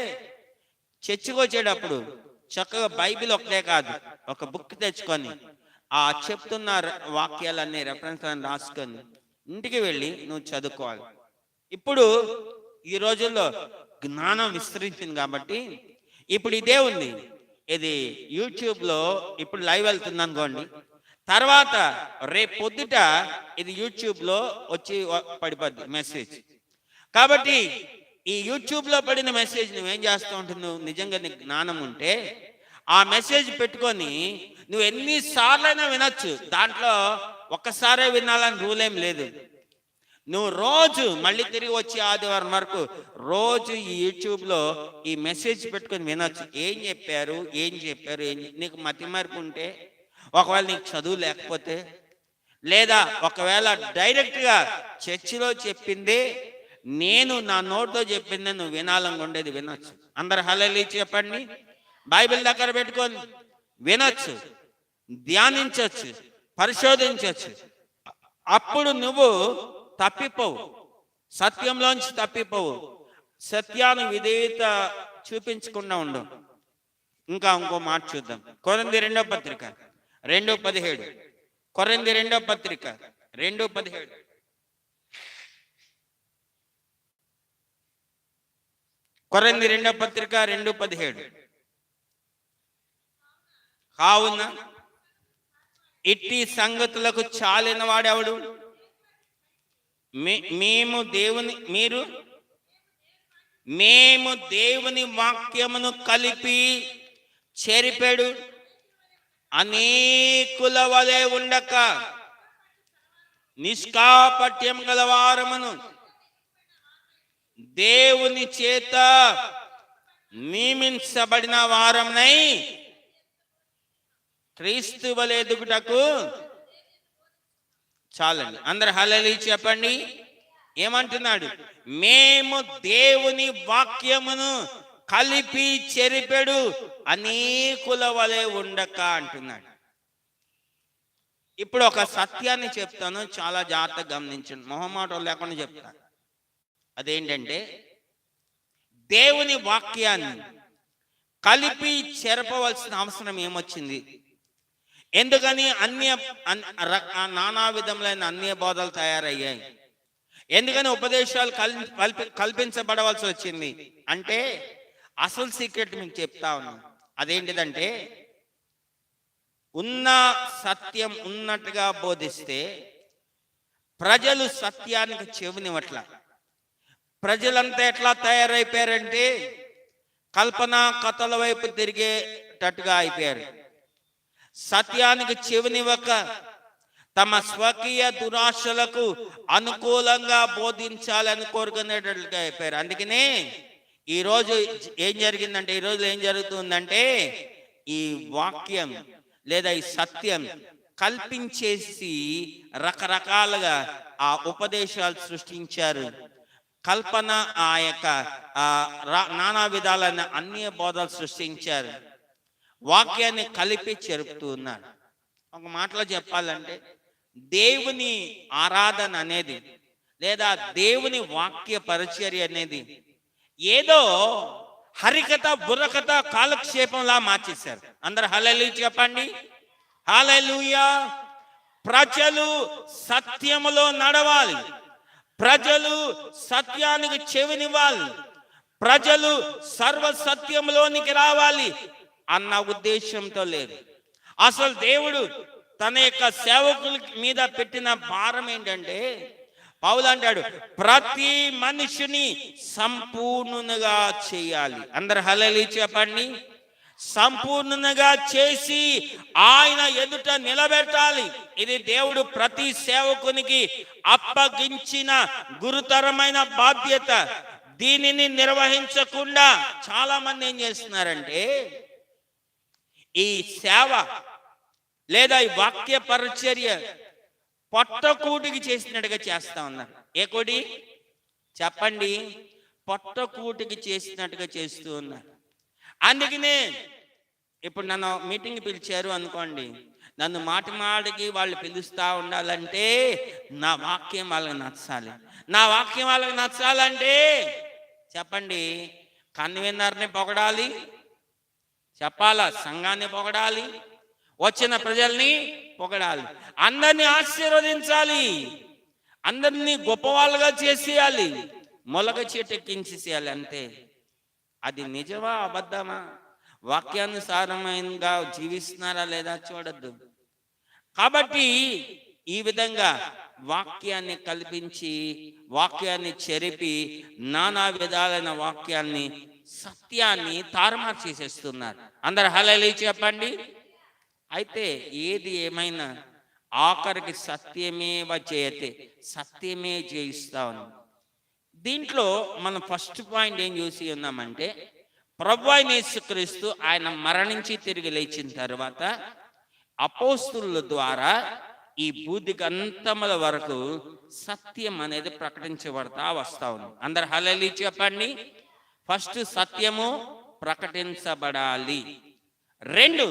చర్చికి వచ్చేటప్పుడు చక్కగా బైబిల్ ఒకటే కాదు, ఒక బుక్ తెచ్చుకొని ఆ చెప్తున్న వాక్యాలన్నీ రెఫరెన్స్ రాసుకొని ఇంటికి వెళ్ళి నువ్వు చదువుకోవాలి. ఇప్పుడు ఈ రోజుల్లో జ్ఞానం విస్తరించింది కాబట్టి ఇప్పుడు ఇదే ఉంది. ఇది యూట్యూబ్లో ఇప్పుడు లైవ్ వెళ్తుంది అనుకోండి, తర్వాత రేపు పొద్దుట ఇది యూట్యూబ్లో వచ్చి పడిపోద్ది మెసేజ్. కాబట్టి ఈ యూట్యూబ్లో పడిన మెసేజ్ నువ్వేం చేస్తూ ఉంటుంది, నువ్వు నిజంగా నీకు జ్ఞానం ఉంటే ఆ మెసేజ్ పెట్టుకొని నువ్వు ఎన్నిసార్లైనా వినొచ్చు. దాంట్లో ఒక్కసారే వినాలని రూల్ ఏం లేదు. నువ్వు రోజు మళ్ళీ తిరిగి వచ్చి ఆదివారం వరకు రోజు ఈ యూట్యూబ్లో ఈ మెసేజ్ పెట్టుకొని వినొచ్చు. ఏం చెప్పారు నీకు మతిమరుపు ఉంటే, ఒకవేళ నీకు చదువు లేకపోతే, లేదా ఒకవేళ డైరెక్ట్గా చర్చిలో చెప్పింది నేను నా నోట్తో చెప్పింది నువ్వు వినాలనుకుండేది వినొచ్చు. అందరు హల్లెలూయా చెప్పండి. బైబిల్ దగ్గర పెట్టుకొని వినొచ్చు, ధ్యానించవచ్చు, పరిశోధించవచ్చు. అప్పుడు నువ్వు తప్పిపోవు, సత్యంలోంచి తప్పిపోవు, సత్యాన్ని విధేయత చూపించకుండా ఉండవు. ఇంకో మాట చూద్దాం. కొరింథీ 2వ పత్రిక 2:17. కొరింథీ 2వ పత్రిక 2:17. కొరింథీ 2వ పత్రిక 2:17. కావున ఇట్టి సంగతులకు చాలిన వాడెవడు? మేము దేవుని వాక్యమును కలిపి చెరిపెడు అనేకుల వలె ఉండక నిష్కాపట్యం గల వారమును దేవుని చేత నియమించబడిన వారమునై క్రీస్తు వలె ఎదుగుటకు. చాలండి, అందరు హల్లెలూయా చెప్పండి. ఏమంటున్నాడు? మేము దేవుని వాక్యమును కలిపి చెరిపెడు అనేకుల వలె ఉండక అంటున్నాడు. ఇప్పుడు ఒక సత్యాన్ని చెప్తాను, చాలా జాగ్రత్తగా గమనించండి, మొహమాటం లేకుండా చెప్తాను. అదేంటంటే, దేవుని వాక్యాన్ని కలిపి చెరపవలసిన అవసరం ఏమొచ్చింది? ఎందుకని నానా విధములైన అన్య బోధలు తయారయ్యాయి? ఎందుకని ఉపదేశాలు కల్పించబడవలసి వచ్చింది అంటే, అసలు సీక్రెట్ మీకు చెప్తా ఉన్నాను. అదేంటిదంటే, ఉన్న సత్యం ఉన్నట్టుగా బోధిస్తే ప్రజలు సత్యానికి చెవినివ్వట్ల. ప్రజలంతా ఎట్లా తయారైపోయారంటే కల్పనా కథల వైపు తిరిగేటట్టుగా అయిపోయారు. సత్యానికి చెవినివ్వక తమ స్వకీయ దురాశలకు అనుకూలంగా బోధించాలని కోరుకునేటట్లుగా అయిపోయారు. అందుకనే ఈరోజు ఏం జరిగిందంటే, ఈరోజు ఏం జరుగుతుందంటే, ఈ వాక్యం లేదా ఈ సత్యం కల్పించేసి రకరకాలుగా ఆ ఉపదేశాలు సృష్టించారు. కల్పన ఆ యొక్క నానా విధాలైన అన్య బోధలు సృష్టించారు. వాక్యాన్ని కలిపి చెరుపుతూ ఉన్నారు. ఒక మాటలో చెప్పాలంటే, దేవుని ఆరాధన అనేది లేదా దేవుని వాక్య పరిచర్య అనేది ఏదో హరికథ బుర్రకథ కాలక్షేపంలా మార్చేశారు. అందరు హల్లెలూయా చెప్పండి. హల్లెలూయా. ప్రజలు సత్యములో నడవాలి, ప్రజలు సత్యానికి చెవినివ్వాలి, ప్రజలు సర్వ సత్యంలోనికి రావాలి అన్న ఉద్దేశంతో లేదు. అసలు దేవుడు తన యొక్క సేవకుల మీద పెట్టిన భారం ఏంటంటే, పౌలు అంటాడు, ప్రతి మనిషిని సంపూర్ణునిగా చేయాలి. అందరు హల్లెలూయా చెప్పండి. సంపూర్ణంగా చేసి ఆయన ఎదుట నిలబెట్టాలి. ఇది దేవుడు ప్రతి సేవకునికి అప్పగించిన గురుతరమైన బాధ్యత. దీనిని నిర్వహించకుండా చాలా మంది ఏం చేస్తున్నారంటే, ఈ సేవ లేదా ఈ వాక్య పరిచర్య పొట్టకూటికి చేసినట్టుగా చేస్తా ఉన్నారు. ఏ కోటి చెప్పండి? పొట్టకూటికి చేసినట్టుగా చేస్తూ ఉన్నారు. అందుకనే ఇప్పుడు నన్ను మీటింగ్ పిలిచారు అనుకోండి, నన్ను మాటికి వాళ్ళు పిలుస్తూ ఉండాలంటే నా వాక్యం వాళ్ళకి నచ్చాలి. నా వాక్యం వాళ్ళకి నచ్చాలంటే చెప్పండి, కన్వీనర్ని పొగడాలి, చెప్పాలా, సంఘాన్ని పొగడాలి, వచ్చిన ప్రజల్ని పొగడాలి, అందరినీ ఆశీర్వదించాలి, అందరినీ గొప్పవాళ్ళుగా చేసేయాలి, మొలక చెట్టెక్కించేసేయాలి. అంతే. అది నిజమా అబద్ధమా, వాక్యానుసారమైనగా జీవిస్తున్నారా లేదా చూడద్దు. కాబట్టి ఈ విధంగా వాక్యాన్ని కల్పించి, వాక్యాన్ని చెరిపి, నానా విధాలైన వాక్యాన్ని, సత్యాన్ని తారుమారు చేసేస్తున్నారు. అందరు హల్లెలూయా చెప్పండి. అయితే ఏది ఏమైనా ఆఖరికి సత్యమేవ జయతే, సత్యమే జయిస్తా ఉంది. దీంట్లో మనం ఫస్ట్ పాయింట్ ఏం చూసి ఉన్నామంటే, ప్రభువైన యేసుక్రీస్తు ఆయన మరణించి తిరిగి లేచిన తర్వాత అపోస్తుల ద్వారా ఈ భూదిగంతముల వరకు సత్యం అనేది ప్రకటించబడతా వస్తా ఉంది. అందరు హల్లెలూయా చెప్పండి. ఫస్ట్ సత్యము ప్రకటించబడాలి. 2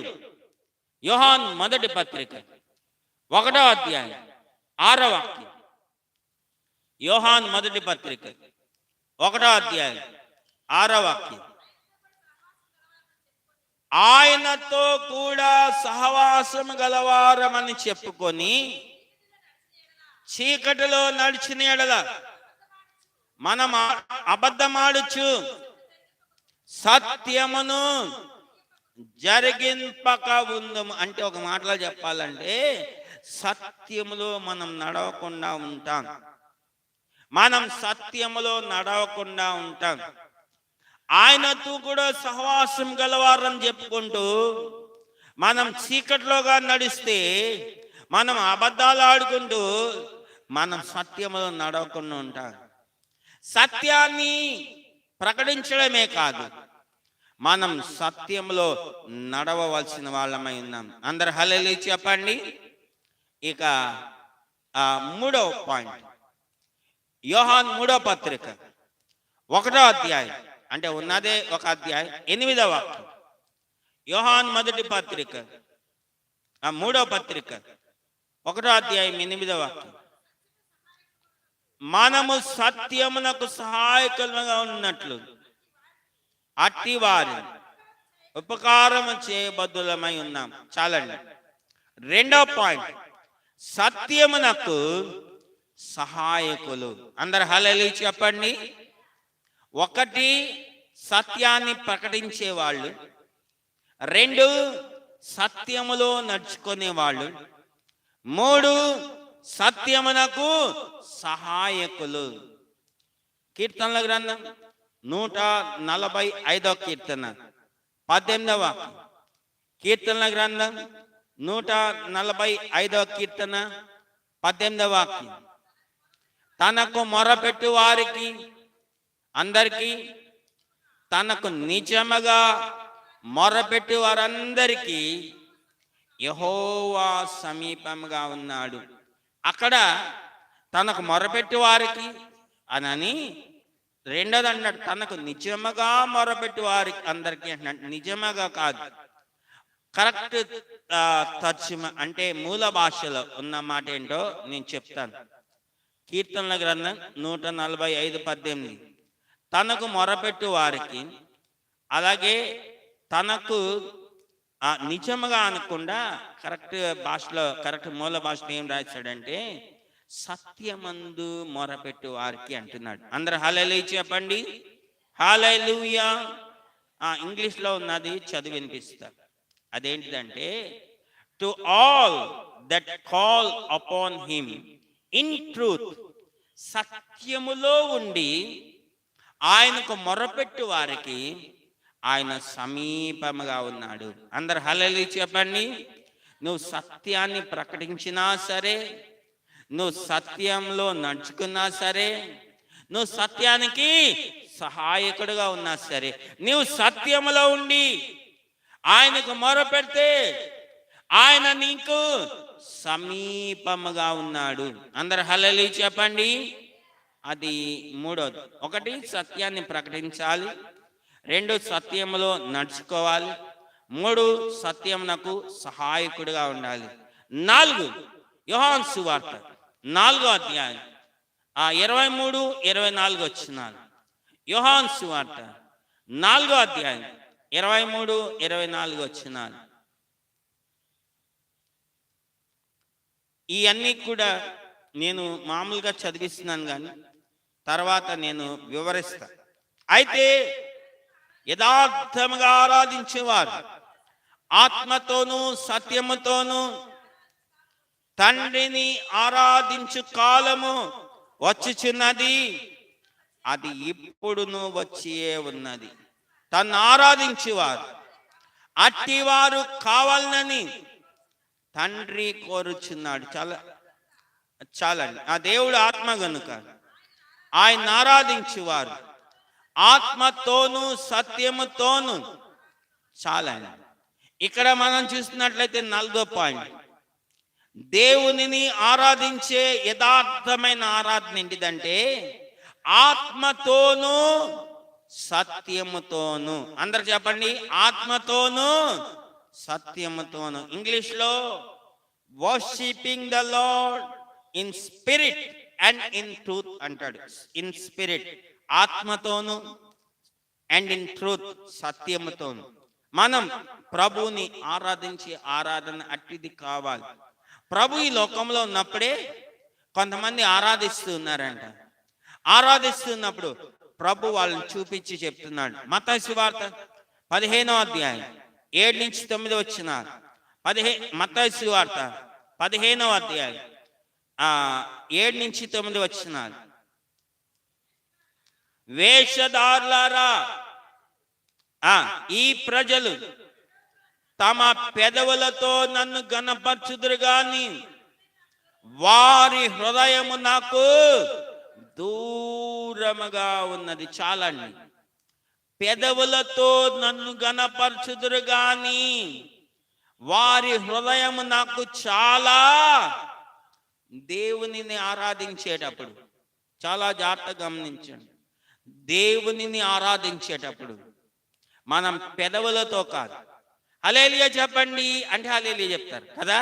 యోహాను మొదటి పత్రిక 1వ అధ్యాయం 6వ వాక్యం. యోహాను మొదటి పత్రిక 1వ అధ్యాయం 6వ వాక్యం. ఆయనతో కూడా సహవాసం గలవారమని చెప్పుకొని చీకటిలో నడిచిన ఎడల మనం అబద్ధమాడుచు సత్యమును జరిగింపక ఉందము. అంటే ఒక మాటలో చెప్పాలంటే, సత్యములో మనం నడవకుండా ఉంటాం. మనం సత్యములో నడవకుండా ఉంటాం. ఆయనతో కూడా సహవాసం గలవారం చెప్పుకుంటూ మనం చీకట్లోగా నడిస్తే, మనం అబద్ధాలు ఆడుకుంటూ మనం సత్యములో నడవకుండా ఉంటాం. సత్యాన్ని ప్రకటించడమే కాదు, మనం సత్యంలో నడవవలసిన వాళ్ళమై ఉన్నాం. అందరు హల్లెలూయా చెప్పండి. ఇక 3వ పాయింట్, యోహాను 3వ పత్రిక 1వ అధ్యాయం, అంటే ఉన్నదే ఒక అధ్యాయం 8వ వాక్యం. యోహాను మొదటి పత్రిక 3వ పత్రిక 1వ అధ్యాయం 8వ వాక్యం. మనము సత్యమునకు సహాయకులుగా ఉన్నట్లు అట్టి వారి ఉపకారము చేయబద్దులమై ఉన్నాం. చాలండి. 2వ పాయింట్, సత్యమునకు సహాయకులు. అందరు హల్లెలూయా చెప్పండి. 1 సత్యాన్ని ప్రకటించే వాళ్ళు, 2 సత్యములో నడుచుకునే వాళ్ళు, 3 సత్యమునకు సహాయకులు. కీర్తనల గ్రంథం 145వ కీర్తన 18వ వాక్యం. కీర్తనల గ్రంథం 145వ కీర్తన 18వ వాక్యం. తనకు మొరపెట్టు వారికి అందరికీ, తనకు నిజముగా మొరపెట్టు వారందరికీ యెహోవా సమీపంగా ఉన్నాడు. అక్కడ తనకు మొరపెట్టు వారికి అని, రెండోది అన్నాడు తనకు నిజముగా మొరపెట్టు వారికి అందరికీ అంటున్నాడు. నిజముగా కాదు, కరెక్ట్ తర్జుమా అంటే మూల భాషలో ఉన్న మాట ఏంటో నేను చెప్తాను. కీర్తనల గ్రంథం 145:18 తనకు మొరపెట్టు వారికి, అలాగే తనకు నిజముగా అనకుండా కరెక్ట్ భాషలో, కరెక్ట్ మూల భాషలో ఏం రాశాడంటే సత్యమందు మొరపెట్టు వారికి అంటున్నాడు. అందరు హల్లెలూయా చెప్పండి. హల్లెలూయా. ఇంగ్లీష్లో ఉన్నది చదివి వినిపిస్తా. అదేంటిదంటే, to all that call upon him in truth, సత్యములో ఉండి ఆయనకు మొరపెట్టు వారికి ఆయన సమీపముగా ఉన్నాడు. అందరు హల్లెలూయా చెప్పండి. నువ్వు సత్యాన్ని ప్రకటించినా సరే, నువ్వు సత్యంలో నడుచుకున్నా సరే, నువ్వు సత్యానికి సహాయకుడుగా ఉన్నా సరే, నువ్వు సత్యములో ఉండి ఆయనకు మొరపెడితే ఆయన నీకు సమీపముగా ఉన్నాడు. అందరు హల్లెలూయా చెప్పండి. అది 3వది. 1 సత్యాన్ని ప్రకటించాలి, 2 సత్యములో నడుచుకోవాలి, 3 సత్యమునకు సహాయకుడిగా ఉండాలి. 4 యోహాను సువార్త 4వ అధ్యాయం 23-24 వచనాలు. యోహాను సువార్త 4వ అధ్యాయం 23-24 వచనాలు. ఇవన్నీ కూడా నేను మామూలుగా చదివిస్తున్నాను, కానీ తర్వాత నేను వివరిస్తా. అయితే యథార్థముగా ఆరాధించేవారు ఆత్మతోనూ సత్యముతోనూ తండ్రిని ఆరాధించు కాలము వచ్చుచున్నది, అది ఇప్పుడును వచ్చియే ఉన్నది. తన్ను ఆరాధించువారు అట్టివారు కావాలని తండ్రి కోరుచున్నాడు. చాలండి. ఆ దేవుడు ఆత్మ గనుక ఆయన ఆరాధించువారు ఆత్మతోను సత్యముతోను చాలండి. ఇక్కడ మనం చూసినట్లయితే 4వ పాయింట్, దేవునిని ఆరాధించే యథార్థమైన ఆరాధన ఏంటిదంటే ఆత్మతోను సత్యముతోను. అందరు చెప్పండి, ఆత్మతోను సత్యముతోను. ఇంగ్లీష్లో worshipping the lord in spirit and in truth అంటాడు. ఇన్ స్పిరిట్ ఆత్మతోను, అండ్ ఇన్ ట్రూత్ సత్యముతోను మనం ప్రభువుని ఆరాధించే ఆరాధన అట్టిది కావాలి. ప్రభు ఈ లోకంలో ఉన్నప్పుడే కొంతమంది ఆరాధిస్తున్నారంట. ఆరాధిస్తున్నప్పుడు ప్రభు వాళ్ళని చూపించి చెప్తున్నాడు. మత్తయి సువార్త 15వ అధ్యాయం 7 నుంచి 9 వచనాలు. మత్తయి సువార్త 15వ అధ్యాయం 7 నుంచి 9 వచనాలు. వేషధారులారా, ఈ ప్రజలు తమ పెదవులతో నన్ను గణపరచుదురు గాని వారి హృదయము నాకు దూరముగా ఉన్నది. చాలండి. పెదవులతో నన్ను గణపరచుదురు గాని వారి హృదయము నాకు చాలా. దేవునిని ఆరాధించేటప్పుడు చాలా జాగ్రత్తగా గమనించండి. దేవునిని ఆరాధించేటప్పుడు మనం పెదవులతో కాదు, హల్లెలూయా చెప్పండి అంటే హల్లెలూయా చెప్తారు కదా.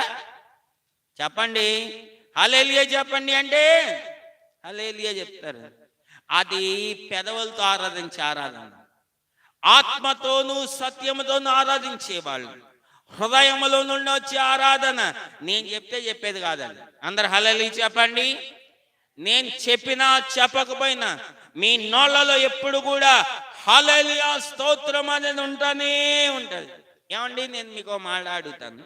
చెప్పండి, హల్లెలూయా చెప్పండి అంటే హల్లెలూయా చెప్తారు. అది పెదవులతో ఆరాధించే ఆరాధన. ఆత్మతోనూ సత్యముతోనూ ఆరాధించే వాళ్ళు, హృదయములో నుండి వచ్చే ఆరాధన. నేను చెప్తే చెప్పేది కాదండి. అందరు హల్లెలూయా చెప్పండి. నేను చెప్పినా చెప్పకపోయినా మీ నోళ్ళలో ఎప్పుడు కూడా హల్లెలూయా స్తోత్రం అనేది ఉంటూనే ఉంటది. ఏమండి, నేను మీకు మాట్లాడుతాను.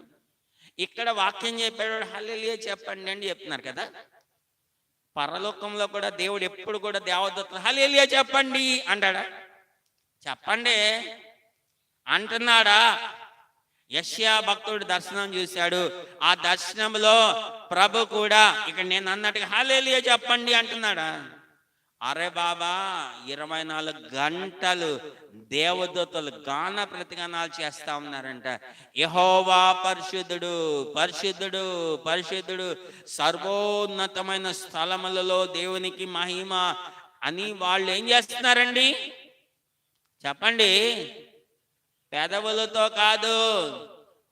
ఇక్కడ వాక్యం చెప్పేవాడు హల్లెలూయా చెప్పండి అని చెప్తున్నారు కదా. పరలోకంలో కూడా దేవుడు ఎప్పుడు కూడా దేవదూతలు హల్లెలూయా చెప్పండి అంటాడా? చెప్పండి అంటున్నాడా? యెషయా భక్తుడు దర్శనం చూశాడు. ఆ దర్శనంలో ప్రభు కూడా ఇక్కడ నేను అన్నట్టుగా హల్లెలూయా చెప్పండి అంటున్నాడా? అరే బాబా, 24 గంటలు దేవదూతలు గాన ప్రతిగానాలు చేస్తా ఉన్నారంట. యెహోవా పరిశుద్ధుడు, పరిశుద్ధుడు, పరిశుద్ధుడు, సర్వోన్నతమైన స్థలములలో దేవునికి మహిమ అని వాళ్ళు ఏం చేస్తున్నారండి? చెప్పండి. పెదవులతో కాదు,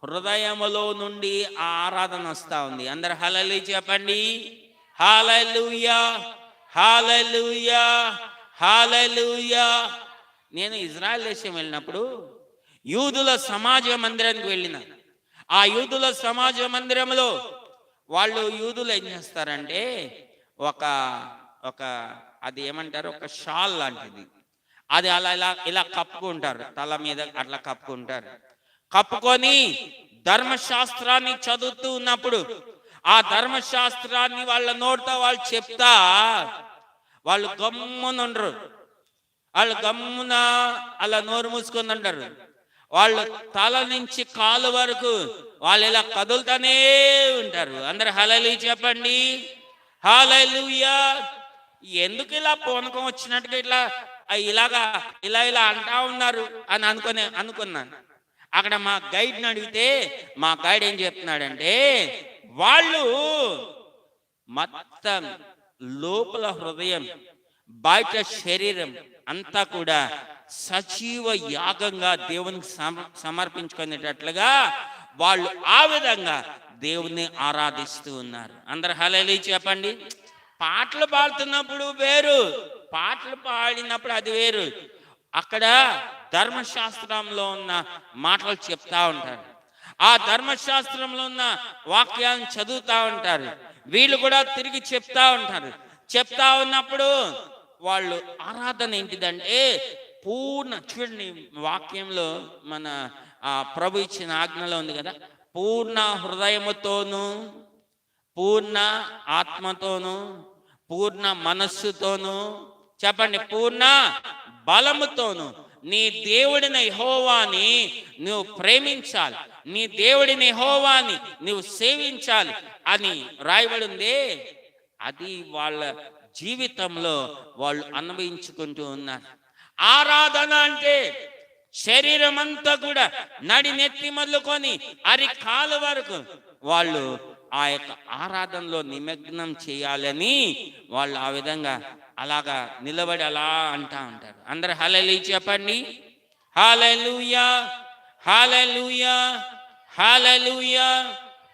హృదయములో నుండి ఆ ఆరాధన వస్తా ఉంది. అందరు హల్లెలూయా చెప్పండి. హల్లెలూయా, హల్లెలూయా, హల్లెలూయా. నేను ఇజ్రాయెల్ దేశం వెళ్ళినప్పుడు యూదుల సమాజ మందిరానికి వెళ్ళిన. ఆ యూదుల సమాజ మందిరంలో వాళ్ళు యూదులు ఏం చేస్తారంటే ఒక అది ఏమంటారు, ఒక షాల్ లాంటిది, అది అలా ఇలా కప్పుకుంటారు, తల మీద అట్లా కప్పుకుంటారు. కప్పుకొని ధర్మశాస్త్రాన్ని చదువుతూ ఉన్నప్పుడు ఆ ధర్మశాస్త్రాన్ని వాళ్ళ నోటితో వాళ్ళు చెప్తా వాళ్ళు గమ్మున ఉండరు. వాళ్ళు గమ్మున అలా నోరు మూసుకొని ఉంటారు. వాళ్ళు తల నుంచి కాలు వరకు వాళ్ళు ఇలా కదులుతానే ఉంటారు. అందరు హల్లెలూయా చెప్పండి. హల్లెలూయా. ఎందుకు ఇలా పూనకం వచ్చినట్టుగా ఇలాగా ఇలా అంటా ఉన్నారు అని అనుకున్నాను. అక్కడ మా గైడ్ని అడిగితే మా గైడ్ ఏం చెప్తున్నాడంటే, వాళ్ళు మొత్తం లోపల హృదయం బయట శరీరం అంతా కూడా సజీవ యాగంగా దేవునికి సమర్పించుకునేటట్లుగా వాళ్ళు ఆ విధంగా దేవుని ఆరాధిస్తూ ఉన్నారు. అందరు హల్లెలూయా చెప్పండి. పాటలు పాడుతున్నప్పుడు వేరు, పాటలు పాడినప్పుడు అది వేరు. అక్కడ ధర్మశాస్త్రంలో ఉన్న మాటలు చెప్తా ఉంటారు. ఆ ధర్మశాస్త్రంలో ఉన్న వాక్యాలను చదువుతా ఉంటారు. వీళ్ళు కూడా తిరిగి చెప్తా ఉంటారు. చెప్తా ఉన్నప్పుడు వాళ్ళు ఆరాధన ఏంటిదంటే చూడండి వాక్యంలో మన ప్రభు ఇచ్చిన ఆజ్ఞలో ఉంది కదా, పూర్ణ హృదయముతోను పూర్ణ ఆత్మతోను, పూర్ణ మనస్సుతోను, చెప్పండి, పూర్ణ బలముతోను నీ దేవుడిని యెహోవాని నువ్వు ప్రేమించాలి, నీ దేవుడిని యెహోవాని నువ్వు సేవించాలి అని రాయబడి ఉంది. అది వాళ్ళ జీవితంలో వాళ్ళు అనుభవించుకుంటూ ఉన్నారు. ఆరాధన అంటే శరీరం అంతా కూడా నడి నెత్తి మొదలుకొని అరికాలు వరకు వాళ్ళు ఆ యొక్క ఆరాధనలో నిమగ్నం చేయాలని వాళ్ళు ఆ విధంగా అలాగా నిలబడి అలా అంటా ఉంటారు. అందరు హల్లెలూయా చెప్పండి. హల్లెలూయా, హల్లెలూయా, హల్లెలూయా.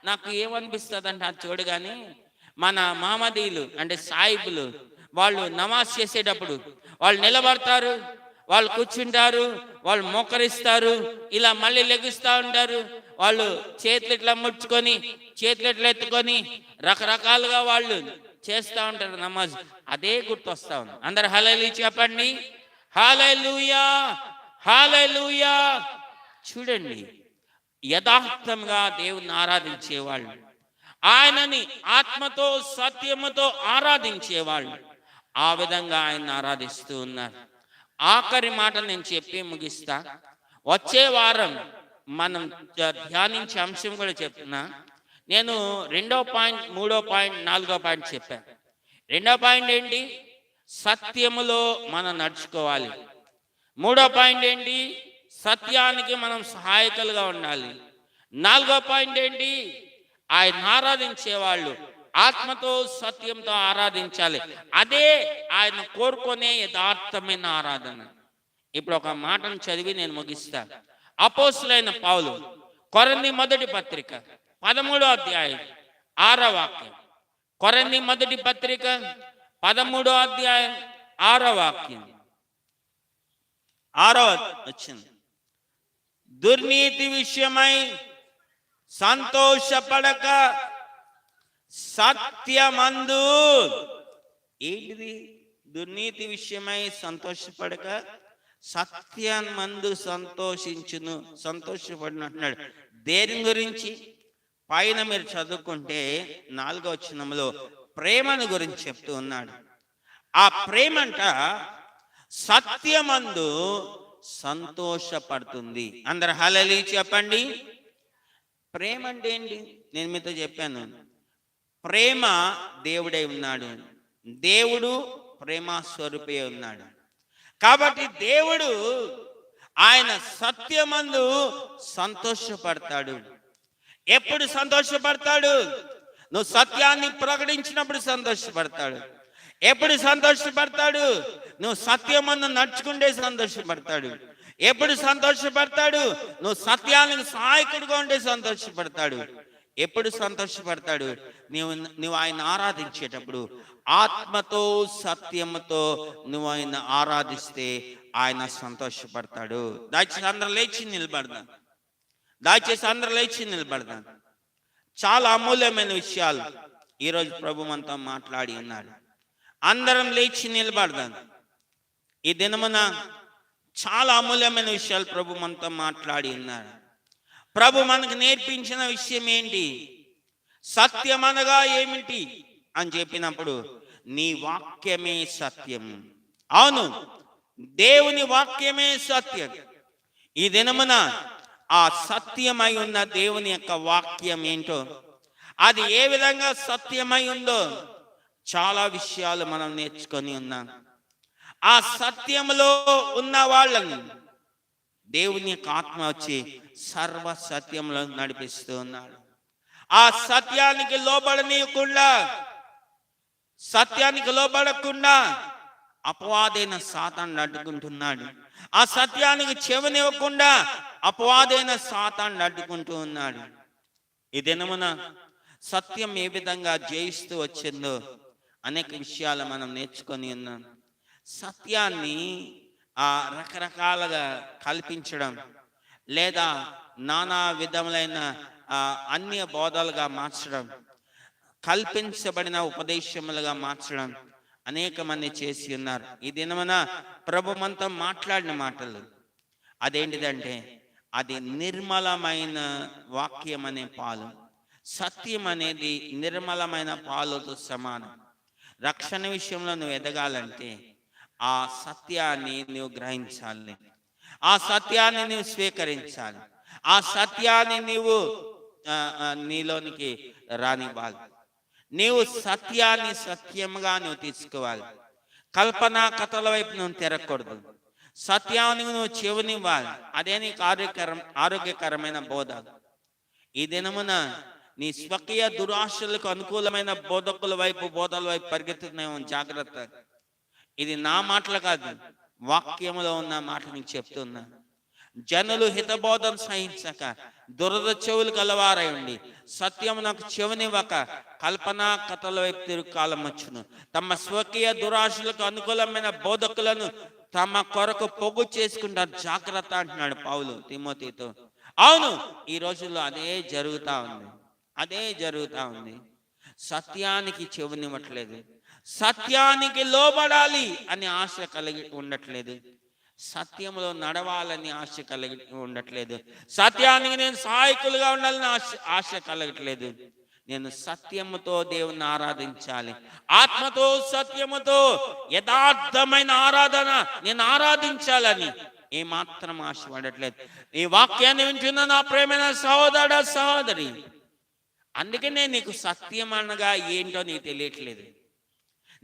నాకు ఏమనిపిస్తుంది అంటే అది చూడగానే మన మహమ్మదీయులు అంటే సాయిబులు వాళ్ళు నమాజ్ చేసేటప్పుడు వాళ్ళు నిలబడతారు, వాళ్ళు కూర్చుంటారు, వాళ్ళు మోకరిస్తారు, ఇలా మళ్ళీ లెగుస్తూ ఉంటారు. వాళ్ళు చేతులు ఇట్లా ముడుచుకొని చేతులు ఇట్లా ఎత్తుకొని రకరకాలుగా వాళ్ళు చేస్తూ ఉంటారు నమాజ్. అదే గుర్తొస్తా ఉంది. అందరు హల్లెలూయా చెప్పండి. హల్లెలూయా, హల్లెలూయా. చూడండి, యథార్థంగా దేవుని ఆరాధించేవాళ్ళు, ఆయనని ఆత్మతో సత్యముతో ఆరాధించేవాళ్ళు ఆ విధంగా ఆయన ఆరాధిస్తూ ఉన్నారు. ఆఖరి మాట నేను చెప్పి ముగిస్తా. వచ్చే వారం మనం ధ్యానించే అంశం కూడా చెప్తున్నా. నేను 2వ పాయింట్, 3వ పాయింట్, 4వ పాయింట్ చెప్పాను. 2వ పాయింట్ ఏంటి? సత్యములో మనం నడుచుకోవాలి. 3వ పాయింట్ ఏంటి? సత్యానికి మనం సహాయకులుగా ఉండాలి. 4వ పాయింట్ ఏంటి? ఆయన ఆరాధించే వాళ్ళు ఆత్మతో సత్యంతో ఆరాధించాలి. అదే ఆయన కోరుకునే యథార్థమైన ఆరాధన. ఇప్పుడు ఒక మాటను చదివి నేను ముగిస్తాను. అపోస్తులైన పౌలు కొరింథీ మొదటి పత్రిక 13వ అధ్యాయం 6వ వాక్యం. కొరింథీ మొదటి పత్రిక 13వ అధ్యాయం 6వ వాక్యం. 6వ వచ్చింది. దుర్నీతి విషయమై సంతోషపడక సత్యమందు, ఏంటిది? దుర్నీతి విషయమై సంతోషపడక సత్యమందు సంతోషపడినట్టున్నాడు. దేని గురించి? పైన మీరు చదువుకుంటే 4వ వచనంలో ప్రేమను గురించి చెప్తూ ఉన్నాడు. ఆ ప్రేమంట సత్యమందు సంతోషపడుతుంది. అందరు హల్లెలూయా చెప్పండి. ప్రేమ అంటే ఏంటి? నేను మీతో చెప్పాను, ప్రేమ దేవుడై ఉన్నాడు, దేవుడు ప్రేమ స్వరూపే ఉన్నాడు. కాబట్టి దేవుడు ఆయన సత్యమందు సంతోషపడతాడు. ఎప్పుడు సంతోషపడతాడు? నువ్వు సత్యాన్ని ప్రకటించినప్పుడు సంతోషపడతాడు. ఎప్పుడు సంతోషపడతాడు? నువ్వు సత్యమందు నడుచుకుంటే సంతోషపడతాడు. ఎప్పుడు సంతోషపడతాడు? నువ్వు సత్యానికి సహాయకుడిగా ఉంటే సంతోషపడతాడు. ఎప్పుడు సంతోషపడతాడు? నువ్వు ఆయన ఆరాధించేటప్పుడు ఆత్మతో సత్యముతో నువ్వు ఆయన ఆరాధిస్తే ఆయన సంతోషపడతాడు. దయచేసి అందరూ లేచి నిలబడదాం. దయచేసి అందరూ లేచి నిలబడదాం. చాలా అమూల్యమైన విషయాలు ఈరోజు ప్రభు మనతో మాట్లాడి ఉన్నాడు. అందరం లేచి నిలబడదాం. ఈ దినమున చాలా అమూల్యమైన విషయాలు ప్రభు మనతో మాట్లాడి ఉన్నారు. ప్రభు మనకు నేర్పించిన విషయం ఏంటి? సత్యం అనగా ఏమిటి అని చెప్పినప్పుడు నీ వాక్యమే సత్యం. అవును, దేవుని వాక్యమే సత్యం. ఈ దినమున ఆ సత్యమై ఉన్న దేవుని యొక్క వాక్యం ఏంటో, అది ఏ విధంగా సత్యమై ఉందో చాలా విషయాలు మనం నేర్చుకొని ఉన్నాం. ఆ సత్యములో ఉన్న వాళ్ళని దేవుని యొక్క ఆత్మ వచ్చి సర్వ సత్యంలో నడిపిస్తూ ఉన్నాడు. ఆ సత్యానికి లోబడకుండా అపవాదైన సాతాను అడ్డుకుంటున్నాడు. ఆ సత్యానికి చెవినివ్వకుండా అపవాదైన సాతాను అడ్డుకుంటూ ఉన్నాడు. ఈ దినమున సత్యం ఏ విధంగా జయిస్తూ వచ్చిందో అనేక విషయాలు మనం నేర్చుకొని ఉన్నాం. సత్యాన్ని రకరకాలుగా కల్పించడం లేదా నానా విధములైన అన్య బోధలుగా మార్చడం, కల్పించబడిన ఉపదేశములుగా మార్చడం అనేక మంది చేసి ఉన్నారు. ఈ దినమున ప్రభు మనతో మాట్లాడిన మాటలు అదేంటిదంటే అది నిర్మలమైన వాక్యం అనే పాలు, సత్యం అనేది నిర్మలమైన పాలతో సమానం. రక్షణ విషయంలో నువ్వు ఎదగాలంటే ఆ సత్యాన్ని నువ్వు గ్రహించాలి, ఆ సత్యాన్ని నువ్వు స్వీకరించాలి, ఆ సత్యాన్ని నీవు నీలోనికి రానివ్వాలి. నీవు సత్యాన్ని సత్యంగా నువ్వు తీసుకోవాలి. కల్పనా కథల వైపు నువ్వు తిరగకూడదు. సత్యాన్ని నువ్వు చెవినివ్వాలి. అదే నీకు ఆరోగ్యకరమైన బోధ. ఈ దినమున నీ స్వకీయ దురాశలకు అనుకూలమైన బోధల వైపు పరిగెత్తుతున్నావు, జాగ్రత్త. ఇది నా మాటలు కాదు, వాక్యములో ఉన్న మాట నీకు చెప్తున్నా. జనులు హితబోధం సహించక దురద చెవులు గలవారై ఉండి సత్యమునకు చెవినివ్వక కల్పనా కథల వైపు తిరుగు కాలం వచ్చును. తమ స్వకీయ దురాశలకు అనుకూలమైన బోధకులను తమ కొరకు పొగ్గు చేసుకుంటారు. జాగ్రత్త అంటున్నాడు పౌలు తిమోతితో. అవును, ఈ రోజుల్లో అదే జరుగుతా ఉంది. సత్యానికి చెవినివ్వట్లేదు, సత్యానికి లోబడాలి అని ఆశ కలిగి ఉండట్లేదు, సత్యంలో నడవాలని ఆశ కలిగి ఉండట్లేదు, సత్యానికి నేను సహాయకులుగా ఉండాలని ఆశ కలగట్లేదు. నేను సత్యముతో దేవుని ఆరాధించాలి, ఆత్మతో సత్యముతో యథార్థమైన ఆరాధన నేను ఆరాధించాలని ఏమాత్రం ఆశపడట్లేదు. ఈ వాక్యాన్ని వింటున్న నా ప్రేమైన సహోదర సహోదరి, అందుకనే నీకు సత్యం అనగా ఏంటో నీకు తెలియట్లేదు.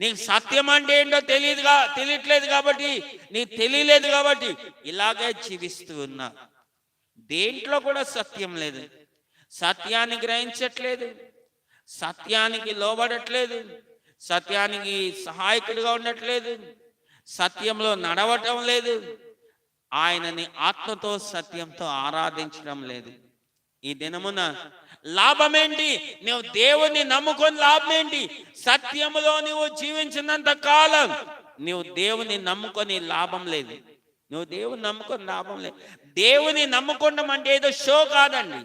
నీకు సత్యం అంటే ఏంటో తెలియట్లేదు కాబట్టి, నీకు తెలియలేదు కాబట్టి ఇలాగే జీవిస్తూ ఉన్నా. దేంట్లో కూడా సత్యం లేదు. సత్యాన్ని గ్రహించట్లేదు, సత్యానికి లోబడట్లేదు, సత్యానికి సహాయకుడిగా ఉండట్లేదు, సత్యంలో నడవటం లేదు, ఆయనని ఆత్మతో సత్యంతో ఆరాధించడం లేదు. ఈ దినమున లాభమేంటి? నువ్వు దేవుని నమ్ముకొని లాభమేంటి? సత్యములో నువ్వు జీవించినంత కాలం నువ్వు దేవుని నమ్ముకొని లాభం లేదు. నువ్వు దేవుని నమ్ముకొని లాభం లేదు. దేవుని నమ్ముకోవడం అంటే ఏదో షో కాదండి,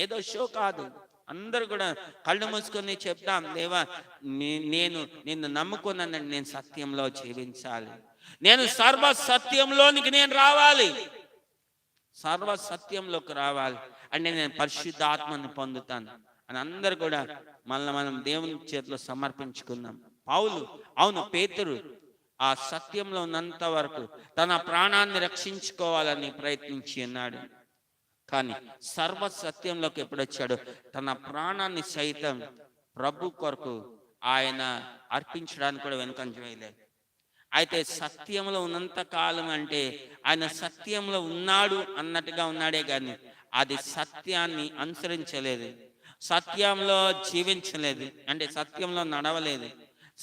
ఏదో షో కాదు. అందరు కూడా కళ్ళు మూసుకొని చెప్తాం, దేవా నేను నిన్ను నమ్ముకున్నానండి, నేను సత్యంలో జీవించాలి, నేను సర్వ సత్యంలోనికి నేను రావాలి, సర్వ సత్యంలోకి రావాలి అంటే నేను పరిశుద్ధాత్మను పొందుతాను అని అందరు కూడా మనం దేవుని చేతిలో సమర్పించుకున్నాం. పౌలు, అవును పేతురు ఆ సత్యంలో ఉన్నంత వరకు తన ప్రాణాన్ని రక్షించుకోవాలని ప్రయత్నించి ఉన్నాడు. కానీ సర్వ సత్యంలోకి ఎప్పుడు వచ్చాడు, తన ప్రాణాన్ని సైతం ప్రభు కొరకు ఆయన అర్పించడానికి కూడా వెనుకంజ వేయలేదు. అయితే సత్యంలో ఉన్నంత కాలం అంటే ఆయన సత్యంలో ఉన్నాడు అన్నట్టుగా ఉన్నాడే కానీ అది సత్యాన్ని అనుసరించలేదు, సత్యంలో జీవించలేదు, అంటే సత్యంలో నడవలేదు,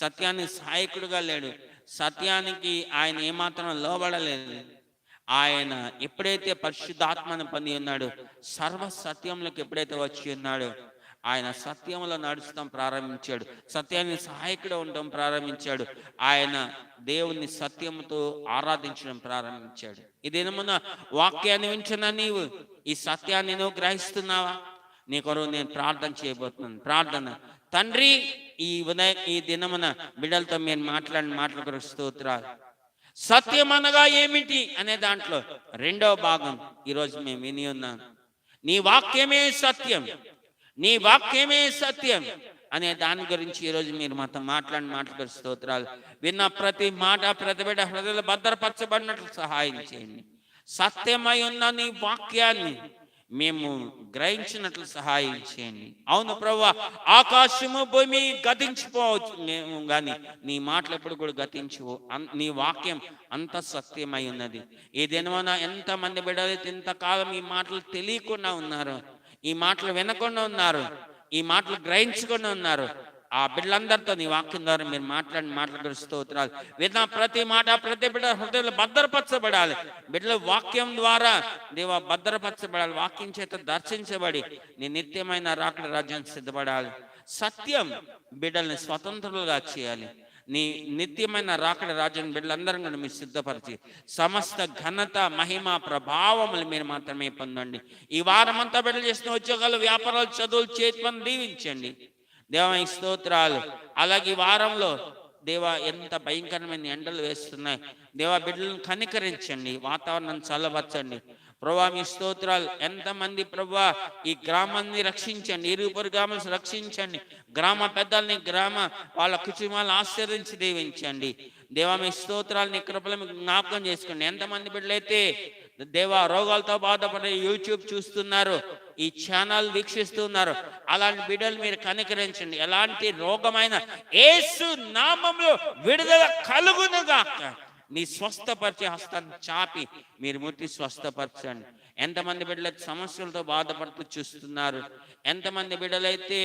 సత్యాన్ని సహాయకుడుగా లేడు, సత్యానికి ఆయన ఏమాత్రం లోబడలేదు. ఆయన ఎప్పుడైతే పరిశుద్ధాత్మను పొంది ఉన్నాడో, సర్వ సత్యంలోకి ఎప్పుడైతే వచ్చి ఉన్నాడో, ఆయన సత్యంలో నడుస్తాం ప్రారంభించాడు, సత్యాన్ని సహాయకుడు ఉండటం ప్రారంభించాడు, ఆయన దేవుని సత్యముతో ఆరాధించడం ప్రారంభించాడు. ఇదేమన్నా వాక్యాన్ని వింటున్నా నీవు ఈ సత్యాన్ని నువ్వు గ్రహిస్తున్నావా? నీ కొరకు నేను ప్రార్థన చేయబోతున్నాను. ప్రార్థన. తండ్రి, ఈ దినమున బిడ్డలతో మీరు మాటల కొరకు స్తోత్రాలు. సత్యం అనగా ఏమిటి అనే దాంట్లో రెండవ భాగం ఈరోజు మేము విని ఉన్నాం. నీ వాక్యమే సత్యం, నీ వాక్యమే సత్యం అనే దాని గురించి ఈరోజు మీరు మాతో మాటల స్తోత్రాలు. విన్న ప్రతి మాట ప్రతి బిడ్డ హృదయంలో భద్రపరచబడినట్లు సహాయం చేయండి. సత్యమై ఉన్న నీ వాక్యాన్ని మేము గ్రహించినట్లు సహాయం చేయండి. అవును ప్రభువా, ఆకాశము భూమి గతించిపోవచ్చు మేము, కానీ నీ మాటలు ఎప్పుడు కూడా గతించవు. నీ వాక్యం అంత సత్యమై ఉన్నది. ఈ దినమున ఎంతమంది బిడ్డలైతే ఇంతకాలం ఈ మాటలు తెలియకుండా ఉన్నారు, ఈ మాటలు వినకుండా ఉన్నారు, ఈ మాటలు గ్రహించకుండా ఉన్నారు, ఆ బిడ్డలందరితో నీ వాక్యం ద్వారా మీరు మాట్లాడి స్తోత్రాలు. విన్న ప్రతి మాట ప్రతి బిడ్డ హృదయంలో భద్రపరచబడాలి. బిడ్డల వాక్యం ద్వారా దేవా భద్రపరచబడాలి, వాక్యం చేత దర్శించబడి నీ నిత్యమైన రాకడ రాజ్యం సిద్ధపడాలి. సత్యం బిడ్డల్ని స్వతంత్రులుగా చేయాలి. నీ నిత్యమైన రాకడ రాజ్యం బిడ్డలందరం కూడా మీరు సిద్ధపరిచి సమస్త ఘనత మహిమ ప్రభావములు మీరు మాత్రమే పొందండి. ఈ వారం అంతా బిడ్డలు చేసిన ఉద్యోగాలు, వ్యాపారాలు, చదువులు, చేతి పనులు దీవించండి. దేవా స్తోత్రాలు. అలాగే వారంలో దేవా ఎంత భయంకరమైన ఎండలు వేస్తున్నాయి. దేవా బిడ్డలను కనికరించండి, వాతావరణం చల్లబరచండి. ప్రభా మీ స్తోత్రాలు. ఎంతమంది ప్రభా ఈ గ్రామాన్ని రక్షించండి, ఇరుపరు గ్రామాలను రక్షించండి, గ్రామ పెద్దల్ని వాళ్ళ కుటుంబాలను ఆశీర్వదించి దీవించండి. దేవా మీ స్తోత్రాలు, నీ కృపలు మీకు జ్ఞాపకం చేసుకోండి. ఎంతమంది బిడ్డలైతే దేవా రోగాలతో బాధపడే యూట్యూబ్ చూస్తున్నారు, ఈ ఛానల్ వీక్షిస్తున్నారు, అలాంటి బిడ్డలు మీరు కనికరించండి. ఎలాంటి రోగమైన యేసు నామములో విడుదల కలుగునుగాక. నీ స్వస్థపరిచే హస్తాన్ని చాపి మీరు ముట్టి స్వస్థపరచండి. ఎంతమంది బిడ్డలైతే సమస్యలతో బాధపడుతూ చూస్తున్నారు, ఎంతమంది బిడ్డలైతే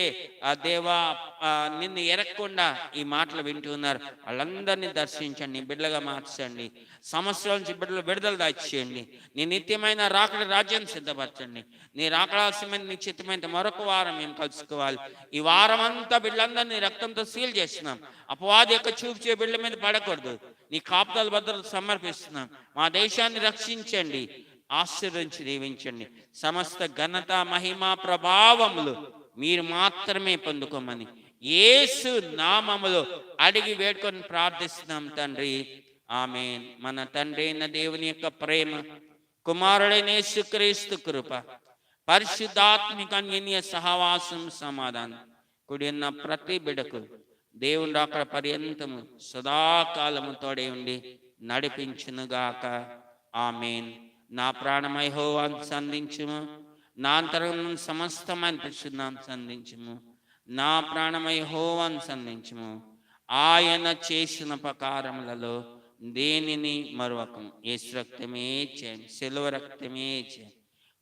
ఆ దేవా నిన్ను ఎరగకుండా ఈ మాటలు వింటున్నారు, వాళ్ళందరినీ దర్శించండి, బిడ్డలుగా మార్చండి. సమస్యల నుంచి బిడ్డలు విడుదల దాచేయండి. నీ నిత్యమైన రాకడ రాజ్యాన్ని సిద్ధపరచండి. నీ రాకడాల్సిన నిశ్చితమైన మరొక వారం మేము కలుసుకోవాలి. ఈ వారం అంతా బిడ్డలందరినీ రక్తంతో సీల్ చేస్తున్నాం. అపవాది యొక్క చూపు చే బిడ్డల మీద పడకూడదు. నీ కాపుదల భద్రత సమర్పిస్తున్నాం. మా దేశాన్ని రక్షించండి, ఆశీర్వదించి దీవించండి. సమస్త ఘనత మహిమ ప్రభావములు మీరు మాత్రమే పొందుకోమని యేసు నామములో అడిగి వేడుకొని ప్రార్థిస్తున్నాం తండ్రి, ఆమేన్. మన తండ్రి అయిన దేవుని యొక్క ప్రేమ, కుమారుడైన యేసుక్రీస్తు కృప, పరిశుద్ధాత్మిక అన్యోన్య సహవాసం, సమాధానం కూడి ఉన్న ప్రతి బిడకు దేవుడు అక్కడ పర్యంతము సదాకాలము తోడే ఉండి నడిపించునుగాక. ఆమేన్. నా ప్రాణమై యెహోవాను సంధించుము, నా అంతరంగం సమస్తమైన పరిశుద్ధాన్ని సంధించుము. నా ప్రాణమై యెహోవాను సంధించుము, ఆయన చేసిన ప్రకారములలో దేనిని మరొకం. యేసు రక్తమే చేయం, శిలువ రక్తమే చేయం,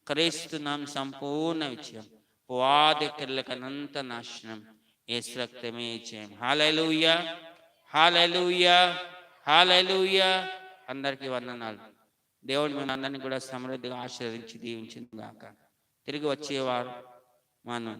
క్రీస్తునాం సంపూర్ణ విజయం, పువాది క్రియలకనంత నాశనం. యేసు రక్తమే చేయం. హల్లెలూయా, హల్లెలూయా, హల్లెలూయా. అందరికీ వందనాలు. దేవుడు మన అందరినీ కూడా సమృద్ధిగా ఆశీర్వదించి దీవించింది గాక. తిరిగి వచ్చేవారు మనం